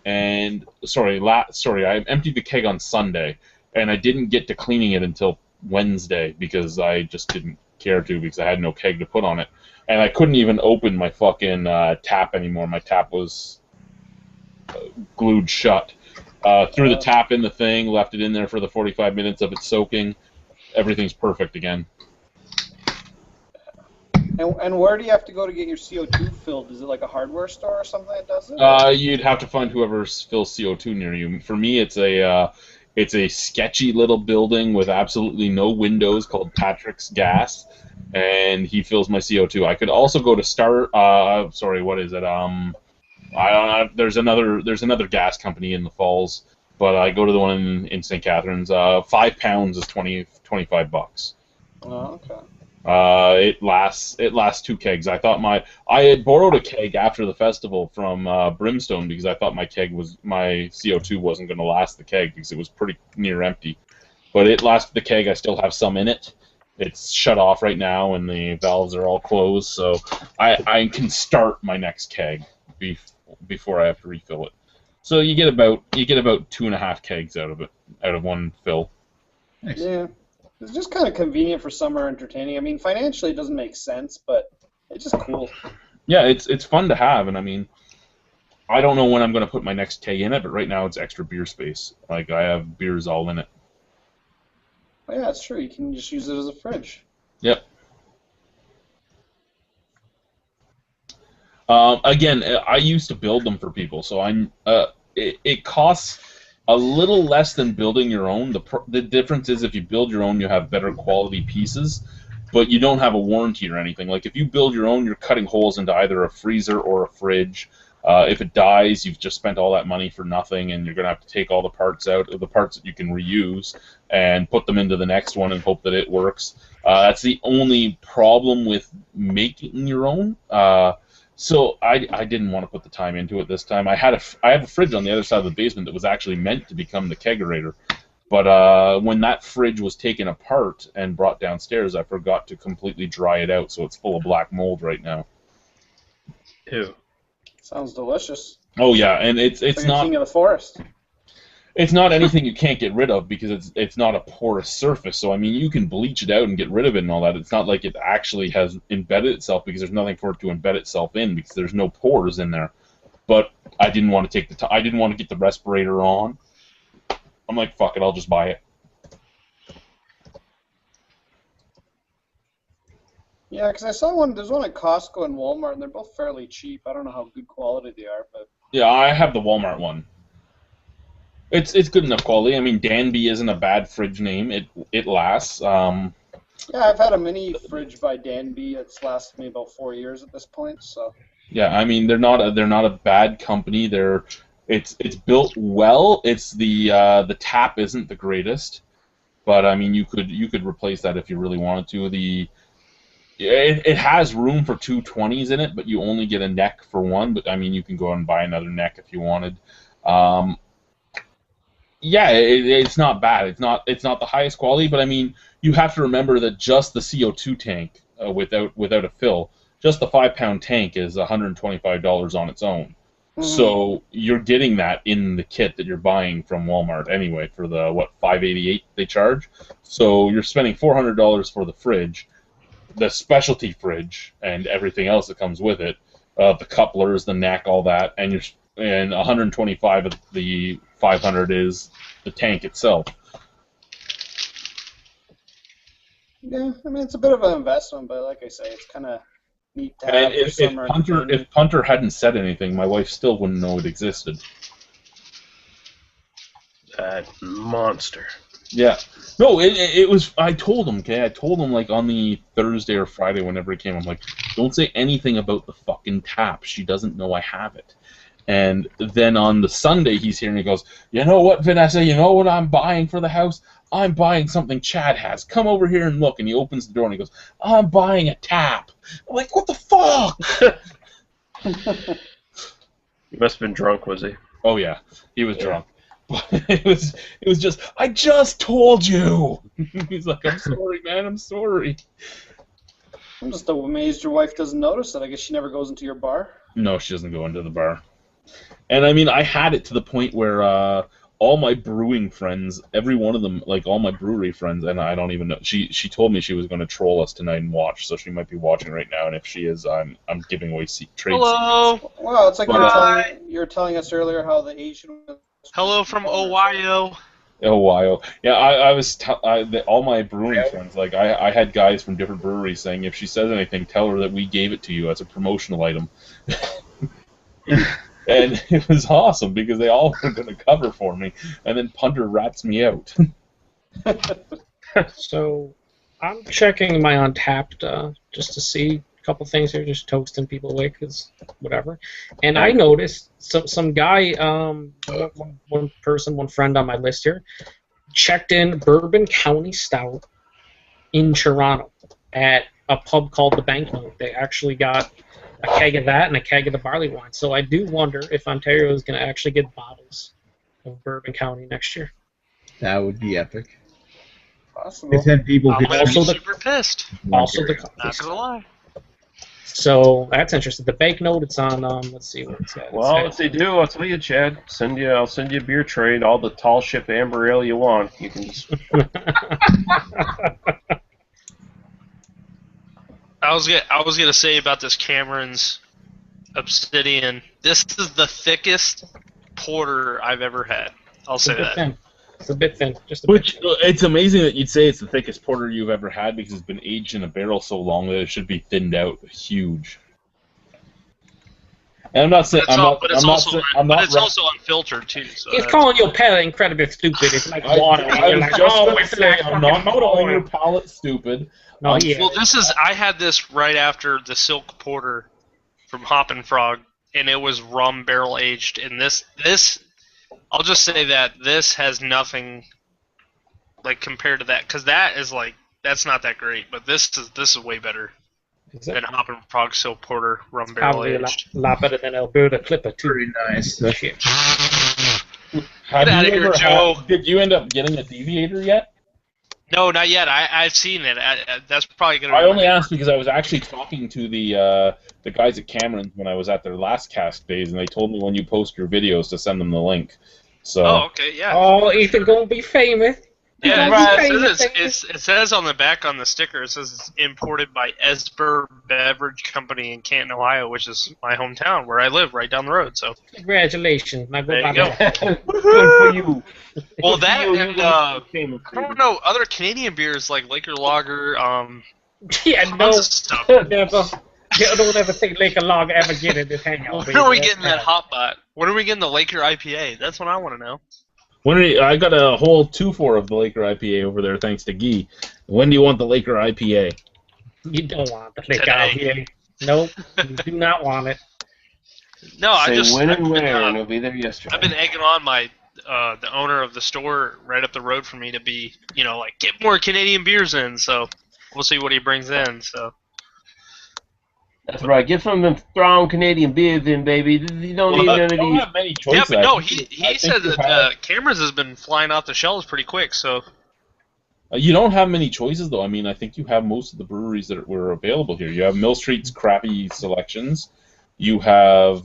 And I emptied the keg on Sunday, and I didn't get to cleaning it until Wednesday because I just didn't care to because I had no keg to put on it, and I couldn't even open my fucking tap anymore. My tap was glued shut. Threw the tap in the thing, left it in there for the 45 minutes of it soaking. Everything's perfect again. And where do you have to go to get your CO2 filled? Is it like a hardware store or something that does it? You'd have to find whoever fills CO2 near you. For me, it's a sketchy little building with absolutely no windows called Patrick's Gas, and he fills my CO2. I could also go to what is it? There's another gas company in the Falls, but I go to the one in St. Catharines. 5 pounds is $25. Oh, okay. It lasts 2 kegs. I had borrowed a keg after the festival from Brimstone because I thought my CO2 wasn't going to last the keg because it was pretty near empty. But it lasted the keg. I still have some in it. It's shut off right now and the valves are all closed, so I can start my next keg before I have to refill it. So you get about 2.5 kegs out of one fill. Nice. Yeah. It's just kind of convenient for summer entertaining. I mean, financially it doesn't make sense, but it's just cool. Yeah, it's fun to have, and I mean, I don't know when I'm going to put my next keg in it, but right now it's extra beer space. Like, I have beers all in it. Oh, yeah, it's true. You can just use it as a fridge. Yep. Again, I used to build them for people, so it costs a little less than building your own. The difference is if you build your own, you have better quality pieces, but you don't have a warranty or anything. Like if you build your own, you're cutting holes into either a freezer or a fridge. If it dies, you've just spent all that money for nothing, and you're going to have to take all the parts out, the parts that you can reuse, and put them into the next one and hope that it works. That's the only problem with making your own. So I didn't want to put the time into it this time. I have a fridge on the other side of the basement that was actually meant to become the kegerator, but when that fridge was taken apart and brought downstairs, I forgot to completely dry it out, so it's full of black mold right now. Ew. Sounds delicious. Oh yeah, and it's like not a king of the forest. It's not anything you can't get rid of because it's not a porous surface. So I mean, you can bleach it out and get rid of it and all that. It's not like it actually has embedded itself because there's nothing for it to embed itself in because there's no pores in there. But I didn't want to take I didn't want to get the respirator on. I'm like, fuck it, I'll just buy it. Yeah, because I saw one. There's one at Costco and Walmart, and they're both fairly cheap. I don't know how good quality they are, but yeah, I have the Walmart one. It's good enough quality. I mean, Danby isn't a bad fridge name. It lasts. Yeah, I've had a mini fridge by Danby. It's lasted me about 4 years at this point. So. Yeah, I mean they're not a bad company. It's built well. It's the tap isn't the greatest, but I mean you could replace that if you really wanted to. It has room for two 20s in it, but you only get a neck for one. But I mean you can go out and buy another neck if you wanted. Yeah, it's not bad. It's not the highest quality, but I mean you have to remember that just the CO2 tank without a fill, just the 5-pound tank is $125 on its own. So you're getting that in the kit that you're buying from Walmart anyway for the $588 they charge. So you're spending $400 for the fridge, the specialty fridge, and everything else that comes with it, the couplers, the neck, all that, and 125 of the 500 is the tank itself. Yeah, I mean it's a bit of an investment, but like I say, it's kind of neat to have. And if Punter hadn't said anything, my wife still wouldn't know it existed. That monster. Yeah. No, it was. I told him, okay? I told him, like, on the Thursday or Friday, whenever it came, I'm like, don't say anything about the fucking tap. She doesn't know I have it. And then on the Sunday, he's here and he goes, you know what, Vanessa, you know what I'm buying for the house? I'm buying something Chad has. Come over here and look. And he opens the door and he goes, I'm buying a tap. I'm like, what the fuck? He must have been drunk, was he? Oh, yeah. He was drunk. It was just, I just told you. He's like, I'm sorry, man, I'm sorry. I'm just amazed your wife doesn't notice it. I guess she never goes into your bar. No, she doesn't go into the bar. And I mean, I had it to the point where all my brewing friends, every one of them, like all my brewery friends, and I don't even know, she told me she was going to troll us tonight and watch, so she might be watching right now, and if she is, I'm giving away trade secrets. Well, it's like you were telling us earlier how the Asian... Hello from Ohio. Ohio. Yeah, I was all my brewing friends, like I had guys from different breweries saying, if she says anything, tell her that we gave it to you as a promotional item. And it was awesome because they all were going to cover for me, and then Punter rats me out. So I'm checking my Untapped just to see a couple things here, just toasting people away because whatever. And I noticed some guy, one friend on my list here, checked in Bourbon County Stout in Toronto at a pub called the Banknote. They actually got a keg of that and a keg of the barley wine. So I do wonder if Ontario is going to actually get bottles of Bourbon County next year. That would be epic. Possible. If then people could Also super pissed. Also the Not gonna lie. So that's interesting. The Banknote, it's on. Let's see what it's at. Well, if they do, I'll tell you, Chad. I'll send you a beer trade. All the tall ship amber ale you want. You can just. I was gonna say about this Cameron's Obsidian. This is the thickest porter I've ever had. I'll say that. Thin. It's a bit thin. It's amazing that you'd say it's the thickest porter you've ever had because it's been aged in a barrel so long that it should be thinned out huge. And I'm not saying it's also unfiltered too. So he's calling your palate incredibly stupid. It's like water. I'm not calling your palate stupid. No, yeah. Well, I had this right after the Silk Porter from Hoppin' Frog, and it was rum barrel aged. And this, I'll just say that this has nothing like compared to that, because that's not that great. But this is way better than Hoppin' Frog Silk Porter rum barrel aged. A lot better than Alberta Clipper too. Pretty nice. Get out of here, Joe. Did you end up getting a deviator yet? No, not yet. I've seen it. That's probably gonna. I only asked because I was actually talking to the guys at Cameron's when I was at their last cast days, and they told me when you post your videos to send them the link. So. Oh, okay, yeah. Oh, Ethan gonna be famous. Yeah, it says on the back on the sticker, it says it's imported by Esper Beverage Company in Canton, Ohio, which is my hometown where I live, right down the road. So congratulations. There you go. Good for you. Well, that and I don't know, other Canadian beers like Laker Lager, yeah, no, stuff. never. Don't ever say Laker Lager ever get in this hangout. When are we getting that hot bot? When are we getting the Laker IPA? That's what I want to know. I got a whole 2-4 of the Laker IPA over there, thanks to Guy. When do you want the Laker IPA? You don't want the Laker IPA. Nope, you do not want it. No, I Say just when I've and been, where, and it'll be there yesterday. I've been egging on my the owner of the store right up the road from me to be, like get more Canadian beers in. So we'll see what he brings in. So That's right. Get some of them strong Canadian beers in, baby. You don't need none of You don't these. have many yeah, choices. but no, I think he you said that have- Cameron's has been flying off the shelves pretty quick. So You don't have many choices, though. I mean, I think you have most of the breweries that were available here. You have Mill Street's crappy selections. You have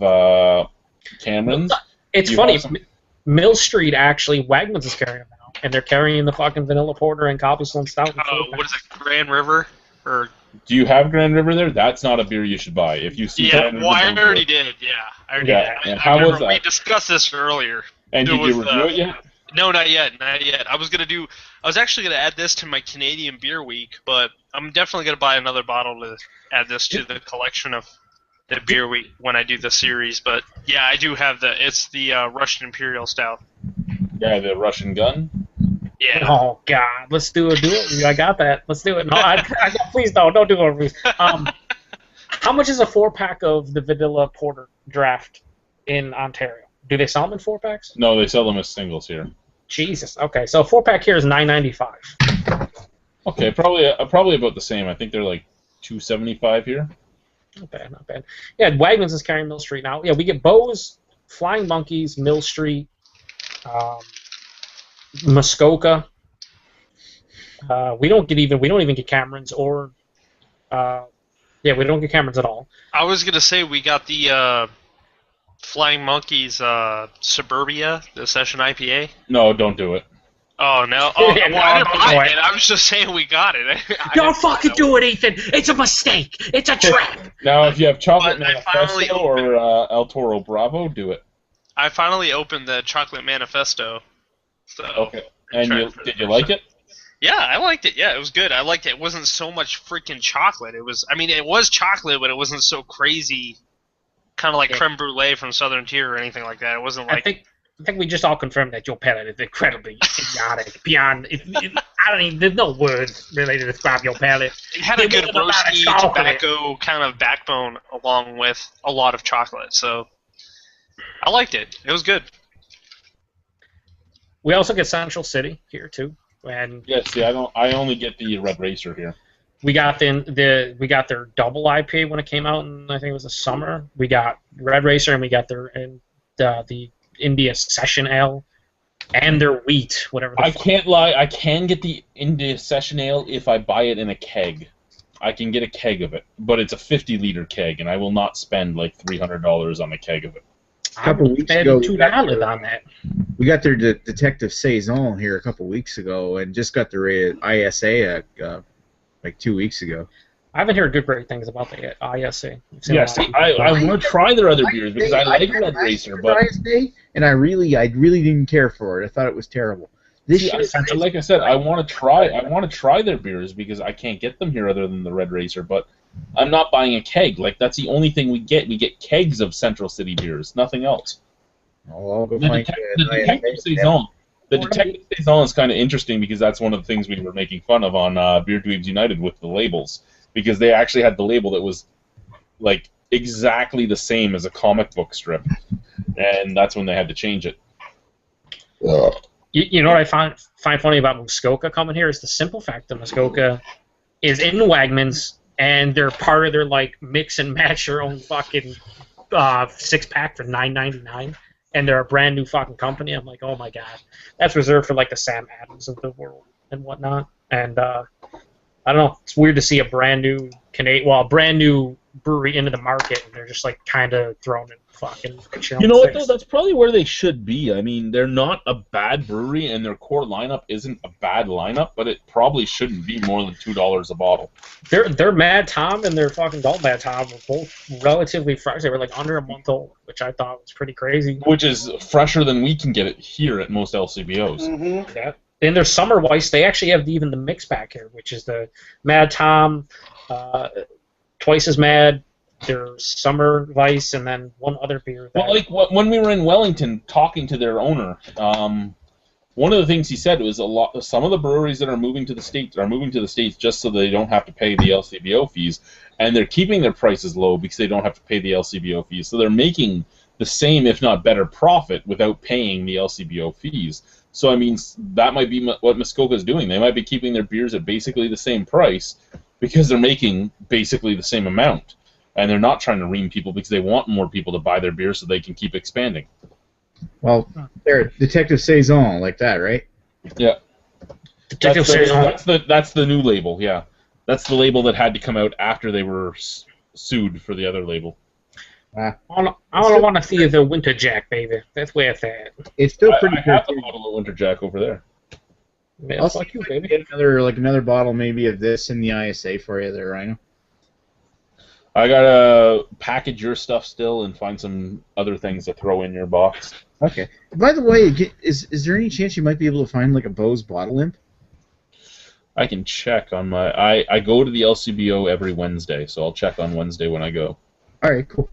Cameron's. It's You funny. have some- Mill Street actually, Wegmans is carrying them now, and they're carrying the fucking vanilla porter and cobblestone stout. what is it, Grand River or? Do you have Grand River there? That's not a beer you should buy. If you see Yeah, Grand well, River, I don't do already it. did. Yeah, I already Yeah, did. and how was We that? discussed this earlier. And There did you was, review it yet? No, not yet, not yet. I was actually gonna add this to my Canadian Beer Week, but I'm definitely gonna buy another bottle to add this to the collection of the Beer Week when I do the series. But yeah, I do have it's the Russian Imperial Stout. Yeah, the Russian gun. Yeah. Oh God, let's do it. I got that. Let's do it. No, please don't do it. Please. How much is a 4-pack of the vanilla porter draft in Ontario? Do they sell them in 4-packs? No, they sell them as singles here. Jesus. Okay, so a 4-pack here is $9.95. Okay, probably about the same. I think they're like $2.75 here. Not bad, not bad. Yeah, Wagmans is carrying Mill Street now. Yeah, we get Bose, Flying Monkeys, Mill Street, Muskoka. We don't even get Cameron's or we don't get Cameron's at all. I was gonna say we got the Flying Monkeys Suburbia, the Session IPA. No, don't do it. Oh no! Oh, Yeah, well, I no, didn't buy no, it. I was just saying we got it. Don't fucking do it, Ethan. It's a mistake. It's a trap. Now, if you have Chocolate But I finally Manifesto or El Toro Bravo, do it. I finally opened the Chocolate Manifesto. So Okay. And tried it for the did you first like time. it? Yeah, I liked it. Yeah, it was good. I liked it. It wasn't so much freaking chocolate. It was chocolate, but it wasn't so crazy, kind of like creme brulee from Southern Tier or anything like that. It wasn't like. I think we just all confirmed that your palate is incredibly idiotic. Beyond, I don't even. There's no words really to describe your palate. It had a good It was roasty about chocolate. tobacco kind of backbone along with a lot of chocolate. So I liked it. It was good. We also get Central City here too, and Yes. See, I only get the Red Racer here. we got we got their double IPA when it came out, and I think it was the summer. We got Red Racer, and we got the India Session Ale, and their wheat, whatever. I can't lie. I can get the India Session Ale if I buy it in a keg. I can get a keg of it, but it's a 50-liter keg, and I will not spend like $300 on a keg of it. A couple weeks ago, $2 on that. we got their Detective Saison here a couple weeks ago, and just got their ISA like 2 weeks ago. I haven't heard great things about the ISA. Yes, I want to try their other beers because I like Red Racer, but ISA, and I really didn't care for it. I thought it was terrible. This see, like I said, I want to try their beers because I can't get them here other than the Red Racer, but I'm not buying a keg. Like, that's the only thing we get. We get kegs of Central City beers, nothing else. I'll go The find Detective Saison. The Detective Saison is kind of interesting because that's one of the things we were making fun of on Beer Dweebs United with the labels, because they actually had the label that was like exactly the same as a comic book strip, and that's when they had to change it. You know what I find funny about Muskoka coming here is the simple fact that Muskoka is in Wagmans, and they're part of their like mix and match your own fucking 6-pack for $9.99, and they're a brand new fucking company. I'm like, oh my god, that's reserved for like the Sam Adams of the world and whatnot. And I don't know, it's weird to see a brand new brand new brewery into the market, and they're just like kind of thrown in fucking. You know what though? That's probably where they should be. I mean, they're not a bad brewery, and their core lineup isn't a bad lineup, but it probably shouldn't be more than $2 a bottle. Their Mad Tom and their fucking Adult Mad Tom were both relatively fresh. They were like under a month old, which I thought was pretty crazy. Which is fresher than we can get it here at most LCBOs. Mm-hmm. Yeah. In their summer Weiss, they actually have even the mix pack here, which is the Mad Tom, Twice as Mad, their summer Weiss, and then one other beer. Well, like when we were in Wellington talking to their owner, one of the things he said was some of the breweries that are moving to the states are moving to the states just so they don't have to pay the LCBO fees, and they're keeping their prices low because they don't have to pay the LCBO fees. So they're making the same, if not better, profit without paying the LCBO fees. So I mean, that might be what Muskoka's doing. They might be keeping their beers at basically the same price because they're making basically the same amount, and they're not trying to ream people because they want more people to buy their beer so they can keep expanding. Well, they're Detective Saison, like that, right? Yeah. Detective Saison. That's the new label, yeah. That's the label that had to come out after they were sued for the other label. I don't want to see the Winter Jack, baby. That's where it's at. It's still pretty I have the bottle of Winter Jack over there. Man, I'll fuck you, baby. get another bottle maybe of this in the ISA for you there, Rhino. I gotta package your stuff still and find some other things to throw in your box. Okay. By the way, is there any chance you might be able to find like a Bose bottle imp? I can check on my... I go to the LCBO every Wednesday, so I'll check on Wednesday when I go. All right, cool.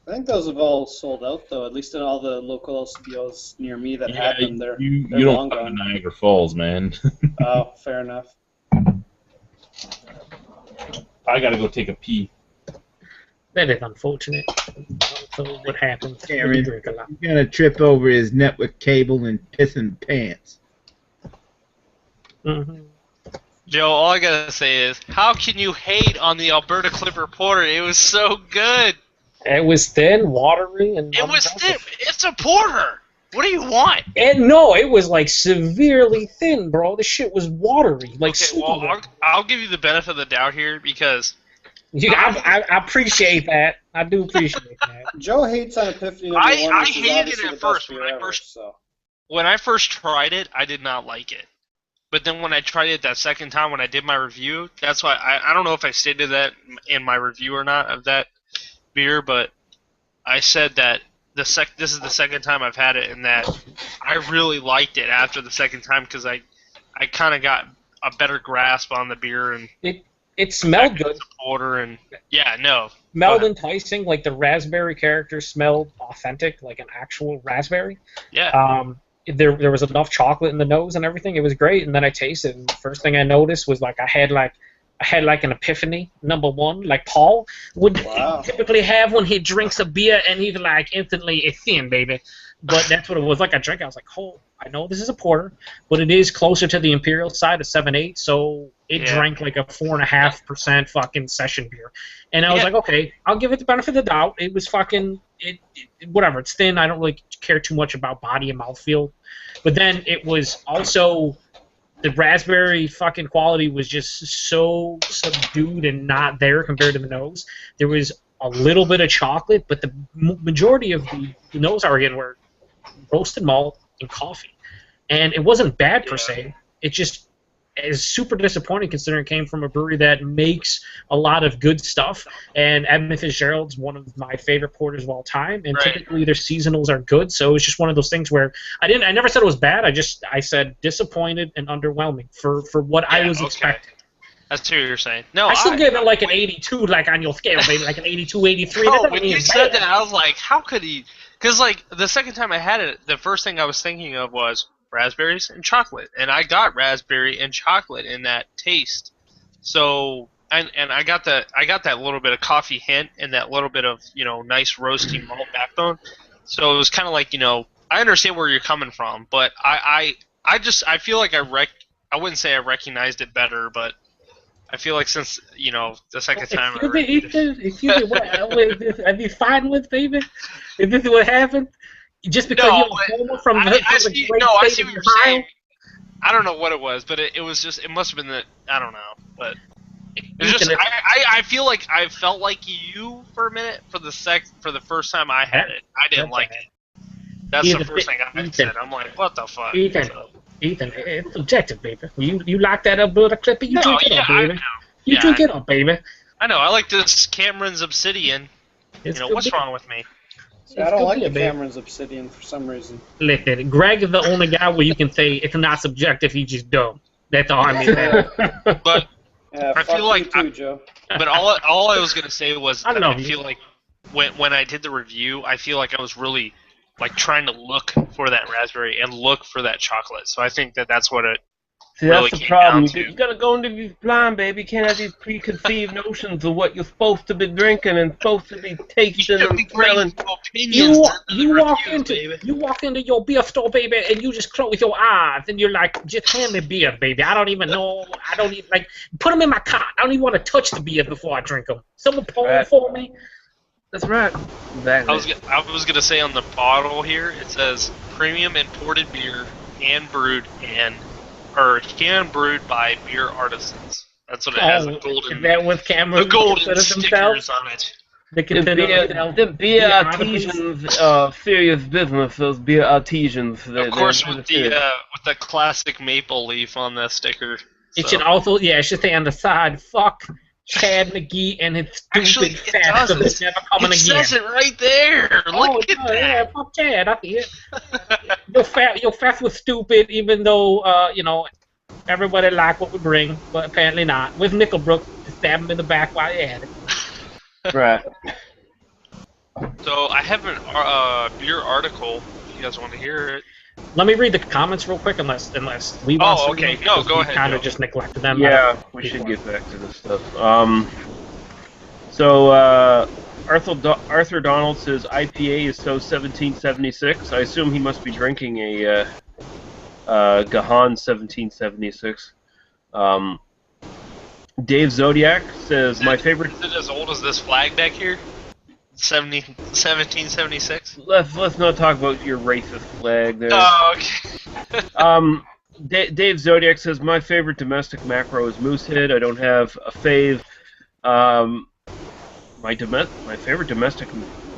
I think those have all sold out, though, at least in all the local LCBOs near me that had them. They're you long don't come to gone. Niagara Falls, man. Oh, fair enough. I gotta go take a pee. That is unfortunate. So what happens? Cameron, You drink a lot. He's gonna trip over his network cable and piss in pants. Mm-hmm. Joe, all I gotta say is, how can you hate on the Alberta Clipper Porter? It was so good. It was thin, watery, and It was thin. It's a porter. What do you want? And no, it was like severely thin, bro. The shit was watery, like Okay, super well, watery. I'll give you the benefit of the doubt here because I appreciate that. I do appreciate that. Joe hates on Epiphany I #1, which is hated obviously it the at first best beer when I ever, first- so. when I first tried it, I did not like it. But then when I tried it that second time when I did my review, that's why I don't know if I stated that in my review or not of that beer, but I said that this is the second time I've had it, and that I really liked it after the second time because I kind of got a better grasp on the beer and it smelled good. Porter and yeah, no, Smelled enticing, like the raspberry character smelled authentic, like an actual raspberry. yeah. There was enough chocolate in the nose and everything. It was great, and then I tasted it. And the first thing I noticed was like I had like an epiphany #1, like Paul would typically have when he drinks a beer, and he's like instantly it's thin, baby. But that's what it was like. I drank, I was like, oh, I know this is a porter, but it is closer to the imperial side of 7.8, so it drank like a 4.5% fucking session beer, and I was like, okay, I'll give it the benefit of the doubt. It was fucking whatever. It's thin. I don't really care too much about body and mouthfeel, but then it was also. The raspberry fucking quality was just so subdued and not there compared to the nose. There was a little bit of chocolate, but the majority of the nose I was getting were roasted malt and coffee. And it wasn't bad per se. It just is super disappointing considering it came from a brewery that makes a lot of good stuff. And Edmund Fitzgerald's one of my favorite porters of all time. And typically their seasonals are good. So it's just one of those things where I never said it was bad. I said disappointed and underwhelming for what I was expecting. That's what you're saying. No, I still gave it like an 82, like on your scale, baby, like an 82, 83. No, when you said that, I was like, how could he? Because like the second time I had it, the first thing I was thinking of was raspberries and chocolate, and I got raspberry and chocolate in that taste. So and I got that little bit of coffee hint and that little bit of nice roasty malt backbone. So it was kind of like I understand where you're coming from, but I feel like I wouldn't say I recognized it better, but I feel like since the second time Are you fine with, baby? Is this what happened? Just because you're a homer from the great see what state of you're Ohio? saying. I don't know what it was, but it was just, it must have been that, I don't know, but it was just, I feel like I felt like you for a minute for the first time I had it. I didn't like it. That's the first thing I said. I'm like, what the fuck? Ethan, it's objective, baby. You lock that up, build a clipper, you drink it up, baby. You drink it up, baby. I know, I like this Cameron's Obsidian. What's wrong with me? I don't like the Cameron's Obsidian for some reason. Listen, Greg is the only guy where you can say it's not subjective, he's just dumb. That's all I mean. But I feel like too, Joe. But all I was gonna say was I feel like when I did the review, I feel like I was really like trying to look for that raspberry and look for that chocolate. So I think that's what it See, really that's the came problem. down to. You gotta go into these blind, baby. You can't have these preconceived notions of what you're supposed to be drinking and supposed to be You tasting should and be bringing smelling. opinions. You walk reviews, into baby. you walk into your beer store, baby, and you just close your eyes and you're like, just hand me beer, baby. I don't even know. I don't even like put them in my cart. I don't even want to touch the beer before I drink them. Someone pour them Right. for me. That's right. Exactly. I was gonna say on the bottle here it says premium imported beer, hand brewed by beer artisans. That's what it has. The Is golden, that with cameras? the golden consider stickers themselves? on it. They The consider beer, themselves the beer beer artisans. artisans are serious business. Those beer artisans. Of course, with the classic maple leaf on the sticker. It so. should also, it should say on the side, fuck Chad McGee and his stupid Actually, it fast doesn't. that's never coming It again. says it right there. Look at that. Yeah, fuck Chad, I see it. Your fast was stupid, even though, everybody liked what we bring, but apparently not. With Nickelbrook, to stab him in the back while you had it. Right. So I have a beer article. If you guys want to hear it. Let me read the comments real quick, unless we want to. Okay. No, go ahead. Kind of just neglected them. Yeah, we should get back to this stuff. So Arthur Donald says IPA is so 1776. I assume he must be drinking a Gahan 1776. Dave Zodiac says my favorite. Is it as old as this flag back here? 1776. Let's not talk about your racist flag there. Oh, okay. Dave Zodiac says my favorite domestic macro is Moosehead. I don't have a fave. My favorite domestic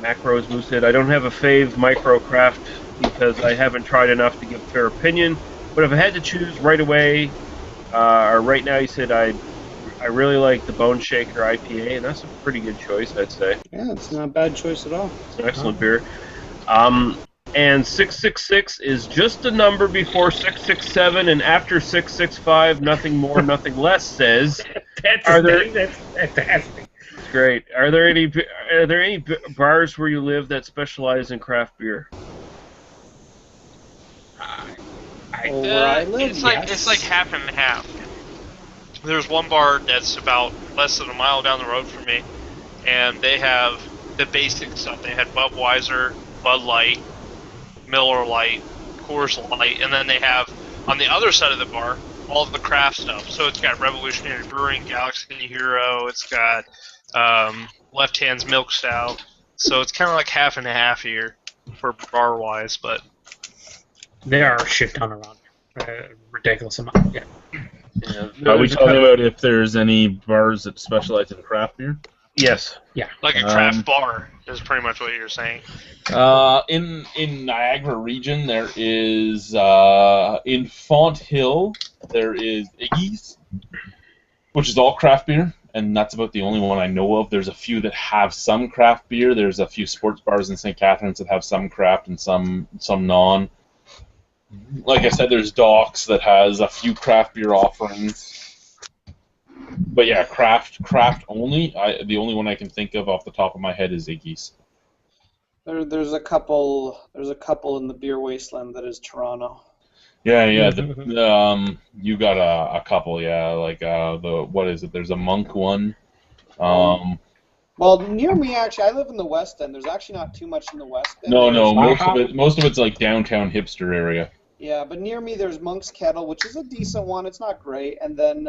macro is Moosehead. I don't have a fave micro craft because I haven't tried enough to give a fair opinion. But if I had to choose right away, or right now, he said I really like the Bone Shaker IPA, and that's a pretty good choice, I'd say. Yeah, it's not a bad choice at all. It's an excellent beer. And 666 is just a number before 667, and after 665, nothing more, nothing less says. That's fantastic. It's great. Are there any bars where you live that specialize in craft beer? Where I live, it's yes. like half and half. There's one bar that's about less than a mile down the road from me, and they have the basic stuff. They had Budweiser, Bud Light, Miller Lite, Coors Light, and then they have on the other side of the bar all of the craft stuff. So it's got Revolutionary Brewing, Galaxy Hero, it's got Left Hand's Milk Stout. So it's kind of like half and half here for bar wise, but There are a shit ton around. Ridiculous amount. Yeah. Are we talking about if there's any bars that specialize in craft beer? Yes. Yeah. like a craft bar is pretty much what you're saying. In Niagara region, there is in Font Hill there is Iggy's, which is all craft beer, and that's about the only one I know of. There's a few that have some craft beer. There's a few sports bars in St. Catharines that have some craft and some non. Like I said, there's Docks that has a few craft beer offerings. But yeah, craft only. The only one I can think of off the top of my head is Iggy's. There's a couple in the beer wasteland that is Toronto. Yeah. You got a couple, yeah. Like what is it? There's a Monk one. Well, near me actually, I live in the West End. There's actually not too much in the West End. No. Most of it's like downtown hipster area. Yeah, but near me there's Monk's Kettle, which is a decent one. It's not great, and then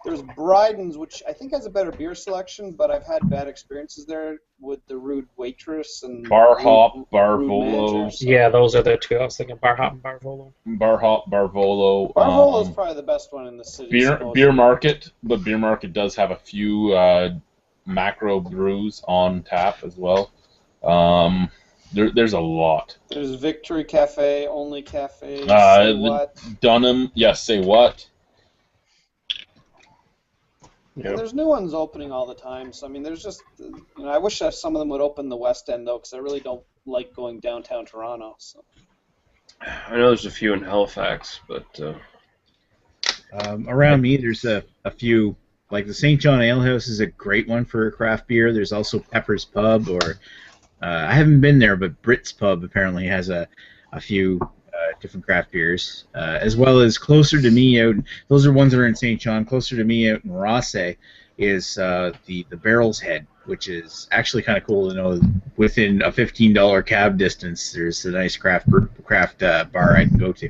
there's Bryden's, which I think has a better beer selection, but I've had bad experiences there with the rude waitress and Bar Hop, Bar rude Volo. manager, so- Yeah, those are the two. I was thinking Bar Hop and Bar Volo. Bar Hop, Bar Volo. Bar Volo's probably the best one in the city. Beer Market, but Beer Market does have a few macro brews on tap as well. There's a lot. There's Victory Cafe, Only Cafe, Say What. Dunham, yes, Say What. Yep. And there's new ones opening all the time. So I mean, there's just, I wish that some of them would open the West End though, because I really don't like going downtown Toronto. So. I know there's a few in Halifax, but around me there's a few. Like the St. John Ale House is a great one for craft beer. There's also Pepper's Pub or I haven't been there, but Brit's Pub apparently has a few different craft beers, as well as closer to me out. Those are ones that are in St. John. Closer to me out in Rosse is the Barrel's Head, which is actually kind of cool to know. Within a $15 cab distance, there's a nice craft bar I can go to.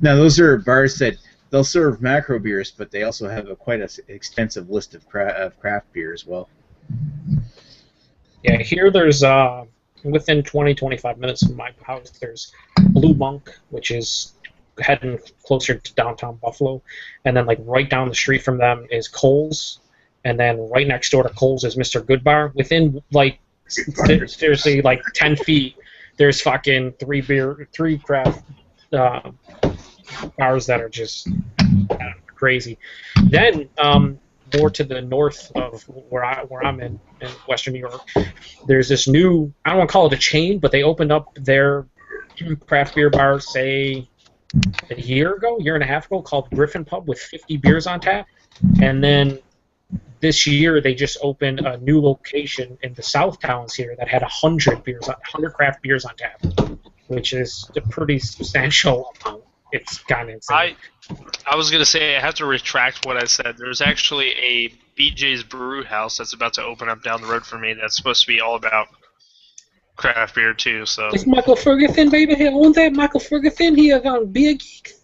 Now, those are bars that they'll serve macro beers, but they also have quite an extensive list of craft beer as well. Yeah, here there's within 20-25 minutes of my house, there's Blue Monk, which is heading closer to downtown Buffalo, and then like right down the street from them is Cole's, and then right next door to Cole's is Mr. Goodbar. Within like seriously like 10 feet, there's fucking three craft bars that are just crazy. Then more to the north of where I'm in Western New York, there's this new, I don't want to call it a chain, but they opened up their craft beer bar, say, a year and a half ago, called Griffin Pub with 50 beers on tap. And then this year they just opened a new location in the South Towns here that had 100 craft beers on tap, which is a pretty substantial amount. It's kind of insane. I was going to say, I have to retract what I said. There's actually a BJ's Brew House that's about to open up down the road for me that's supposed to be all about craft beer, too. So it's Michael Ferguson, baby. He owns that Michael Ferguson. He is on Beer Geek.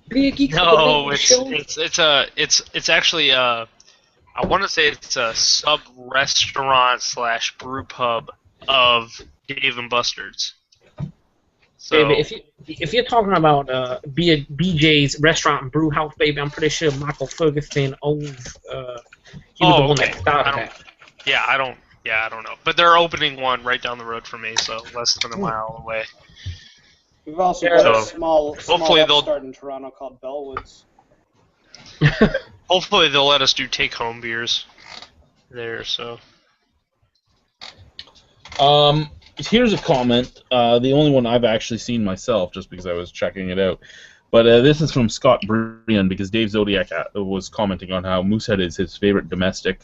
Beer Geek. No, it's actually, I want to say it's a sub-restaurant / brew pub of Dave and Buster's. So, baby, if you're talking about BJ's Restaurant and Brew House, baby, I'm pretty sure Michael Ferguson owns. He was the one that started that. Yeah, I don't know. But they're opening one right down the road from me, so less than a mile away. We've also got a small upstart in Toronto called Bellwoods. Hopefully they'll let us do take-home beers there. So. Here's a comment, the only one I've actually seen myself, just because I was checking it out. But this is from Scott Brian, because Dave Zodiac was commenting on how Moosehead is his favorite domestic.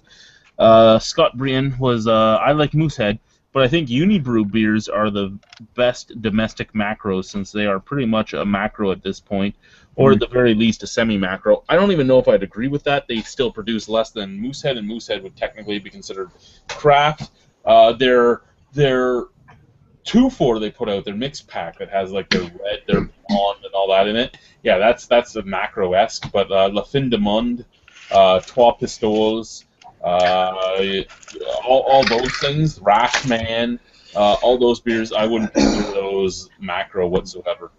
Scott Brian was, I like Moosehead, but I think Unibrew beers are the best domestic macros, since they are pretty much a macro at this point, or at the very least a semi-macro. I don't even know if I'd agree with that. They still produce less than Moosehead, and Moosehead would technically be considered craft. Their 2-4 they put out, their mixed pack that has like their red, their blonde, and all that in it. Yeah, that's a macro-esque. But La Fin de Monde, Trois Pistoles, all those things, Rashman, all those beers, I wouldn't consider those macro whatsoever.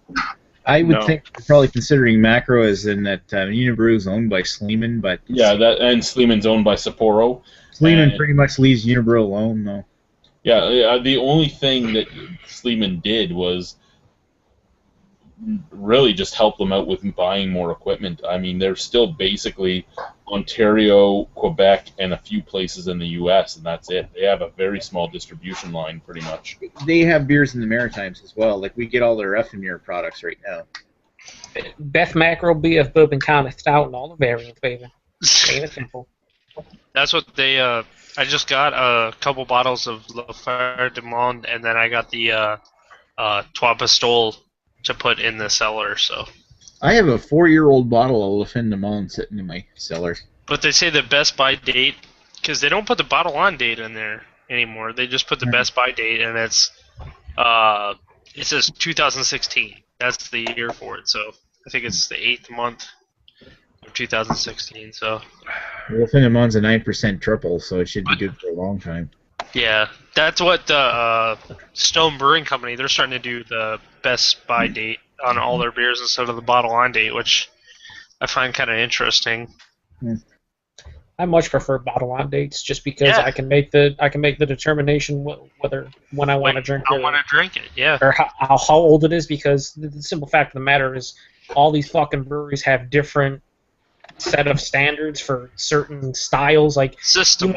I would think they're probably considering macro as in that Unibrew is owned by Sleeman, but yeah, and Sleeman's owned by Sapporo. Sleeman pretty much leaves Unibrew alone, though. Yeah, the only thing that Sleeman did was really just help them out with buying more equipment. I mean, they're still basically Ontario, Quebec, and a few places in the U.S., and that's it. They have a very small distribution line, pretty much. They have beers in the Maritimes as well. Like, we get all their Ephemere products right now. Best macro BF Bourbon County Stout and all the variants, baby. Ain't it simple? That's what they, I just got a couple bottles of La Fin de Monde, and then I got the Trois Pistoles to put in the cellar, so. I have a 4-year-old bottle of La Fin de Monde sitting in my cellar. But they say the best by date, because they don't put the bottle on date in there anymore. They just put the best by date, and it says 2016. That's the year for it, so I think it's the 8th month of 2016, so. La Fin de Monde's a 9% triple, so it should be good for a long time. Yeah, that's what the Stone Brewing Company, they're starting to do the best by date on all their beers instead of the bottle on date, which I find kind of interesting. I much prefer bottle on dates, just because I can make the determination when I want to drink it. I want to drink it, yeah. Or how old it is, because the simple fact of the matter is all these fucking breweries have different set of standards for certain styles. Like system,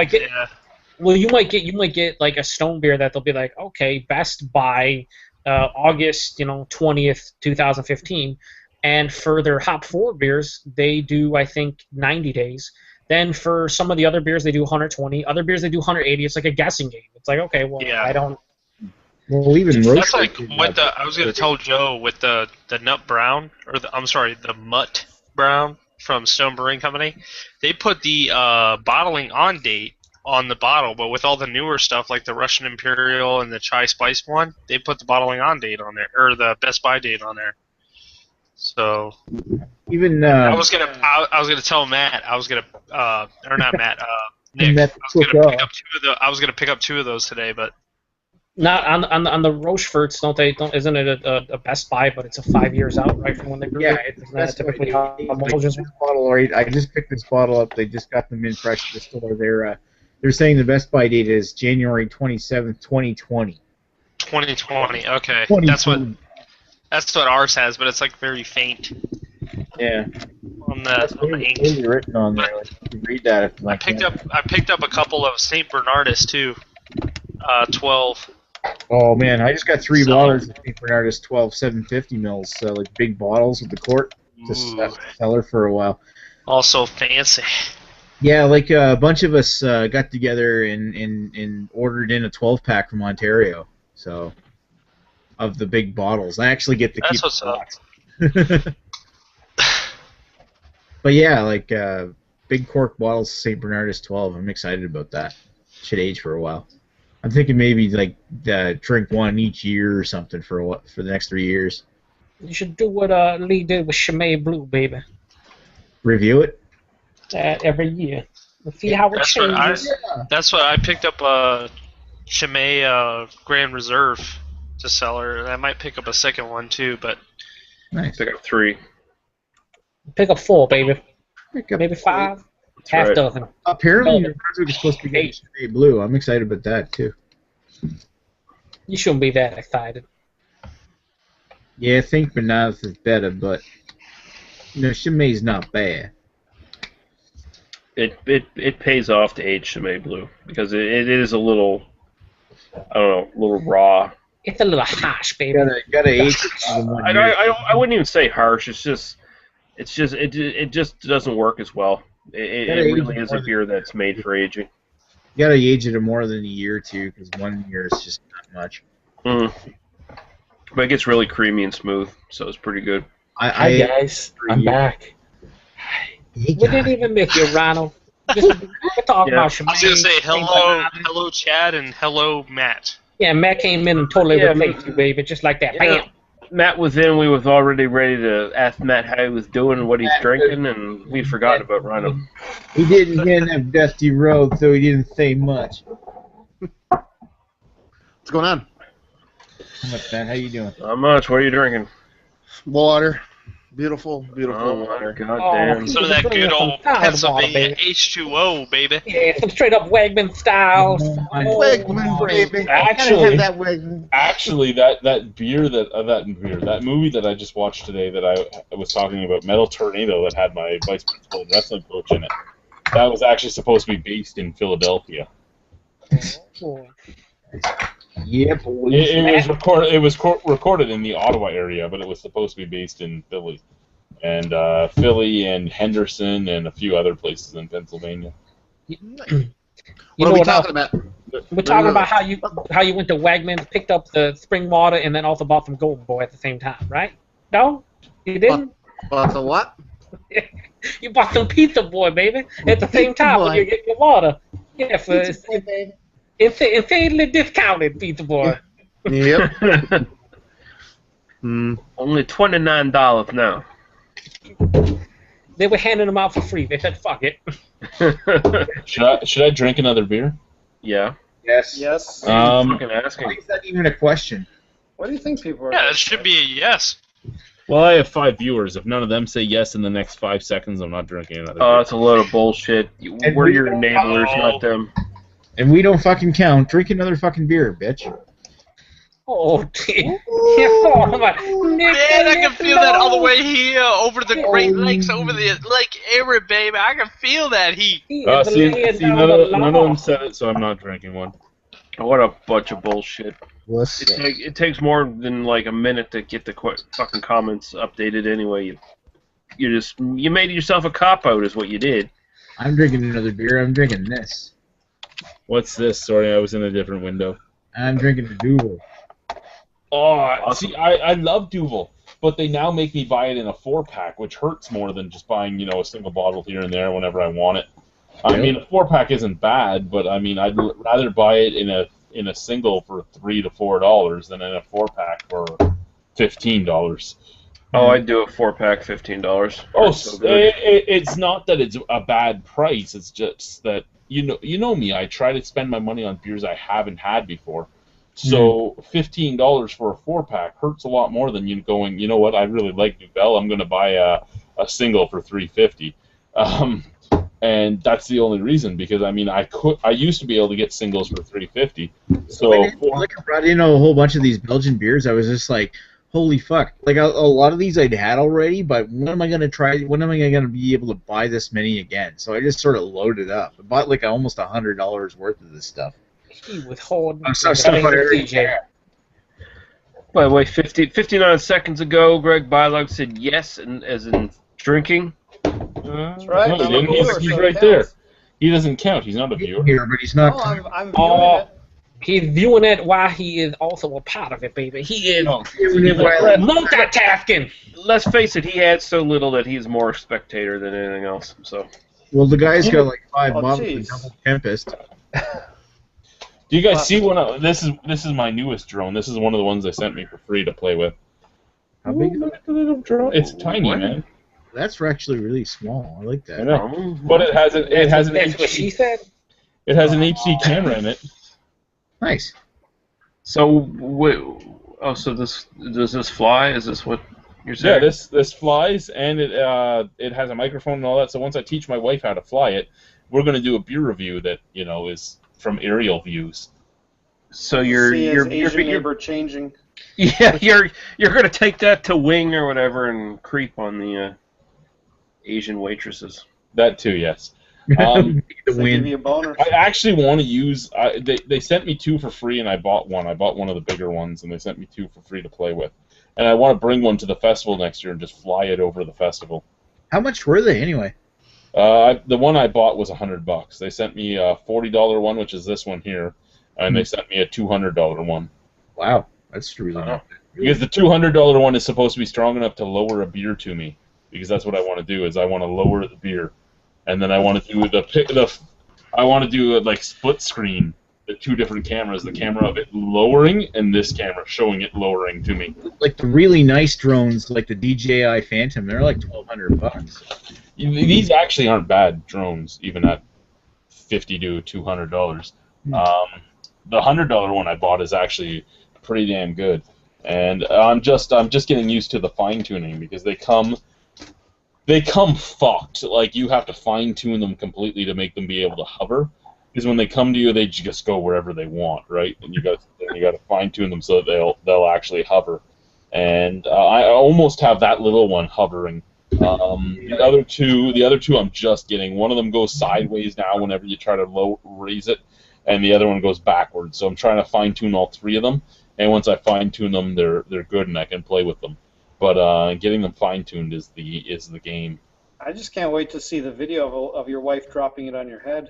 well, you might get like a Stone beer that they'll be like, okay, best by August 20th, 2015, and for their hop forward beers, they do, I think, 90 days. Then for some of the other beers, they do 120. Other beers, they do 180. It's like a guessing game. It's like, okay, well, I don't. Well, even That's roast like with the. I was gonna tell Joe with the nut brown I'm sorry, the mutt brown from Stone Brewing Company. They put the bottling on date on the bottle, but with all the newer stuff like the Russian Imperial and the Chai Spice one, they put the bottling on date on there or the Best Buy date on there. So even I was gonna tell Matt. I was gonna or not Matt. Nick. I was gonna pick up two of those today, but. Not on the Rocheforts, isn't it a Best Buy, but it's a 5 years out, right, from when they grew Yeah, it? it's Isn't that typically how most this bottle. Right, I just picked this bottle up. They just got them in fresh at the store. They're saying the Best Buy date is January 27th, 2020. 2020. Okay, 2020. that's what ours has, but it's like very faint. Yeah. On the ink. It's written on there. Like, you can read that if I picked up a couple of St. Bernardus too. 12. Oh man, I just got 3 bottles of St. Bernardus 12 750 mils, so like big bottles with the quart. Just cellar for a while. Also fancy. Yeah, like a bunch of us got together and ordered in a 12-pack from Ontario. So of the big bottles, I actually get to keep. That's what's up. But yeah, like big cork bottles of St. Bernardus 12. I'm excited about that. Should age for a while. I'm thinking maybe like drink one each year or something for the next 3 years. You should do what Lee did with Chimay Blue, baby. Review it? Every year. Let's see how it changes. That's what I picked up Chimay Grand Reserve to cellar, and I might pick up a second one too, but nice. Pick up 3. Pick up 4, baby. Maybe 5. Half dozen. Apparently, New Brunswick is supposed to be getting Chimay Blue. I'm excited about that too. You shouldn't be that excited. Yeah, I think Bananas is better, but Chimay's not bad. It pays off to age Chimay Blue because it is a little, I don't know, a little raw. It's a little harsh, baby. Gotta age it. I wouldn't even say harsh. It just doesn't work as well. It really is a beer that's made for aging. You gotta age it in more than a year or two, because 1 year is just not much. But it gets really creamy and smooth, so it's pretty good. Hi guys, I'm back. We didn't even miss you, Ronald. We're talking about Chimay. I was gonna say hello, Chad, and hello, Matt. Yeah, Matt came in and totally replaced you, baby, just like that. Bam. Matt was in. We was already ready to ask Matt how he was doing and what he's drinking, and we forgot about Ronald. He didn't have Dusty Road, so he didn't say much. What's going on? How much, Matt? How you doing? Not much. What are you drinking? Water. Beautiful water. Goddamn. Some of that good old Pennsylvania H2O, baby. Yeah, some straight up Wegman style. Wegman, baby. Actually, that Wegman. Actually, that beer that movie that I just watched today that I was talking about, Metal Tornado, that had my vice principal and wrestling coach in it. That was actually supposed to be based in Philadelphia. Yep. It was recorded in the Ottawa area, but it was supposed to be based in Philly, and Philly and Henderson and a few other places in Pennsylvania. What are we talking about? We're talking about how you went to Wegmans, picked up the spring water, and then also bought some Golden Boy at the same time, right? No, you didn't. Bought the what? You bought some Pizza Boy, baby, at the same time when you get your water. Yeah, for insanely discounted Pizza Boy. Yep. Only $29 now. They were handing them out for free. They said, "Fuck it." Should I drink another beer? Yeah. Yes. Yes. Fucking asking. Why is that even a question? What do you think people are? Yeah, it should be a yes. Well, I have 5 viewers. If none of them say yes in the next 5 seconds, I'm not drinking another beer. Oh, it's a load of bullshit. We're your enablers, not them. And we don't fucking count. Drink another fucking beer, bitch. Oh, dear. Oh, my. Man, I can feel that all the way here, over the Great Lakes, over the Lake Erie, baby. I can feel that heat. None of them said it, so I'm not drinking one. What a bunch of bullshit. It takes more than like a minute to get the fucking comments updated anyway. You made yourself a cop-out is what you did. I'm drinking another beer. I'm drinking this. What's this? Sorry, I was in a different window. I'm drinking the Duvel. Oh, see, I love Duvel, but they now make me buy it in a 4-pack, which hurts more than just buying, a single bottle here and there whenever I want it. I mean, a 4-pack isn't bad, but I mean, I'd rather buy it in a single for $3 to $4 than in a 4-pack for $15. Oh, I'd do a 4-pack, $15. Oh, so good. it's not that it's a bad price. It's just that you know me. I try to spend my money on beers I haven't had before. So $15 for a 4-pack hurts a lot more than you going. You know what? I really like Duvel. I'm going to buy a single for $3.50. And that's the only reason, because I mean I used to be able to get singles for $3.50. So when Liquor brought in a whole bunch of these Belgian beers, I was just like, holy fuck! Like a lot of these I'd had already, but when am I gonna try? When am I gonna be able to buy this many again? So I just sort of loaded up. I bought like almost $100 worth of this stuff. I'm so sorry. By the way, 59 seconds ago, Greg Bylog said yes, and as in drinking. That's right. No, I'm a viewer, he's so right it there. counts. He doesn't count. He's not a viewer. Here, but he's not. No, I'm viewing it. He's viewing it while he is also a part of it, baby. He is Let's multitasking. face it, he had so little that he's more a spectator than anything else. So. Well, the guy's got like 5 bottles of geez. Double Tempest. Do you guys see this is my newest drone. This is one of the ones they sent me for free to play with. How big is it? Little drone. It's tiny, man. That's actually really small. I like that. I know. But it has an That's what she said. It has an HD camera in it. Nice. So, so does this fly? Is this what you're saying? Yeah, this flies, and it has a microphone and all that. So once I teach my wife how to fly it, we're going to do a beer review that is from aerial views. So your Asian neighbor changing. Yeah, you're going to take that to Wing or whatever and creep on the Asian waitresses. That too, yes. The They give wind. you a boner. I actually want to use. They sent me 2 for free, and I bought one. I bought one of the bigger ones, and they sent me 2 for free to play with. And I want to bring one to the festival next year and just fly it over the festival. How much were they anyway? The one I bought was $100. They sent me a $40 one, which is this one here, and they sent me a $200 one. Wow, that's really not bad. Because the $200 one is supposed to be strong enough to lower a beer to me. Because that's what I want to do. Is I want to lower the beer. And then I want to do I want to do like split screen, the 2 different cameras, the camera of it lowering and this camera showing it lowering to me. Like the really nice drones, like the DJI Phantom, they're like $1,200. These actually aren't bad drones, even at $50 to $200. The $100 one I bought is actually pretty damn good, and I'm just getting used to the fine tuning because they come fucked. Like you have to fine tune them completely to make them be able to hover. Because when they come to you, they just go wherever they want, right? And you got to fine tune them so that they'll actually hover. And I almost have that little one hovering. The other two I'm just getting. One of them goes sideways now whenever you try to raise it, and the other one goes backwards. So I'm trying to fine tune all 3 of them. And once I fine tune them, they're good and I can play with them. But getting them fine tuned is the game. I just can't wait to see the video of your wife dropping it on your head.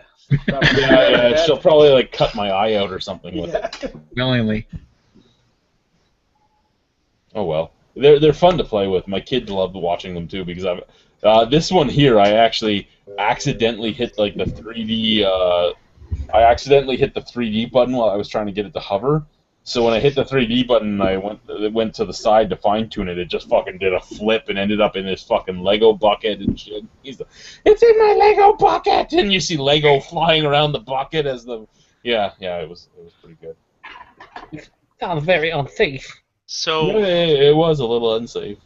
Yeah, she'll probably like cut my eye out or something with it. Willingly. Oh well, they're fun to play with. My kids love watching them too because this one here I actually accidentally hit like the 3D. I accidentally hit the 3D button while I was trying to get it to hover. So when I hit the 3D button, it went to the side to fine tune it. It just fucking did a flip and ended up in this fucking Lego bucket and shit. It's in my Lego bucket, and you see Lego flying around the bucket as the it was pretty good. Sounds very unsafe. So it was a little unsafe.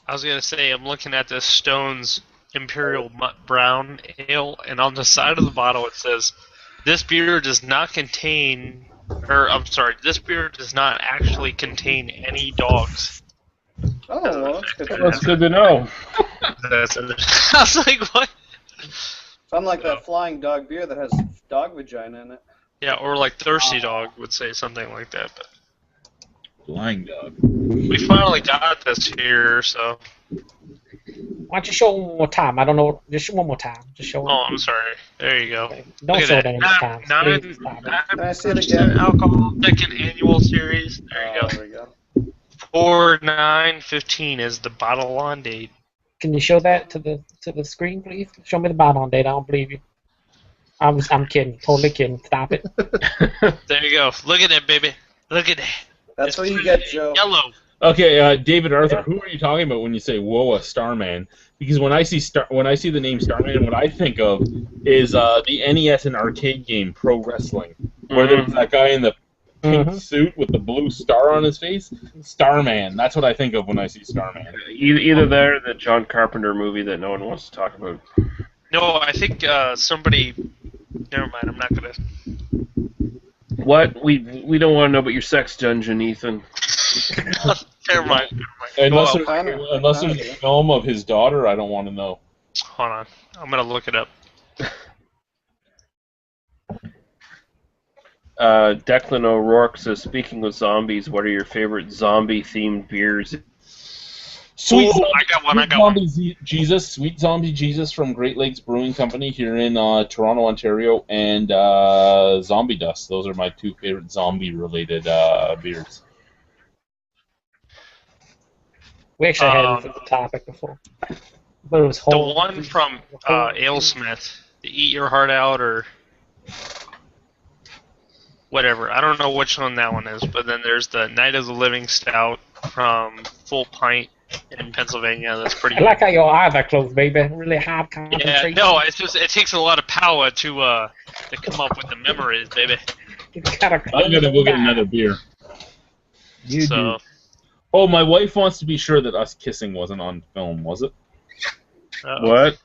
I was gonna say I'm looking at this Stone's Imperial Mutt Brown Ale, and on the side of the bottle it says, "This beer does not contain." This beer does not actually contain any dogs. Oh, well, that's good. That's good to know. I was like, what? So unlike that flying dog beer that has dog vagina in it. Yeah, or like Thirsty Dog would say something like that. But Flying dog. we finally got this here, so. Why don't you show it one more time? I don't know. Just show one more time. Just show it. Oh, I'm sorry. There you go. Okay. Don't Look show at it that. any more times. Can I see it again? Alcohol, second annual series. There you go. There we go. 49.15 is the bottle on date. Can you show that to the screen, please? Show me the bottle on date. I don't believe you. I'm kidding. Totally kidding. Stop it. There you go. Look at it, baby. Look at it. That's what you get, Joe. Yellow. Okay, David Arthur, who are you talking about when you say "whoa, a Starman"? Because when I see the name Starman, what I think of is the NES and arcade game Pro Wrestling, where there's that guy in the pink suit with the blue star on his face. Starman. That's what I think of when I see Starman. Either that or the John Carpenter movie that no one wants to talk about. No, I think somebody. Never mind. I'm not gonna. What? We don't want to know about your sex dungeon, Ethan. Never mind. Unless there's a film of his daughter, I don't want to know. Hold on. I'm gonna look it up. Declan O'Rourke says, speaking of zombies, what are your favorite zombie-themed beers? Sweet Zombie Jesus, Sweet Zombie Jesus from Great Lakes Brewing Company here in Toronto, Ontario, and Zombie Dust. Those are my two favorite zombie-related beers. We actually had this as a topic before. But it was the one from Alesmith, the Eat Your Heart Out or whatever. I don't know which one that one is, but then there's the Night of the Living Stout from Full Pint in Pennsylvania. That's pretty I like how your eyes are closed, baby. Really high concentration. Yeah, no, it's just it takes a lot of power to come up with the memories, baby. I'm gonna go get another beer. You do. Oh, my wife wants to be sure that us kissing wasn't on film, was it? What?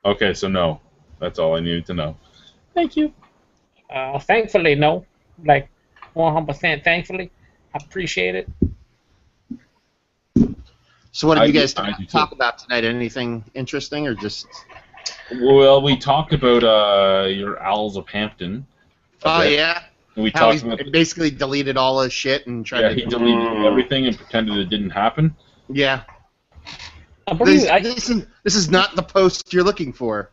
Okay, so no. That's all I needed to know. Thank you. Thankfully, no. Like, 100% thankfully. I appreciate it. So what did you guys talk about tonight? Anything interesting or just... Well, we talked about your Owls of Hampton. Oh, yeah? We How talked about basically deleted all his shit and tried to... he deleted everything and pretended it didn't happen. Yeah. This is not the post you're looking for.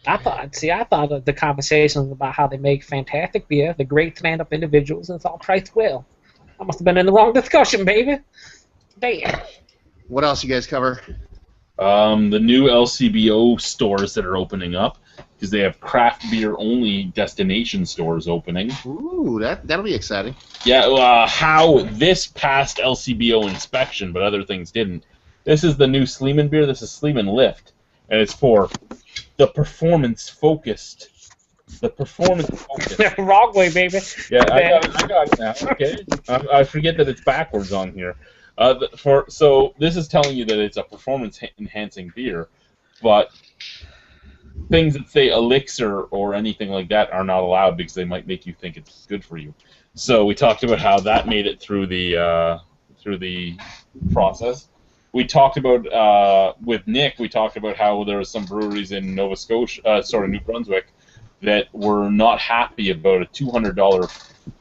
I thought of the conversations about how they make fantastic beer, the great stand-up individuals, and it's all priced well. I must have been in the wrong discussion, baby. Damn. What else you guys cover? The new LCBO stores that are opening up, because they have craft beer only destination stores opening. Ooh, that'll be exciting. Yeah, how this passed LCBO inspection, but other things didn't. This is the new Sleeman beer. This is Sleeman Lift, and it's for the performance-focused. The performance-focused. Wrong way, baby. Yeah, I got it now. Okay, I forget that it's backwards on here. So this is telling you that it's a performance-enhancing beer, but things that say elixir or anything like that are not allowed because they might make you think it's good for you. So we talked about how that made it through the process. We talked about with Nick. We talked about how there was some breweries in New Brunswick, that were not happy about a $200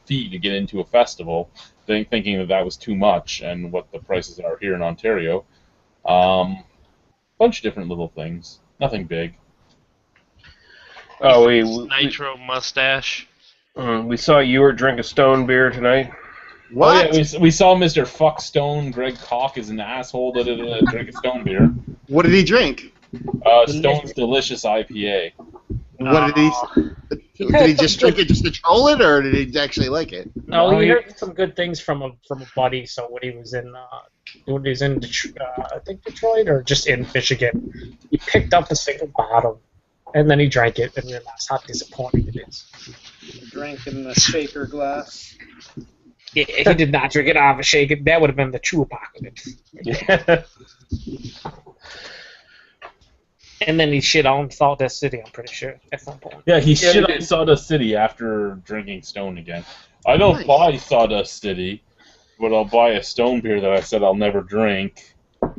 fee to get into a festival, thinking that was too much, and what the prices are here in Ontario. Bunch of different little things. Nothing big. Oh, Nitro mustache. We saw you were drinking Stone beer tonight. What? Oh, yeah, we saw Mr. Fuck Stone. Greg Koch is an asshole that drink a Stone beer. What did he drink? Stone's Delicious IPA. What did he? Did he just drink it just to troll it, or did he actually like it? No, he heard some good things from a buddy. So when he was in I think Detroit or just in Michigan, he picked up a single bottle, and then he drank it and realized how disappointing it is. He drank in the shaker glass. Yeah, he did not drink it out of a shaker. That would have been the true apocalypse. Yeah. And then he shit on Sawdust City, I'm pretty sure, at some point. Yeah, he shit on Sawdust City after drinking Stone again. I don't buy Sawdust City, but I'll buy a Stone beer that I said I'll never drink. I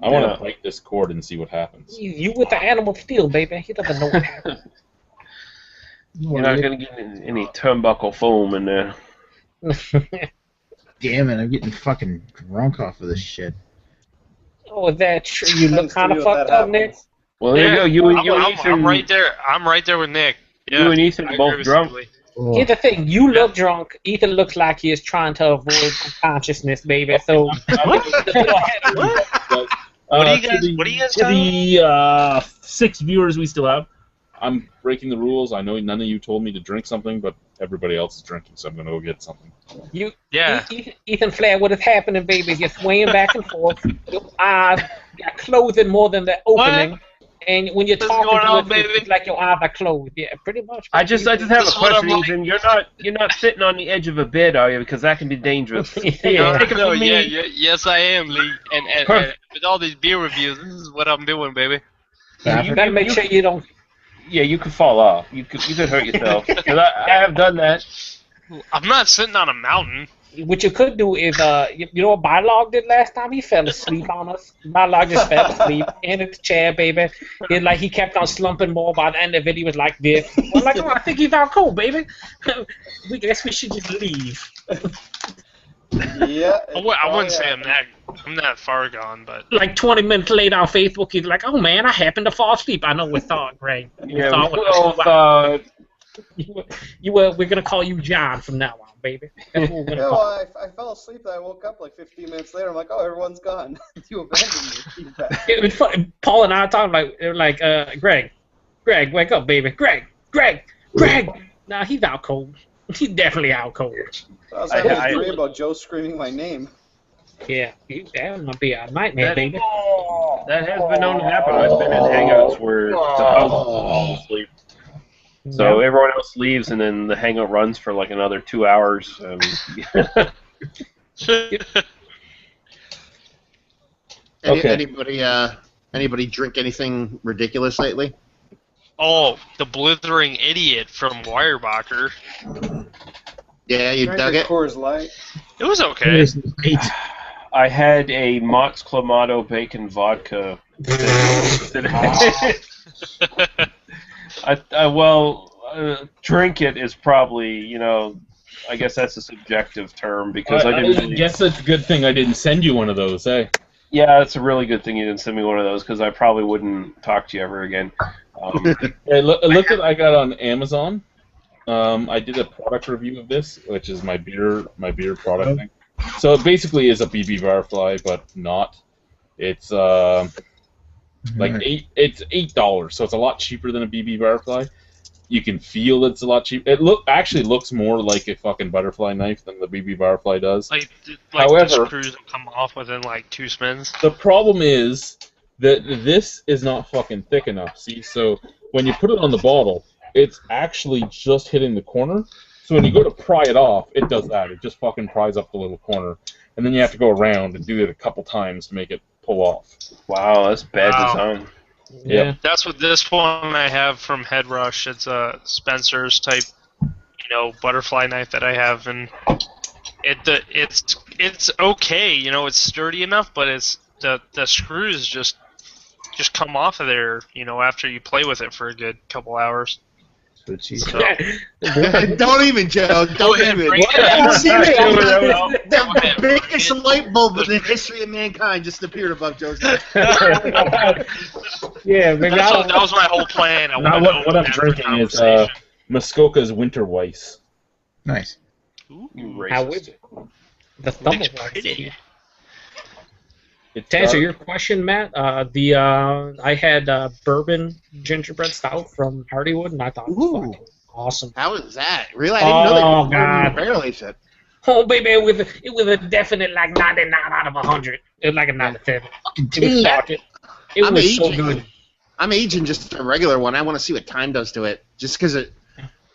want to break this cord and see what happens. You with the animal steel, baby. He doesn't know what happened. You're not going to get any turnbuckle foam in there. Damn it, I'm getting fucking drunk off of this shit. Oh, is that true? You look kind of fucked up, Nick. Well, there you go. You and Ethan. I'm right there. I'm right there with Nick. Yeah, you and Ethan both drunk. Here's the thing: you look drunk. Ethan looks like he is trying to avoid consciousness, baby. So What are you guys To talking? the 6 viewers we still have, I'm breaking the rules. I know none of you told me to drink something, but everybody else is drinking, so I'm going to go get something. Yeah. Ethan Flair, what is happening, baby? You're swaying back and forth. Your eyes got closing more than the opening. And when you're What's talking going to on, it, baby? it's like your eyes are closed. Yeah, pretty much. I just have a This is what question, I'm like. Ethan. You're not sitting on the edge of a bed, are you? Because that can be dangerous. Yeah. Take it No, from me. yes, I am, Lee. And with all these beer reviews, this is what I'm doing, baby. You gotta make sure you don't. Yeah, you could fall off. You could hurt yourself. 'Cause I have done that. I'm not sitting on a mountain. What you could do is, you know what Bylog did last time? He fell asleep on us. Bylog just fell asleep in the chair, baby. He kept on slumping more. By the end of it, he was like this. I'm like, oh, I think he's out cold, baby. We guess we should just leave. Yeah. I wouldn't say I'm that far gone, but Like 20 minutes later on Facebook, he's like, oh man, I happened to fall asleep. I know we thought, Greg. Yeah, we're Gonna call you John from now on, baby. That's what we're gonna call. I fell asleep and I woke up like 15 minutes later. I'm like, oh, everyone's gone. You abandoned me. It was funny. Paul and I talking like Greg, wake up, baby. Greg. Nah, he's out cold. He's definitely out cold. I was having a dream about Joe screaming my name. Yeah, that might be a nightmare, baby. That has been known to happen. I've been in hangouts where the house falls asleep. So everyone else leaves, and then the hangout runs for like another 2 hours. Anybody drink anything ridiculous lately? oh, the blithering idiot from Weyerbacher. Yeah, you dug it? Coors Light. It was okay. I had a Mott's Clamato bacon vodka. Drink it is probably, I guess that's a subjective term because I didn't. I guess it's a good thing I didn't send you one of those, eh? Yeah, it's a really good thing you didn't send me one of those because I probably wouldn't talk to you ever again. Hey, look what I got on Amazon. I did a product review of this, which is my beer product thing. So it basically is a BB Firefly, but not. It's it's $8, so it's a lot cheaper than a BB Firefly. You can feel it's a lot cheaper. It actually looks more like a fucking butterfly knife than the BB Firefly does. However, the screws will come off within like 2 spins. The problem is that this is not fucking thick enough. See, so when you put it on the bottle, it's actually just hitting the corner. So when you go to pry it off, it does that. It just fucking pries up the little corner. And then you have to go around and do it a couple times to make it pull off. Wow, that's bad design. Yeah. That's what this one I have from Head Rush. It's a Spencer's type, butterfly knife that I have, and it's okay. It's sturdy enough, but it's the screws just come off of there. After you play with it for a good couple hours. Don't even, Joe. Don't even. The biggest light bulb in the history of mankind just appeared above Joe's head. Yeah, maybe that was my whole plan. What I'm drinking is Muskoka's Winter Weiss. Nice. Ooh, how is it? The thumb it's is pretty. To answer your question, Matt, I had bourbon gingerbread stout from Hardywood, and I thought it was fucking awesome. How is that? Really? I didn't know that. Oh, God. Barrel aged it. Oh, baby, it was a definite 99 out of 100. It was like a 97. It was so good. I'm aging just a regular one. I want to see what time does to it, just because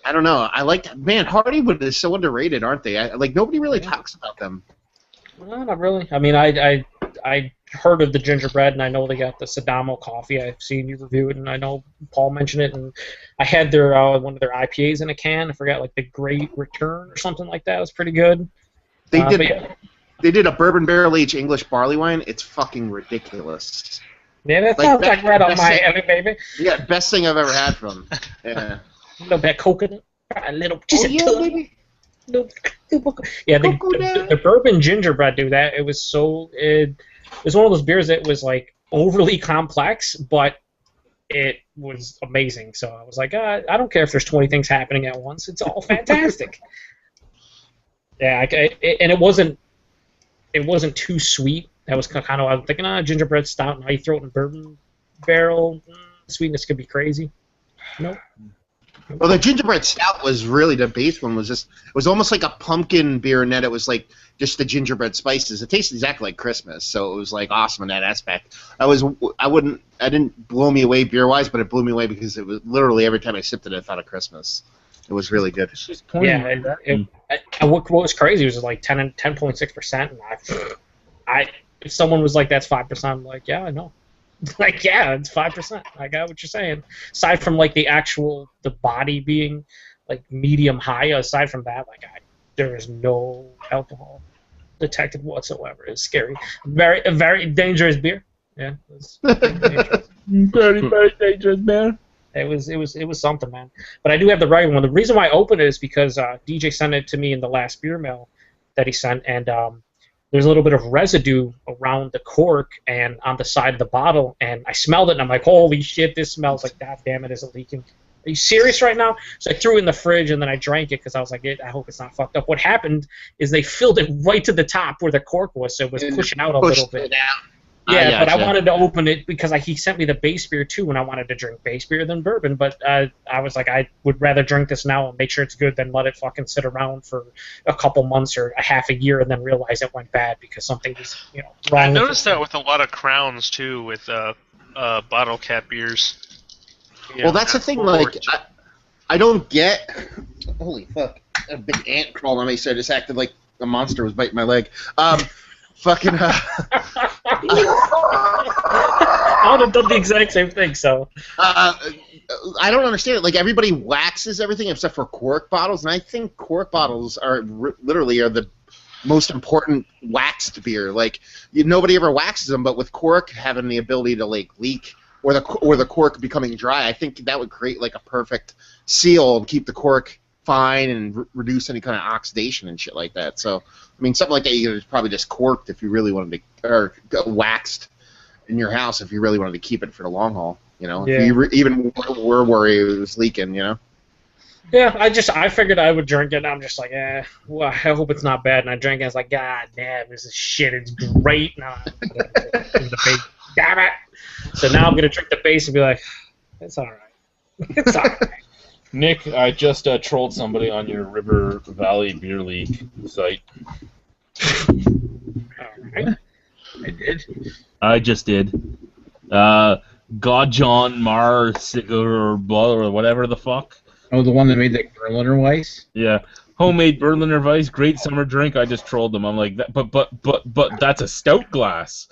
I don't know. I like Hardywood is so underrated, aren't they? Nobody really talks about them. Well, not really. I mean, I heard of the gingerbread, and I know they got the Sadamo coffee. I've seen you review it, and I know Paul mentioned it. And I had their one of their IPAs in a can. I forgot, like the Great Return or something like that. It was pretty good. They did a bourbon barrel aged English barley wine. It's fucking ridiculous. Yeah, that sounds like right up my alley, baby. Yeah, best thing I've ever had from them. Yeah. A little bit of coconut, a little. Baby. Yeah, the bourbon gingerbread, dude. It was so. It was one of those beers that was like overly complex, but it was amazing. So I was like, I don't care if there's 20 things happening at once. It's all fantastic. Yeah, and it wasn't too sweet. That was kind of, I was thinking, gingerbread stout, now you throw it in a bourbon barrel, sweetness could be crazy. Nope. Well, the gingerbread stout was really, the base one was just, it was almost like a pumpkin beer, and then it was like just the gingerbread spices. It tasted exactly like Christmas, so it was like awesome in that aspect. It didn't blow me away beer wise, but it blew me away because it was literally every time I sipped it, I thought of Christmas. It was really good. Yeah, what was crazy was like 10.6%, and if someone was like, that's 5%, I'm like, yeah, I know. Like, yeah, it's 5%. I got what you're saying. Aside from like the body being like medium high, aside from that, like there is no alcohol detected whatsoever. It's scary. A very dangerous beer. Yeah, it's dangerous. Very dangerous, man. It was something, man. But I do have the regular one. The reason why I opened it is because DJ sent it to me in the last beer mail that he sent, and there's a little bit of residue around the cork and on the side of the bottle, and I smelled it, and I'm like, holy shit, this smells like, God damn it, is it leaking? Are you serious right now? So I threw it in the fridge, and then I drank it because I was like, I hope it's not fucked up. What happened is they filled it right to the top where the cork was, so it was pushing out a little bit. Yeah, but I wanted to open it because he sent me the base beer too, and I wanted to drink base beer than bourbon. But I was like, I would rather drink this now and make sure it's good than let it fucking sit around for a couple months or a half a year and then realize it went bad because something was, wrong. I noticed that with a lot of crowns too, with bottle cap beers. Well, that's the thing. Like, I don't get. Holy fuck! A big ant crawled on me, so I just acted like a monster was biting my leg. Fucking. I would have done the exact same thing. So. I don't understand it. Like, everybody waxes everything except for cork bottles, and I think cork bottles are literally the most important waxed beer. Like, nobody ever waxes them, but with cork having the ability to like leak or the cork becoming dry, I think that would create like a perfect seal and keep the cork fine and reduce any kind of oxidation and shit like that. So, I mean, something like that you could probably just corked if you really wanted to, or waxed in your house if you really wanted to keep it for the long haul. Yeah. If you even were worried it was leaking, Yeah, I figured I would drink it, and I'm just like, well, I hope it's not bad. And I drank it, and I was like, God damn, this is shit, it's great. Now I'm gonna drink the base. Damn it! So now I'm going to drink the base and be like, it's alright. It's alright. Nick, I just trolled somebody on your River Valley Beer League site. Alright. I did. I just did. Godjohn Mar or whatever the fuck. Oh, the one that made the Berliner Weiss? Yeah. Homemade Berliner Weiss, great summer drink. I just trolled them. I'm like, but that's a stout glass.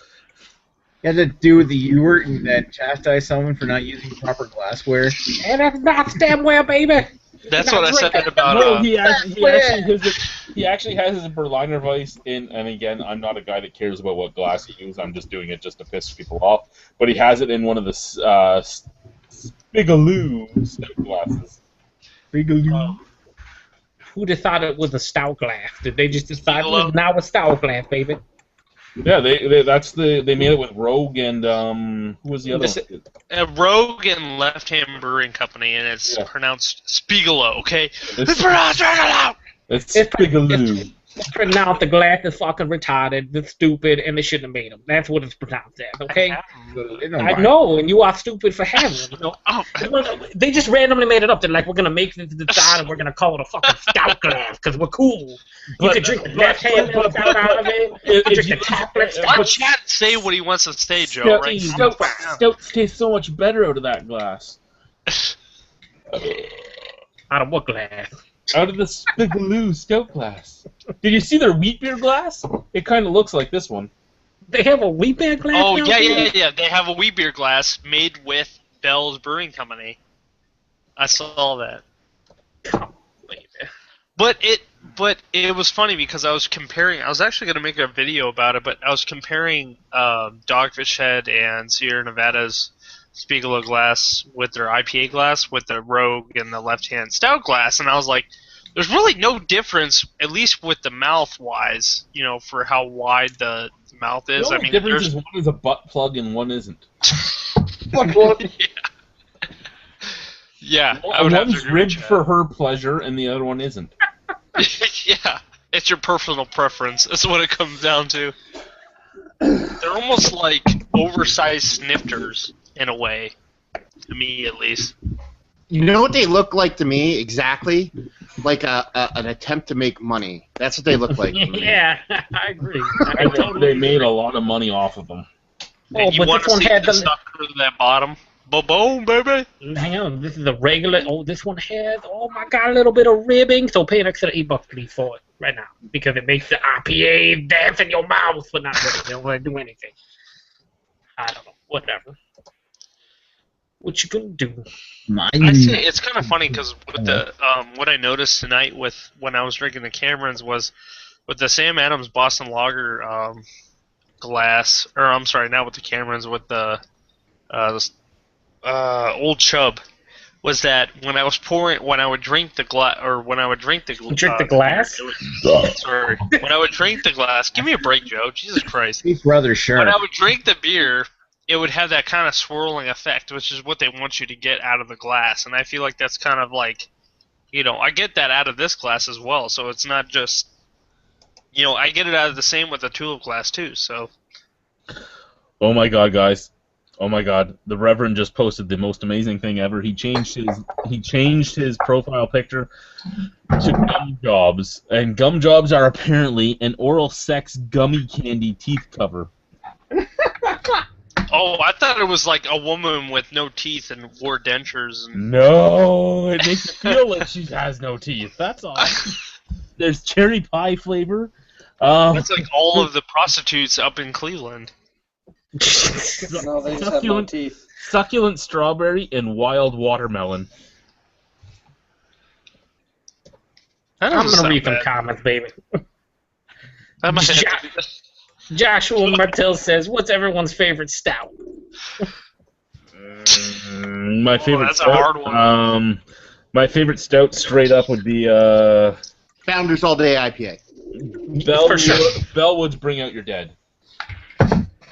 You had to do with the Ewart and then chastise someone for not using proper glassware. And that's not damn well, baby. That's what I said about. No, he actually has his Berliner Weiss in, and again, I'm not a guy that cares about what glass he uses. I'm just doing it just to piss people off. But he has it in one of the Spiegeloo stout glasses. Spiegeloo. Who'd have thought it was a stout glass? Did they just decide it was now a stout glass, baby? Yeah, they made it with Rogue and who was the other one? Rogue and Left Hand Brewing Company, and it's pronounced Spiegeloo. Okay, it's pronounced out. It's Spiegeloo. It's pronounced the glass is fucking retarded, it's stupid, and they shouldn't have made them. That's what it's pronounced as, okay? I know, and you are stupid for having them. They just randomly made it up. They're like, we're gonna make this design and we're gonna call it a fucking stout glass because we're cool. You can drink the left hand out of it. Drink the top left. Let Chad say what he wants to say, Joe. Right? Stout tastes so much better out of that glass. Out of what glass? Out of the Spiegeloo stout glass. Did you see their wheat beer glass? It kind of looks like this one. They have a wheat beer glass? Oh, yeah. They have a wheat beer glass made with Bell's Brewing Company. I saw that. But it was funny because I was comparing. I was actually going to make a video about it, but I was comparing Dogfish Head and Sierra Nevada's Spiegeloo glass with their IPA glass with the Rogue and the left-hand stout glass, and I was like, there's really no difference, at least with the mouth-wise, for how wide the mouth is. The only difference is one is a butt plug and one isn't. Yeah. Yeah, I would have to One's agree with ribbed Chad. for her pleasure, and the other one isn't. Yeah, it's your personal preference. That's what it comes down to. They're almost like oversized snifters in a way, to me at least. You know what they look like to me exactly? Like an attempt to make money. That's what they look like to me. Yeah, I agree. And they made a lot of money off of them. And you but want this to one see had the the. sucker at that bottom? Boom, baby! Hang on, this is a regular. Oh, this one has. Oh my God, a little bit of ribbing. So pay an extra $8 please for it right now because it makes the IPA dance in your mouth, but not really. They don't want to do anything. I don't know. Whatever. What you gonna do? I see. It's kind of funny because with the what I noticed tonight with when I was drinking the Camerons was with the Sam Adams Boston Lager glass, or I'm sorry, not with the Camerons, with the Old Chub, was that when I was when I would drink the glass, or when I would drink the Drink the glass? Sorry, when I would drink the glass, give me a break, Joe. Jesus Christ. He's rather sharp. When I would drink the beer, it would have that kind of swirling effect, which is what they want you to get out of the glass. And I feel like that's kind of like, I get that out of this glass as well. So it's not just, I get it out of the same with the tulip glass too. So. Oh my God, guys! Oh my God! The Reverend just posted the most amazing thing ever. He changed his profile picture to gum jobs, and gum jobs are apparently an oral sex gummy candy teeth cover. Oh, I thought it was like a woman with no teeth and wore dentures. And... No, it makes you feel like she has no teeth. That's all. There's cherry pie flavor. That's like all of the prostitutes up in Cleveland. No, they just have no teeth. Succulent strawberry and wild watermelon. I'm gonna read some comments, baby. Joshua Martel says, "What's everyone's favorite stout?" My favorite that's stout. a hard one. My favorite stout, straight up, would be Founders All Day IPA. Bellwood's Bring Out Your Dead.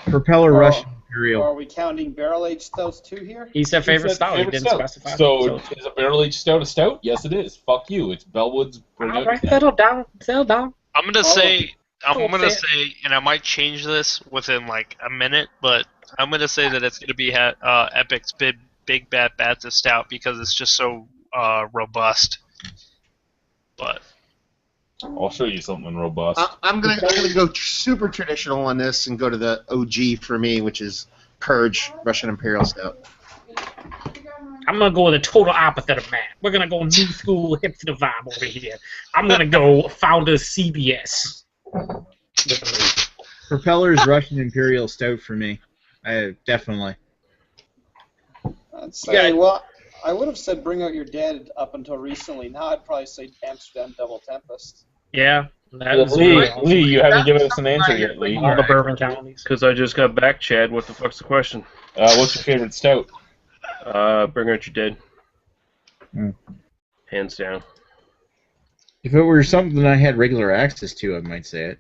Propeller Russian Imperial. Are we counting barrel-aged stouts too here? He said favorite stout. He Favorite didn't stout. specify. So is a barrel-aged stout a stout? Yes, it is. Fuck you. It's Bellwood's Bring Out All Your right, Dead. settle down. I'm gonna say, Don't say and I might change this within like a minute, but I'm gonna say that it's gonna be Epic's Big Bad Baptist Stout because it's just so robust. But I'll show you something robust. I'm gonna go super traditional on this and go to the OG for me, which is Purge Russian Imperial Stout. I'm gonna go with the total opposite of Matt. We're gonna go new school hipster vibe over here. I'm gonna go Founders CBS. Propeller's Russian Imperial Stout for me. Definitely. I'd say, well, I would have said Bring Out Your Dead up until recently. Now I'd probably say Amsterdam Double Tempest. Yeah. Lee, you haven't given us an answer yet, Lee. All the bourbon counties. Because I just got back, Chad. What the fuck's the question? What's your favorite stout? Bring Out Your Dead. Mm. Hands down. If it were something I had regular access to, I might say it.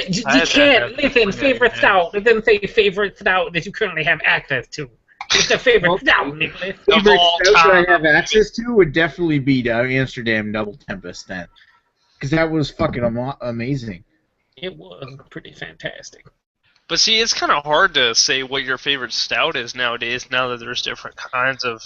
You can't listen. Favorite stout. It doesn't say favorite stout that you currently have access to. It's a favorite stout, Nicholas. Favorite stout that I have access to would definitely be Amsterdam Double Tempest then, because that was fucking amazing. It was pretty fantastic. But see, it's kind of hard to say what your favorite stout is nowadays. Now that there's different kinds of.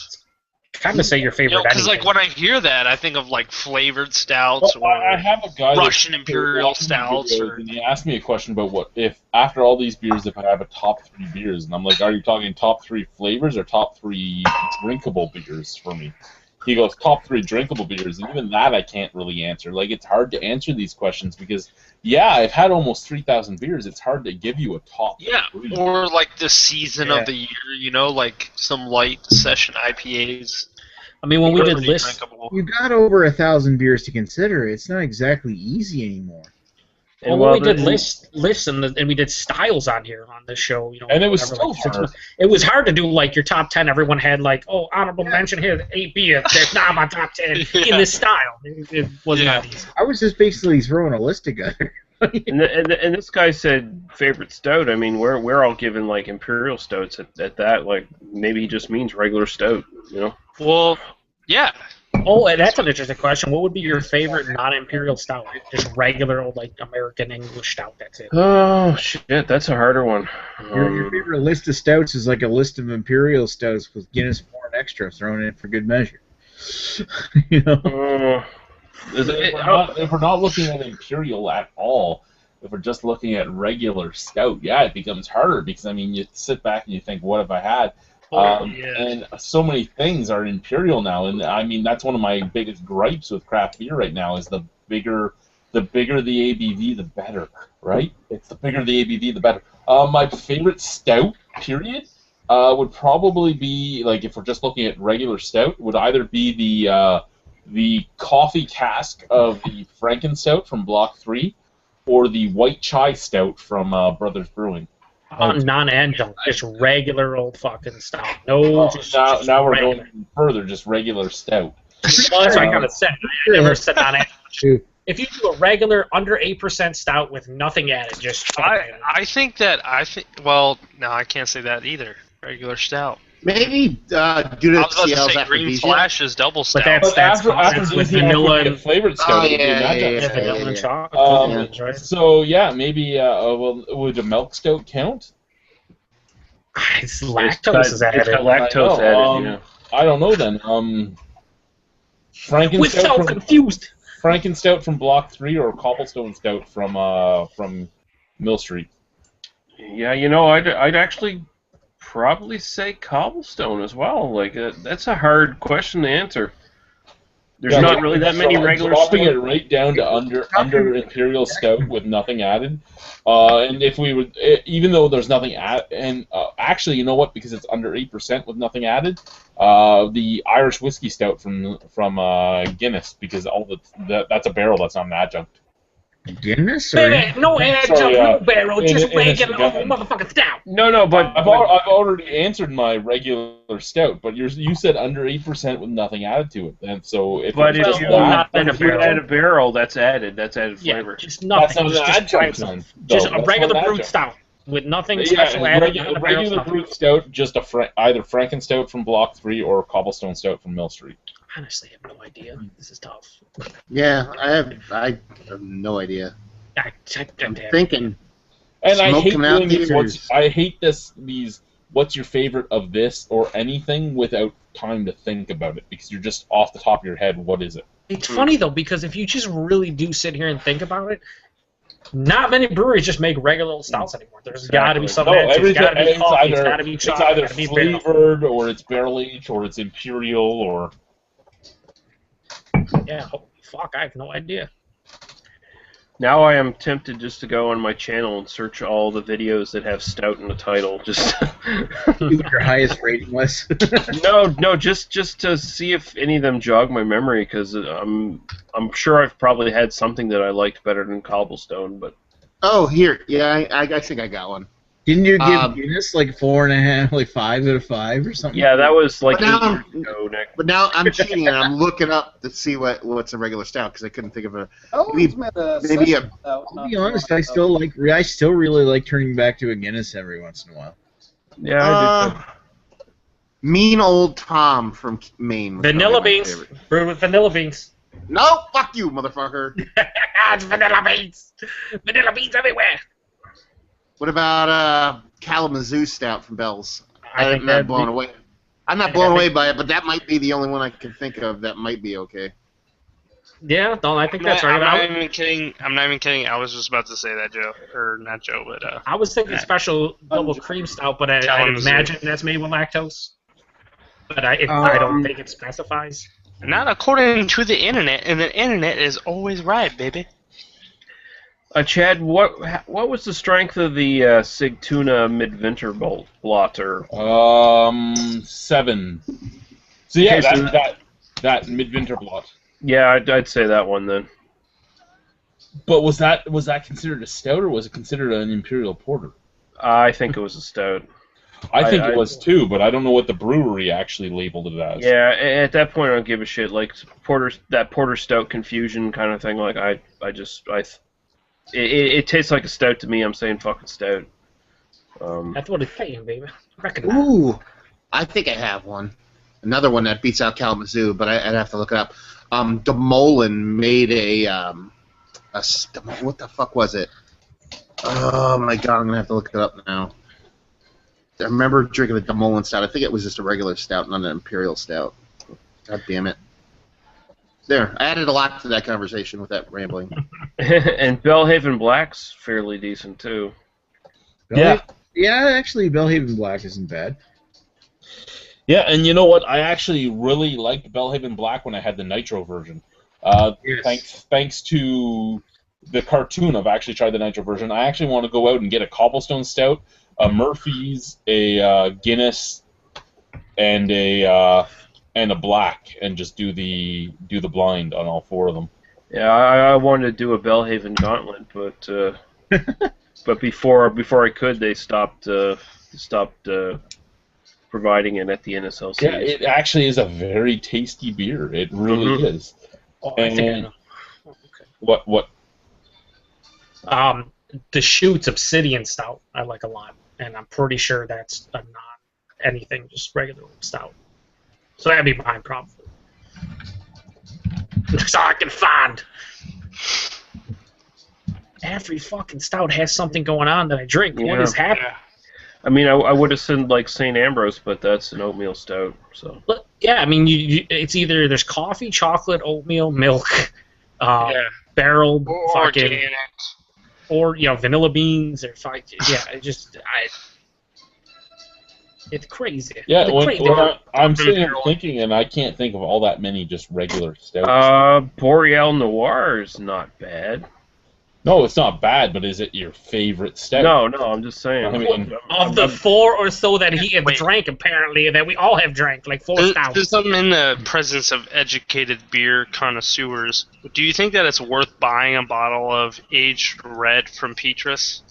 Kind of say your favorite. Because like when I hear that, I think of like flavored stouts or I have a guy Russian Imperial stouts. And he asked me a question about what if after all these beers, if I have a top 3 beers, and I'm like, are you talking top 3 flavors or top 3 drinkable beers for me? He goes top 3 drinkable beers, and even that I can't really answer. Like it's hard to answer these questions because I've had almost 3,000 beers. It's hard to give you a top. 3. Or like the season of the year, like some light session IPAs. I mean, when we did lists, you got over 1,000 beers to consider. It's not exactly easy anymore. Well, when we did lists and we did styles on here on this show, and it was still hard. It was hard to do like your top 10. Everyone had like, honorable mention here, 8 beers. That's not my top 10 in this style. It was not easy. I was just basically throwing a list together. and this guy said favorite stout. I mean, we're all given like imperial stouts at that. Like maybe he just means regular stout. Well, Yeah. Oh, and that's an interesting question. What would be your favorite non-imperial stout? Just regular old like American English stout. That's it. Oh shit, that's a harder one. Your favorite list of stouts is like a list of imperial stouts with Guinness Foreign Extra thrown in for good measure. You know. If we're not looking at imperial at all, if we're just looking at regular stout, yeah, it becomes harder because I mean, you sit back and you think, what have I had? And so many things are imperial now, and I mean that's one of my biggest gripes with craft beer right now is the bigger the ABV, the better, right? It's the bigger the ABV, the better. My favorite stout, period, would probably be, like, if we're just looking at regular stout, would either be the coffee cask of the Franken Stout from Block 3, or the white chai stout from Brothers Brewing. Non-adjunct, just regular old fucking stout. No, now we're going further, just regular stout. Well, that's what I kind of said. I never said non-adjunct. If you do a regular under 8% stout with nothing added, just well, no, I can't say that either. Regular stout. Maybe due to I was about to say Green Aphrodisia. Flash is double stout. But that's with vanilla and flavored stout. vanilla and chocolate. Right? So yeah, maybe well, would a milk stout count? It's lactose is added. It's got lactose added. Yeah. I don't know then. Franken We're stout so confused. Franken Stout from Block 3 or Cobblestone Stout from Mill Street? Yeah, you know, I'd actually probably say Cobblestone as well. Like that's a hard question to answer. There's not really that many regular. Dropping it right down to under Imperial Stout with nothing added, and if we would, even though there's nothing added, and actually, you know what? Because it's under 8% with nothing added, the Irish Whiskey Stout from Guinness, because that's a barrel, that's not an adjunct. Guinness? No adjunct, no barrel, just regular motherfucking stout. No, but I've already answered my regular stout, but you said under 8% with nothing added to it. And so if you add a barrel, that's added flavor. Yeah, just nothing. Just a regular brewed stout with nothing special added. Regular brewed stout, just either Franken Stout from Block 3 or Cobblestone Stout from Mill Street. Honestly, I have no idea. This is tough. Yeah, I have no idea. I'm thinking. And I hate doing these. I hate these. What's your favorite of this or anything without time to think about it, because you're just off the top of your head. What is it? It's funny though, because if you just really do sit here and think about it, not many breweries just make regular old stouts anymore. There's got to be something. It's got to be coffee. It's got to be chocolate. It's either flavored, or it's barrel aged, or it's imperial, or. Yeah, fuck, I have no idea. Now I am tempted just to go on my channel and search all the videos that have stout in the title. Just what your highest rating was. No, just to see if any of them jog my memory, because I'm sure I've probably had something that I liked better than Cobblestone, but. Oh, here, yeah, I think I got one. Didn't you give Guinness like 4.5, like 5 out of 5 or something? Yeah, that was like 8 years ago, Nick. But now I'm cheating and I'm looking up to see what's a regular stout, because I couldn't think of a. Maybe a. I'll be honest, I still really like turning back to a Guinness every once in a while. Yeah, I did too. Mean Old Tom from Maine. Vanilla beans. Brewed with vanilla beans. No, fuck you, motherfucker. It's vanilla beans. Vanilla beans everywhere. What about Kalamazoo Stout from Bell's? I'm not blown away. I'm not blown away by it, but that might be the only one I can think of that might be okay. Yeah, no, I think that's right. I'm not even kidding. I was just about to say that, Joe, or not Joe, but I was thinking special double cream stout, but I imagine that's made with lactose. But I don't think it specifies. Not according to the internet, and the internet is always right, baby. Chad, what was the strength of the Sigtuna Midwinter Blotter? 7. So yeah, that Midwinter Blot. Yeah, I'd say that one then. But was that considered a stout, or was it considered an imperial porter? I think it was a stout. I think it was too, but I don't know what the brewery actually labeled it as. Yeah, at that point I don't give a shit. Like porter stout confusion kind of thing. Like it tastes like a stout to me. I'm saying fucking stout. That's what it's saying, baby. Ooh, I think I have one. another one that beats out Kalamazoo, but I'd have to look it up. DeMolin made what the fuck was it? Oh my god, I'm gonna have to look it up now. I remember drinking a DeMolin stout. I think it was just a regular stout, not an imperial stout. God damn it. There, I added a lot to that conversation with that rambling. And Bellhaven Black's fairly decent too. Yeah, actually, Bellhaven Black isn't bad. Yeah, and you know what? I actually really liked Bellhaven Black when I had the Nitro version. Yes. Thanks to the cartoon, I've actually tried the Nitro version. I actually want to go out and get a Cobblestone Stout, a Murphy's, a Guinness, and a Black, and just do the blind on all 4 of them. Yeah, I wanted to do a Bellhaven Gauntlet, but before I could, they stopped providing it at the NSLC. Yeah, it actually is a very tasty beer. It really is. Oh, I think I know. Okay. What? The Shoots Obsidian Stout I like a lot, and I'm pretty sure that's not anything, just regular old stout. So that'd be mine, probably. That's all I can find. Every fucking stout has something going on that I drink. Yeah. What is happening? I mean, I would have said like St. Ambrose, but that's an oatmeal stout. So. But, yeah, I mean, it's either there's coffee, chocolate, oatmeal, milk, barreled, fucking, Organic. or vanilla beans, or it's crazy. Yeah, Crazy. I'm sitting here thinking, and I can't think of all that many just regular stouts. Boreal Noir is not bad. No, it's not bad, but is it your favorite stout? No, I'm just saying. I mean, Of the 4 or so that he have drank, apparently, that we all have drank, like 4 stouts. Since I'm in the presence of educated beer connoisseurs, do you think that it's worth buying a bottle of aged red from Petrus?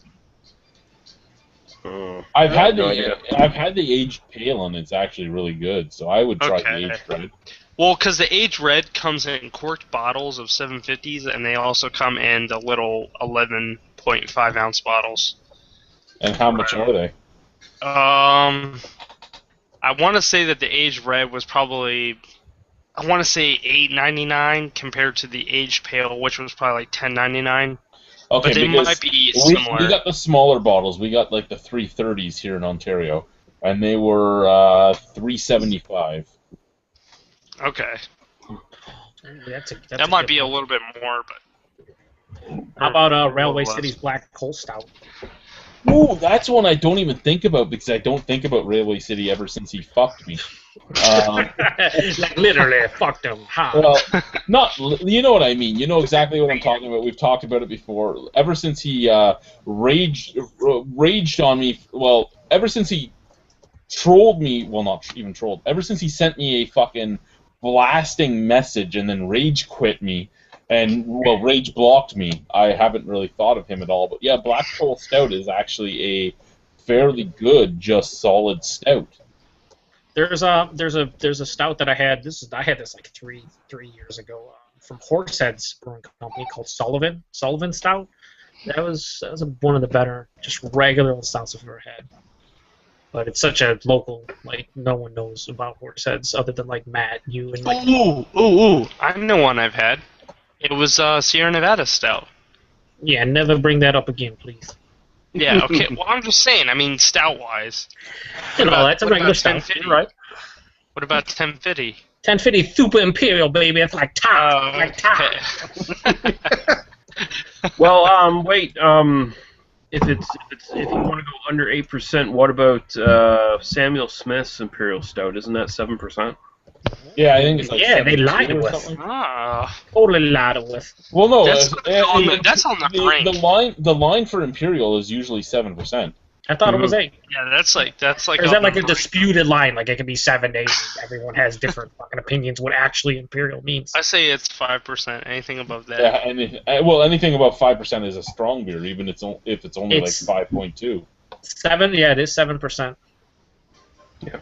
I've had the aged pale, and it's actually really good. So I would try the aged red. Well, because the aged red comes in corked bottles of 750s, and they also come in the little 11.5 ounce bottles. And how much are they? I want to say that the aged red was probably, I want to say $8.99 compared to the aged pale, which was probably like $10.99. Okay, but they might be similar. We got the smaller bottles. We got like the 330s here in Ontario, and they were $3.75. Okay. That might be a little bit more, but. How about Railway City's Black Coal Stout? Ooh, that's one I don't even think about because I don't think about Railway City ever since he fucked me. Like literally fucked him. Well, you know what I mean. You know exactly what I'm talking about. We've talked about it before. Ever since he raged on me. Well, ever since he trolled me. Well, not even trolled. Ever since he sent me a fucking blasting message and then rage quit me. And, rage blocked me. I haven't really thought of him at all. But yeah, Black Coal Stout is actually a fairly good, just solid stout. There's a stout that I had. I had this like three years ago from Horseheads Brewing Company called Sullivan Stout. That was one of the better, just regular old stouts I've ever had. But it's such a local, like no one knows about Horseheads other than like Matt, you, and like. Ooh! I know one I've had. It was Sierra Nevada Stout. Yeah, never bring that up again, please. Yeah, okay. Well, I'm just saying. I mean, stout-wise. That's a regular stout. You're right. What about 1050? 1050 Super Imperial, baby. It's like top. Okay. Well, wait. If you want to go under 8%, what about Samuel Smith's Imperial Stout? Isn't that 7%? Yeah, I think it's like they lied to us. Totally lied to us. Well, no, that's on the brink. The line for Imperial is usually 7%. I thought it was 8. Yeah, that's like. Or is that like a disputed line? Like it can be 7 to 8. Everyone has different fucking opinions what actually Imperial means. I say it's 5%. Anything above that. Yeah, anything above 5% is a strong beer, even if it's only like 5.2. 7, yeah, it is 7%. Yeah.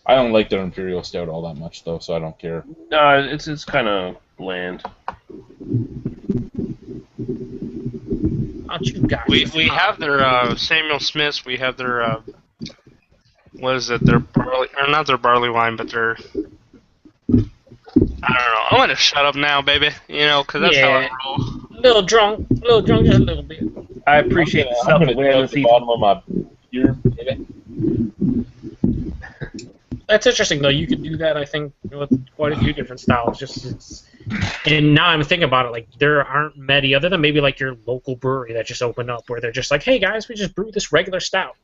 I don't like their Imperial Stout all that much, though, so I don't care. No, it's kind of bland. Aren't you guys? We have their Samuel Smiths. We have their what is it? Their barley, or not their barley wine, but their. I don't know. I'm gonna shut up now, baby. You know, because that's how I roll. A little drunk, just a little bit. I appreciate the self-awareness. The bottom of my beer, baby. That's interesting, though. You could do that, I think, with quite a few different styles. And now I'm thinking about it, like, there aren't many, other than maybe, like, your local brewery that just opened up, where they're just like, hey, guys, we just brewed this regular stout.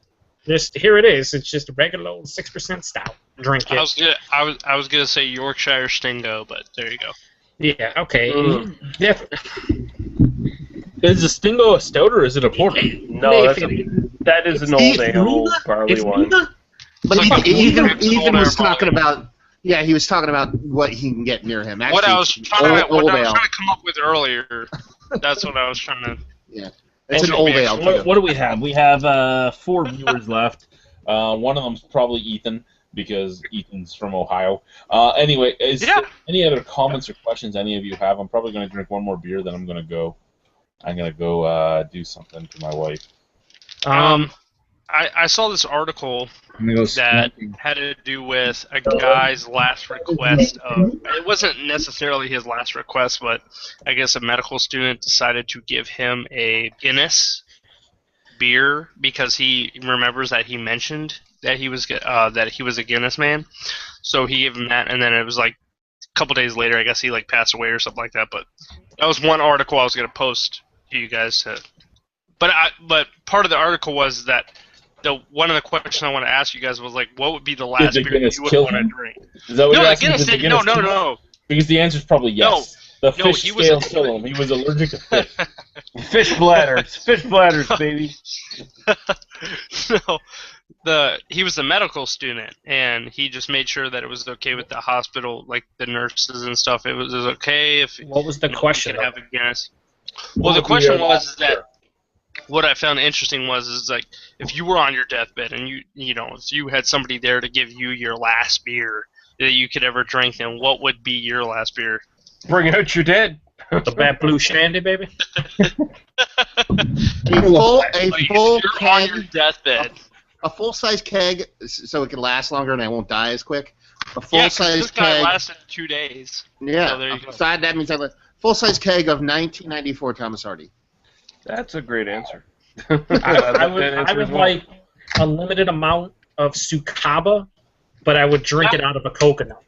Just, here it is. It's just a regular old 6% stout. Drink it. I was gonna say Yorkshire Stingo, but there you go. Yeah, okay. Is a Stingo a stout or is it a porter? No, that is an old ale barley wine. But Ethan was talking about. Yeah, he was talking about what he can get near him. Actually, What I was trying to come up with earlier. That's what I was trying to. Yeah, it's an old ale. What do we have? We have 4 viewers left. One of them's probably Ethan because Ethan's from Ohio. Anyway, there any other comments or questions any of you have? I'm probably going to drink one more beer, then I'm going to go. I'm going to go do something to my wife. I saw this article that had to do with a guy's last request. It wasn't necessarily his last request, but I guess a medical student decided to give him a Guinness beer because he remembers that he mentioned that he was a Guinness man. So he gave him that, and then it was like a couple days later, I guess he like passed away or something like that. But that was one article I was going to post to you guys. But part of the article was that. One of the questions I want to ask you guys was like, what would be the last beer you would want to drink? Is that what you're asking? No. Because the answer is probably yes. No. The fish scale killed him. He was allergic to fish. Fish bladders, baby. No, he was a medical student, and he just made sure that it was okay with the hospital, like the nurses and stuff. It was okay if. What was the question? Have a Guinness. Well, the question was that. What I found interesting is like if you were on your deathbed and if you had somebody there to give you your last beer that you could ever drink, then what would be your last beer? Bring out your dead. The Bad Blue Shandy, baby. a full keg on your deathbed. A full-size keg, so it can last longer and I won't die as quick. A full-size keg. Guy lasted 2 days. Yeah. So there you go. That means full-size keg of 1994 Thomas Hardy. That's a great answer. I would like a limited amount of Sukaba, but I would drink it out of a coconut.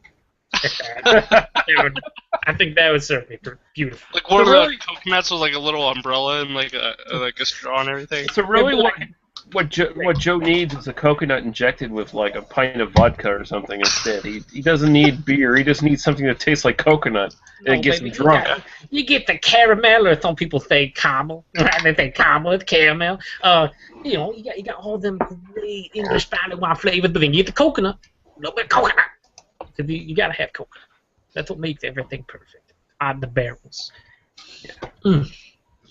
I think that would serve me beautiful. Like one of the coconuts with like a little umbrella and like a straw and everything. So really, what Joe needs is a coconut injected with like a pint of vodka or something instead. He doesn't need beer. He just needs something that tastes like coconut and gets him drunk. You get the caramel, or some people say caramel. They say caramel, it's caramel. You got all them great English spotted wine flavors, but then you get the coconut. A little bit of coconut. Because you got to have coconut. That's what makes everything perfect. On the barrels. Yeah.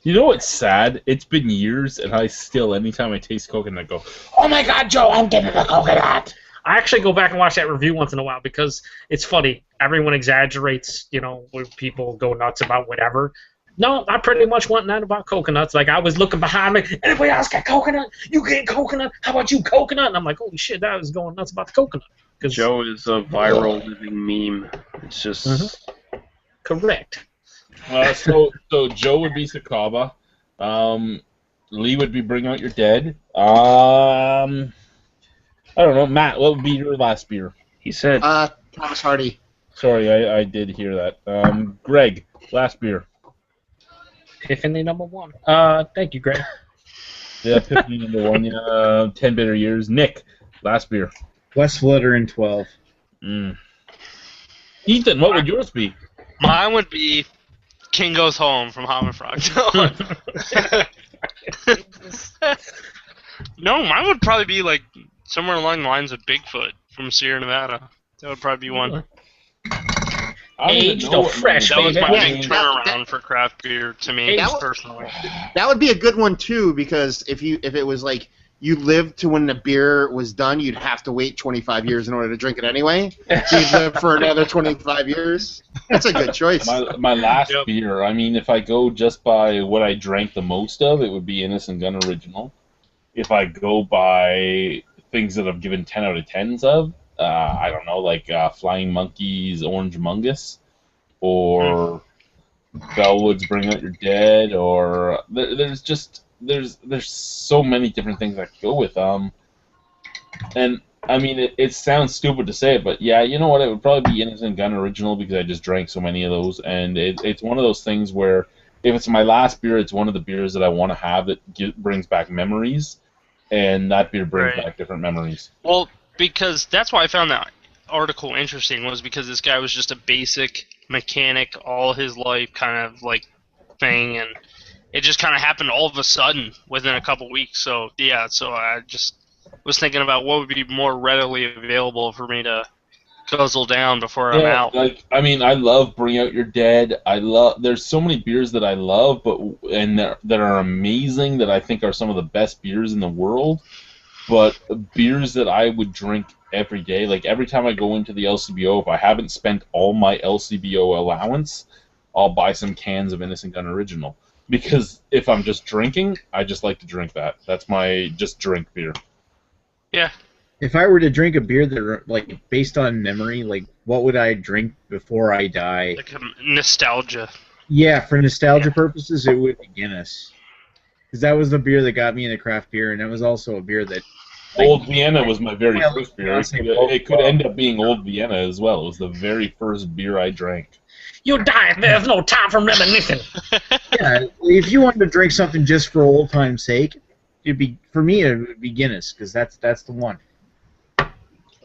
You know what's sad? It's been years, and I still, anytime I taste coconut, go, oh my God, Joe, I'm getting a coconut. I actually go back and watch that review once in a while because it's funny. Everyone exaggerates, where people go nuts about whatever. No, I pretty much went nuts about coconuts. Like, I was looking behind me, anybody else got coconut? You get coconut? How about you, coconut? And I'm like, holy shit, I was going nuts about the coconut. Joe is a viral living meme. It's just... Correct. So Joe would be Sakaba. Lee would be Bring Out Your Dead. I don't know. Matt, what would be your last beer? He said... Thomas Hardy. Sorry, I did hear that. Greg, last beer. Epiphany #1. Thank you, Greg. Yeah, Epiphany #1. Yeah, 10 bitter years. Nick, last beer. West Flutter in 12. Ethan, what would yours be? Mine would be King Goes Home from Hot and Frog. No, mine would probably be like somewhere along the lines of Bigfoot from Sierra Nevada. That would probably be one. Aged or fresh, that was my big turnaround for craft beer to me personally. That would be a good one too, because if it was like you lived to when the beer was done, you'd have to wait 25 years in order to drink it anyway. So you'd live for another 25 years. That's a good choice. My last beer, I mean, if I go just by what I drank the most of, it would be Innocent Gun Original. If I go by things that I've given 10 out of 10s of. I don't know, like Flying Monkeys, Orange Mungus, or Bellwood's Bring Out Your Dead, or there's so many different things I could go with. And I mean, it sounds stupid to say it, but yeah, you know what? It would probably be Innocent Gun Original because I just drank so many of those, and it's one of those things where if it's my last beer, it's one of the beers that I want to have that brings back memories, and that beer brings back different memories. Well, because that's why I found that article interesting, was because this guy was just a basic mechanic all his life kind of like thing, and it just kind of happened all of a sudden within a couple weeks. So yeah, so I just was thinking about what would be more readily available for me to guzzle down before I'm out. Like, I mean, I love Bring Out Your Dead. There's so many beers that I love, that are amazing, that I think are some of the best beers in the world. But beers that I would drink every day, like every time I go into the LCBO, if I haven't spent all my LCBO allowance, I'll buy some cans of Innocent Gun Original. Because if I'm just drinking, I just like to drink that. That's my just drink beer. Yeah. If I were to drink a beer that, like, based on memory, like, what would I drink before I die? Like nostalgia. Yeah, for nostalgia purposes, it would be Guinness. Because that was the beer that got me into craft beer, and it was also a beer that... Like, Old Vienna was my very first beer. It could end up being Old Vienna as well. It was the very first beer I drank. You died. There's no time for reminiscing. Yeah, if you wanted to drink something just for old time's sake, for me it would be Guinness, because that's the one.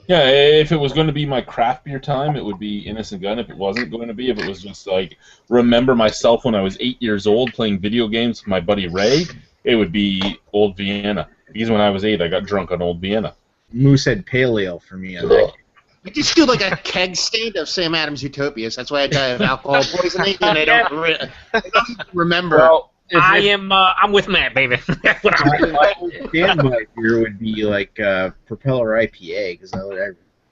Yeah, if it was going to be my craft beer time, it would be Innocent Gun. If it wasn't going to be, if it was just like remember myself when I was 8 years old playing video games with my buddy Ray, it would be Old Vienna. Because when I was 8, I got drunk on Old Vienna. Moosehead Pale Ale for me. On that. I just do like a keg stand of Sam Adams Utopias. That's why I die of alcohol poisoning, and I don't remember. Well, I'm with Matt, baby. That's what I'm my standby beer would be like Propeller IPA, because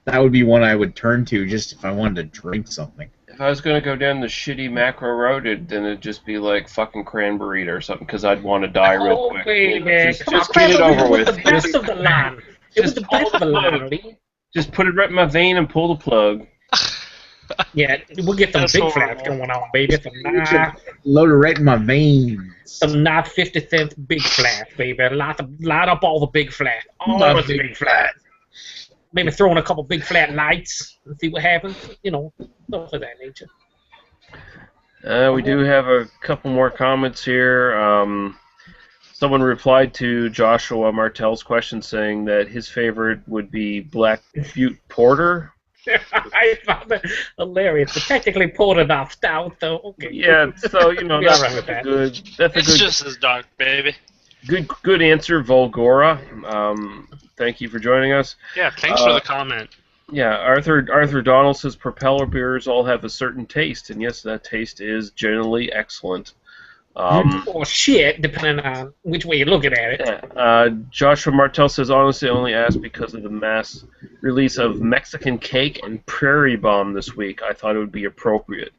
that would be one I would turn to just if I wanted to drink something. If I was going to go down the shitty macro road, then it'd just be like fucking Cranberry or something, because I'd want to die real quick. Baby. Just get it over with. It was the best of the line. It was the best of the line, Lee. Just put it right in my vein and pull the plug. Yeah, we'll get them big flats going on, baby. Load it right in my veins. Some not 50 cents big flats, baby. Light up all the big flats. All of the big flats. Maybe throw in a couple big flat lights and see what happens. You know, stuff of that nature. We do have a couple more comments here. Someone replied to Joshua Martell's question saying that his favorite would be Black Butte Porter. I found that hilarious. But technically ported off stout, though. Okay. Yeah, so you know that's good. It's just as dark, baby. Good answer, Volgora. Thank you for joining us. Yeah, thanks for the comment. Yeah, Arthur Donald says propeller beers all have a certain taste, and yes, that taste is generally excellent. Or shit, depending on which way you're looking at it. Yeah. Joshua Martell says, honestly, I only asked because of the mass release of Mexican Cake and Prairie Bomb this week. I thought it would be appropriate.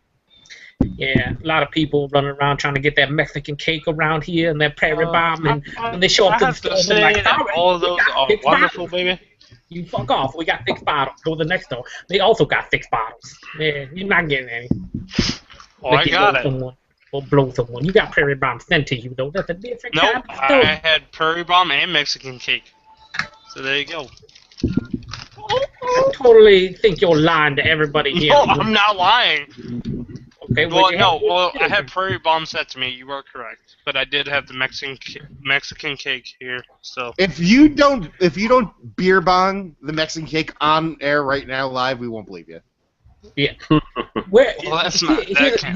Yeah, a lot of people running around trying to get that Mexican Cake around here and that Prairie Bomb, and when they show up to the store, they're like, all of those are wonderful, baby. You fuck off. We got 6 bottles. Go to the next door. They also got 6 bottles. Yeah, you're not getting any. Oh, I got it. Or blow someone. You got Prairie Bomb sent to you, though. That's a different kind of stuff. I had Prairie Bomb and Mexican Cake. So there you go. I totally think you're lying to everybody here. No, I'm not lying. Okay, well, I had Prairie Bomb sent to me. You are correct, but I did have the Mexican Cake here. So if you don't beer bong the Mexican Cake on air right now live, we won't believe you. Yeah. You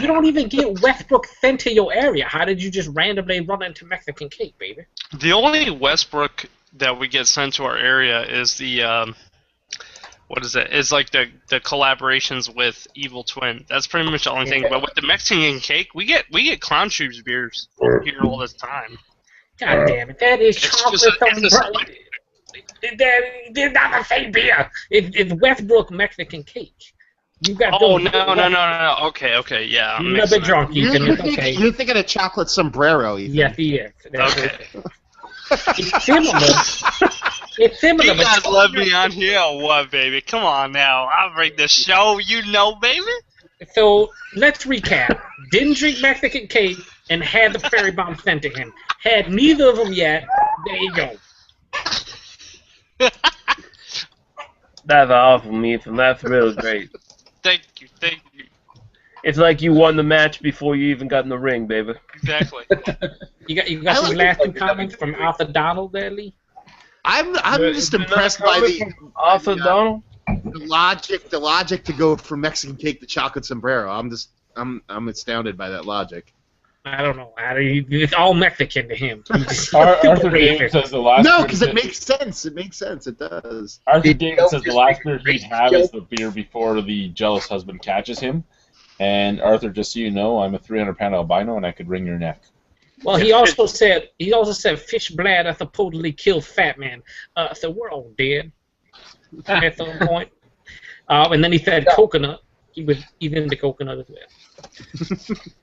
don't even get Westbrook sent to your area. How did you just randomly run into Mexican Cake, baby? The only Westbrook that we get sent to our area is the what is it? It's like the collaborations with Evil Twin. That's pretty much the only thing. But with the Mexican Cake, we get Clown Shoes beers here all this time. God damn it! That is chocolate. They're not the same beer. It's Westbrook Mexican Cake. You got no. Okay, yeah. I'm a bit drunk, Ethan. You're thinking of chocolate sombrero, Ethan. Yes, he is. Okay. It's similar. It's similar, You but guys love me on here or what, baby? Come on now. I'll bring the show, you know, baby. So let's recap. Didn't drink Mexican cake and had the fairy bomb sent to him. Had neither of them yet. There you go. That's awesome, Ethan. That's really great. Thank you. It's like you won the match before you even got in the ring, baby. Exactly. You got some lasting comments from Arthur Donald there, Lee? I'm just impressed by Arthur Donald. the logic to go from Mexican cake to chocolate sombrero. I'm astounded by that logic. I don't know. It's all Mexican to him. Arthur David says the last. No, because it makes sense. It makes sense. It does. Arthur David says the last beer he'd have is the beer before the jealous husband catches him. And Arthur, just so you know, I'm a 300-pound albino, and I could wring your neck. Well, he also said fish bladder supposedly killed fat man. So we're all dead at some point. And then he said coconut. He's into coconut as well.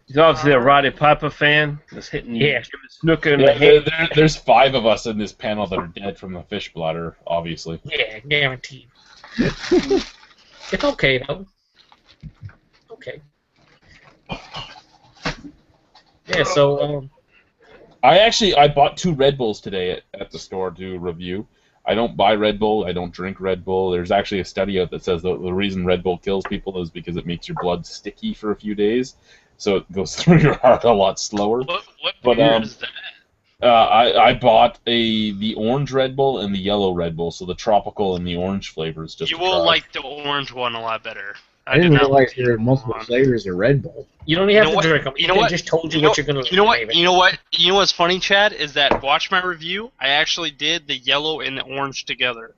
He's obviously a Roddy Piper fan. Just hitting Jim Snooker in the head. There's 5 of us in this panel that are dead from the fish bladder, obviously. Yeah, guaranteed. It's okay, though. Okay. Yeah, so I bought 2 Red Bulls today at the store to review. I don't buy Red Bull. I don't drink Red Bull. There's actually a study out that says the reason Red Bull kills people is because it makes your blood sticky for a few days, so it goes through your heart a lot slower. What beer is that? I bought the orange Red Bull and the yellow Red Bull, so the tropical and the orange flavors. Just You will like the orange one a lot better. I didn't realize there were multiple flavors of Red Bull. You don't even have to drink them. You know what? Just told you what you're gonna. You know what? You know what? You know what's funny, Chad, is that watch my review. I actually did the yellow and the orange together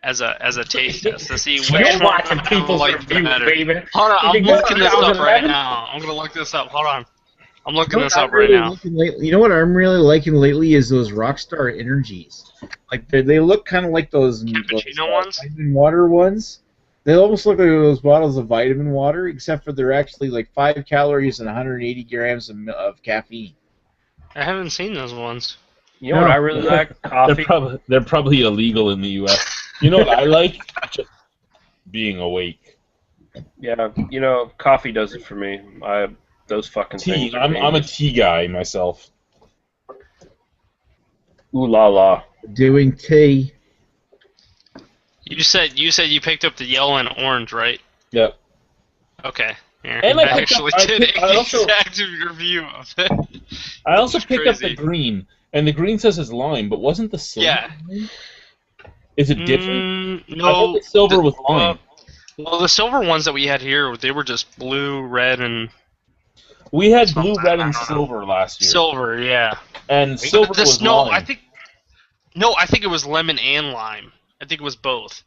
as a taste test to see which one watching I people's like reviews, better. baby. Hold on, I'm You think looking this this is up right 2011? now. I'm gonna look this up. Hold on. I'm looking this I'm up right really now. liking lately, you know what I'm really liking lately is those Rockstar Energies. Like they look kind of like those Cappuccino ones? vitamin water ones. They almost look like those bottles of vitamin water, except for they're actually like 5 calories and 180 grams of caffeine. I haven't seen those ones. You know what I really like? Coffee. They're probably illegal in the U.S. You know what I like? Just being awake. Yeah, you know, coffee does it for me. Those fucking Tea. things. I'm a tea guy myself. Ooh la la. Doing tea. You said you picked up the yellow and orange, right? Yep. Okay. Yeah, And I I actually did an exact review of it. I also It's picked up crazy. the green, and the green says it's lime, but wasn't the silver? Yeah. Lime? Is it different? I No. thought the silver was lime. Well, the silver ones that we had here, they were just blue, red, and We had blue, red, and silver last year. silver. Yeah. And silver was lime. I think it was lemon and lime. I think it was both.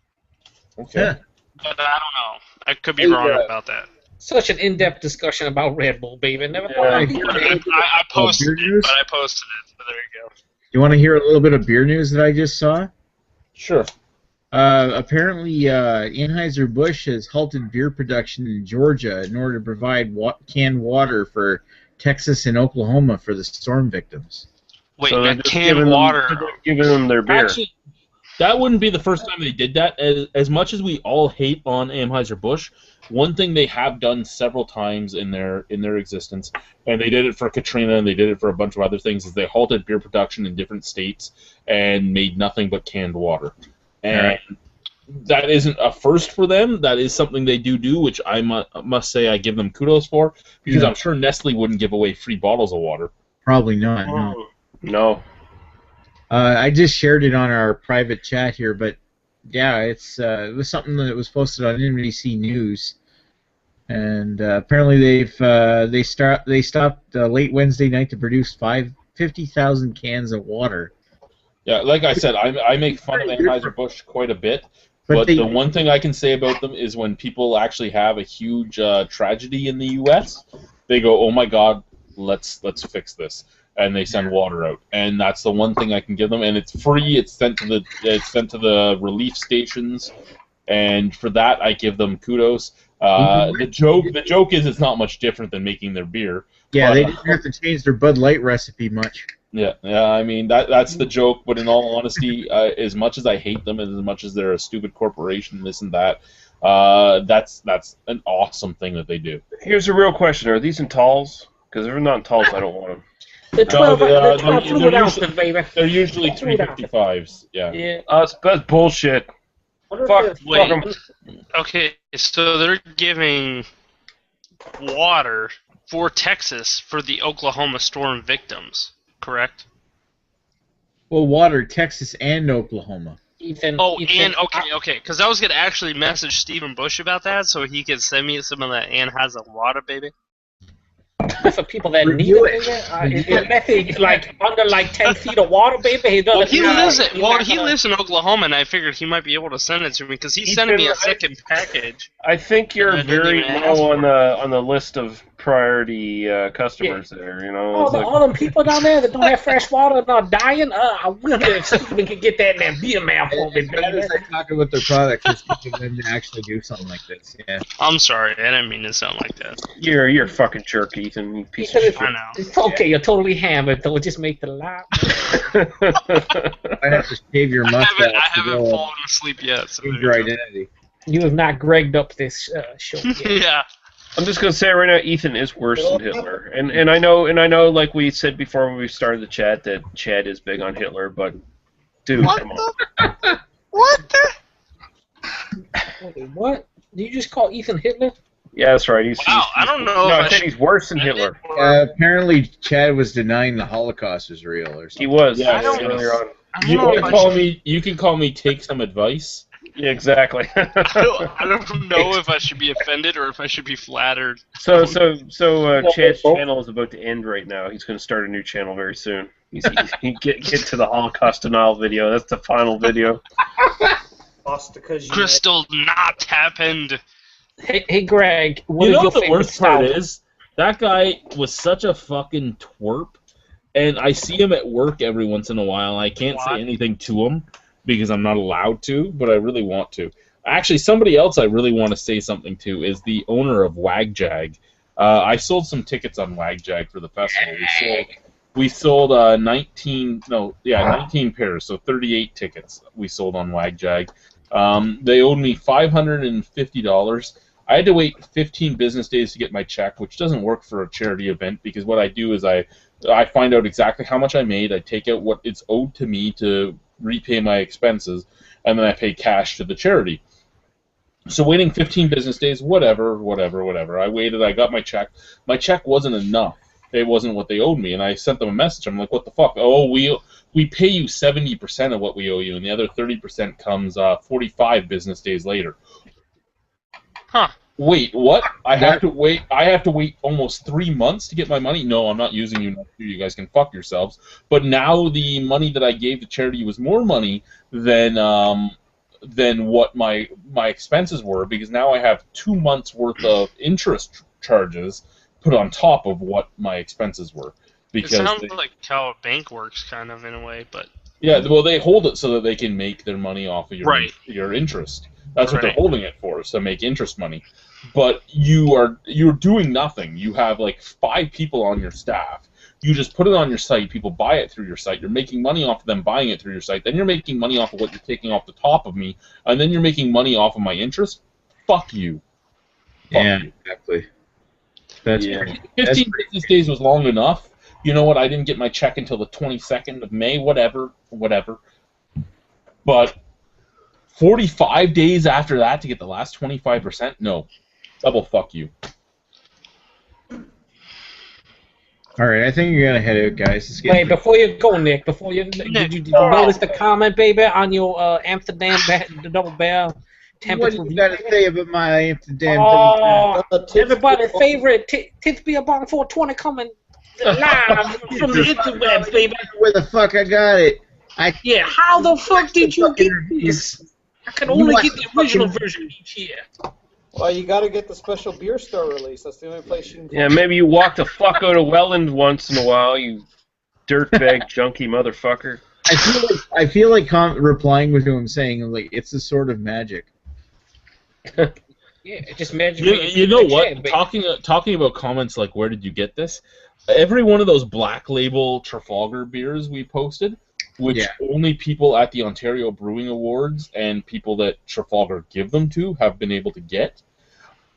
Okay. But I don't know. I could be wrong about that. Such an in-depth discussion about Red Bull, baby. Never thought Yeah. I'd hear it. I posted beer it, news? but I posted it. So there you go. You want to hear a little bit of beer news that I just saw? Sure. Apparently, Anheuser-Busch has halted beer production in Georgia in order to provide canned water for Texas and Oklahoma for the storm victims. Wait, So they're that just canned water. giving them their beer. Actually, that wouldn't be the first time they did that. As much as we all hate on Anheuser-Busch, one thing they have done several times in their existence, and they did it for Katrina and they did it for a bunch of other things, is they halted beer production in different states and made nothing but canned water. And that isn't a first for them. That is something they do, which I must say I give them kudos for, because I'm sure Nestle wouldn't give away free bottles of water. Probably not, no. No. I just shared it on our private chat here, but yeah, it was something that was posted on NBC News, and apparently they stopped late Wednesday night to produce 50,000 cans of water. Yeah, like I said, I make fun of Anheuser-Busch quite a bit, but the one thing I can say about them is when people actually have a huge tragedy in the U.S., they go, "Oh my God, let's fix this," and they send water out, and that's the one thing I can give them, and it's free. It's sent to the relief stations, and for that I give them kudos. The joke is it's not much different than making their beer. Yeah, but, they didn't have to change their Bud Light recipe much. Yeah. I mean that's the joke. But in all honesty, as much as I hate them, and as much as they're a stupid corporation, this and that, that's an awesome thing that they do. Here's a real question: are these in talls? Because if they're not in talls, I don't want them. The 12, No, the 12 fluid ounces, baby. They're usually Fluid ounces. 355s. Yeah. Yeah. That's bullshit. Fuck Wait. 'em. Okay, so they're giving water for Texas for the Oklahoma storm victims, correct? Well, water, Texas and Oklahoma. Ethan. Oh, Ethan, and okay, because I was gonna actually message Stephen Bush about that, so he could send me some of that water, baby. For people that need it, baby. If it's like under like 10 feet of water, baby. Well, he lives in Oklahoma, and I figured he might be able to send it to me because he's sending me a second package. I think you're very low on the list of priority customers there. You know, all them people down there that don't have fresh water and are dying. I wonder if Stephen could get that in that beer man for me, baby. As they talk about their products, it's getting them to actually do something like this. Yeah. I'm sorry, I didn't mean to sound like that. You're a fucking jerk, Ethan. You piece of shit. I know. It's okay, you're totally hammered, though. Just make the lie. I have to shave your mustache. I haven't fallen asleep yet. So change your identity. You have not Gregged up this show yet. Yeah. I'm just gonna say right now, Ethan is worse than Hitler, and I know, like we said before when we started the chat, that Chad is big on Hitler, but dude, come on. What the? Wait, what? Did you just call Ethan Hitler? Yeah, that's right. I don't know. No, I think he's worse than Hitler. Apparently, Chad was denying the Holocaust was real, or something. He was. Yeah, earlier on. You can call me take some advice. Yeah, exactly. I don't know if I should be offended or if I should be flattered. So Chad's channel is about to end right now. He's going to start a new channel very soon. He get to the Holocaust denial video. That's the final video. Crystal not happened. Hey, Greg. What You is know your what the favorite worst part stout? is? That guy was such a fucking twerp, and I see him at work every once in a while. I can't say anything to him because I'm not allowed to, but I really want to. Actually, somebody else I really want to say something to is the owner of Wagjag. I sold some tickets on Wagjag for the festival. We sold 19 pairs, so 38 tickets we sold on Wagjag. They owed me $550. I had to wait 15 business days to get my check, which doesn't work for a charity event because what I do is I find out exactly how much I made, I take out what it's owed to me to repay my expenses, and then I pay cash to the charity. So waiting 15 business days, whatever. I waited, I got my check. My check wasn't enough. It wasn't what they owed me, and I sent them a message. I'm like, what the fuck? Oh, we pay you 70% of what we owe you, and the other 30% comes 45 business days later. Huh. Wait, what? I have to wait almost 3 months to get my money? No, I'm not using you. You guys can fuck yourselves. But now the money that I gave the charity was more money than what my expenses were, because now I have 2 months worth of interest charges put on top of what my expenses were. Because it sounds like how a bank works, kind of, in a way, but... Yeah, well, they hold it so that they can make their money off of your interest. That's what they're holding it for, is to make interest money. But you're doing nothing. You have like 5 people on your staff. You just put it on your site. People buy it through your site. You're making money off of them buying it through your site. Then you're making money off of what you're taking off the top of me, and then you're making money off of my interest. Fuck you. Exactly. That's 15 business days was long enough. You know what? I didn't get my check until the 22nd of May. Whatever. But 45 days after that to get the last 25%? No. Double fuck you. All right, I think you're gonna head out, guys. Wait, before you go, Nick. Did you notice the comment, baby, on your Amsterdam the double barrel? What do you got to say about my Amsterdam? Everybody's favorite Tits Be a Bomb 420 coming live from the interwebs, baby. Where the fuck I got it? How the fuck did you get this? I can only get the original version each year. Well, you got to get the special beer store release. That's the only place you can. Yeah, maybe you walk the fuck out of Welland once in a while, you dirtbag junkie motherfucker. I feel like replying with what I'm saying, like it's a sort of magic. Yeah, just magically. You know what? Chad, but- Talking about comments like where did you get this? Every one of those Black Label Trafalgar beers we posted, which only people at the Ontario Brewing Awards and people that Trafalgar give them to have been able to get.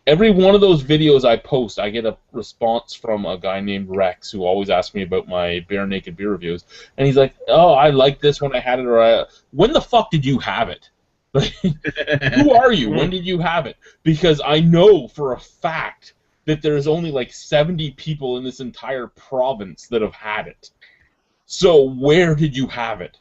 Every one of those videos I post, I get a response from a guy named Rex who always asks me about my Bare Naked beer reviews, and he's like, "Oh, I liked this when I had it," or "When the fuck did you have it? Who are you? When did you have it?" Because I know for a fact that there's only like 70 people in this entire province that have had it. So where did you have it?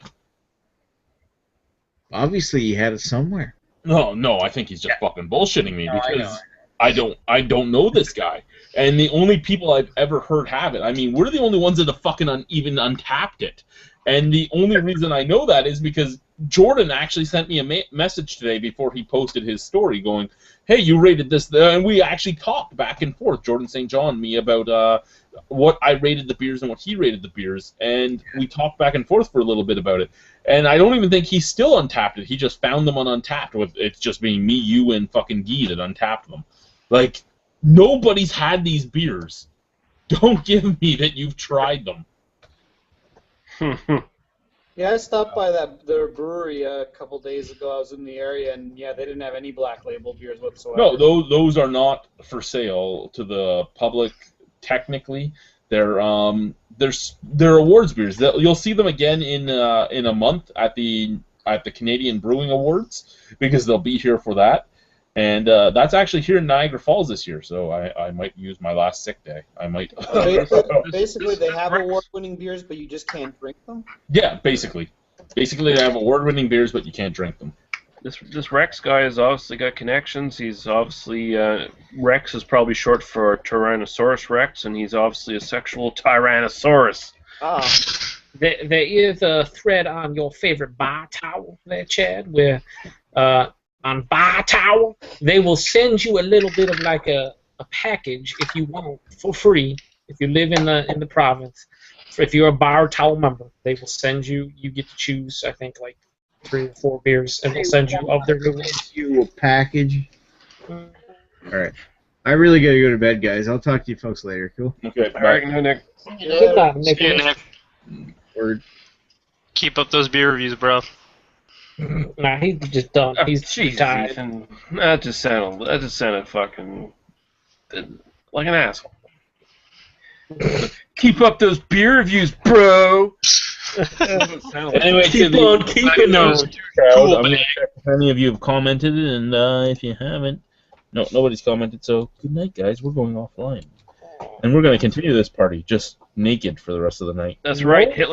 Obviously, you had it somewhere. No, I think he's just fucking bullshitting me because I don't know this guy. And the only people I've ever heard have it, I mean, we're the only ones that have fucking even untapped it. And the only reason I know that is because Jordan actually sent me a message today before he posted his story going, "Hey, you rated this," and we actually talked back and forth, Jordan St. John and me, about what I rated the beers and what he rated the beers, and we talked back and forth for a little bit about it. And I don't even think he's still untapped it. He just found them on Untapped, with it's just being me, you, and fucking Guy that untapped them. Like, nobody's had these beers. Don't give me that you've tried them. Yeah, I stopped by their brewery a couple days ago. I was in the area, and yeah, they didn't have any Black Label beers whatsoever. No, those are not for sale to the public. Technically, they're awards beers. You'll see them again in a month at the Canadian Brewing Awards because they'll be here for that. And that's actually here in Niagara Falls this year, so I might use my last sick day. I might. Basically, they have award-winning beers, but you just can't drink them? Yeah, basically. Basically, they have award-winning beers, but you can't drink them. This Rex guy has obviously got connections. He's obviously Rex is probably short for Tyrannosaurus Rex, and he's obviously a sexual Tyrannosaurus. Ah. There is a thread on your favorite bar towel there, Chad, where on Bar Tower, they will send you a little bit of like a package if you want for free. If you live in the province, if you're a Bar Tower member, they will send you. You get to choose, I think, like 3 or 4 beers, and they'll send you of their rewards. You a package. All right. I really gotta go to bed, guys. I'll talk to you folks later. Cool. Okay. All right, Nick. Good night, Nick. See you, Nick. Word. Keep up those beer reviews, bro. Nah, he's just done. Oh, He's jeez, tired. Ethan. That just sounded fucking like an asshole. Keep up those beer reviews, bro. Anyway, Keep on keeping on. Crowd, I'm gonna check if any of you have commented, and if you haven't, no, nobody's commented. So good night, guys. We're going offline, and we're gonna continue this party just naked for the rest of the night. That's right, Hitler.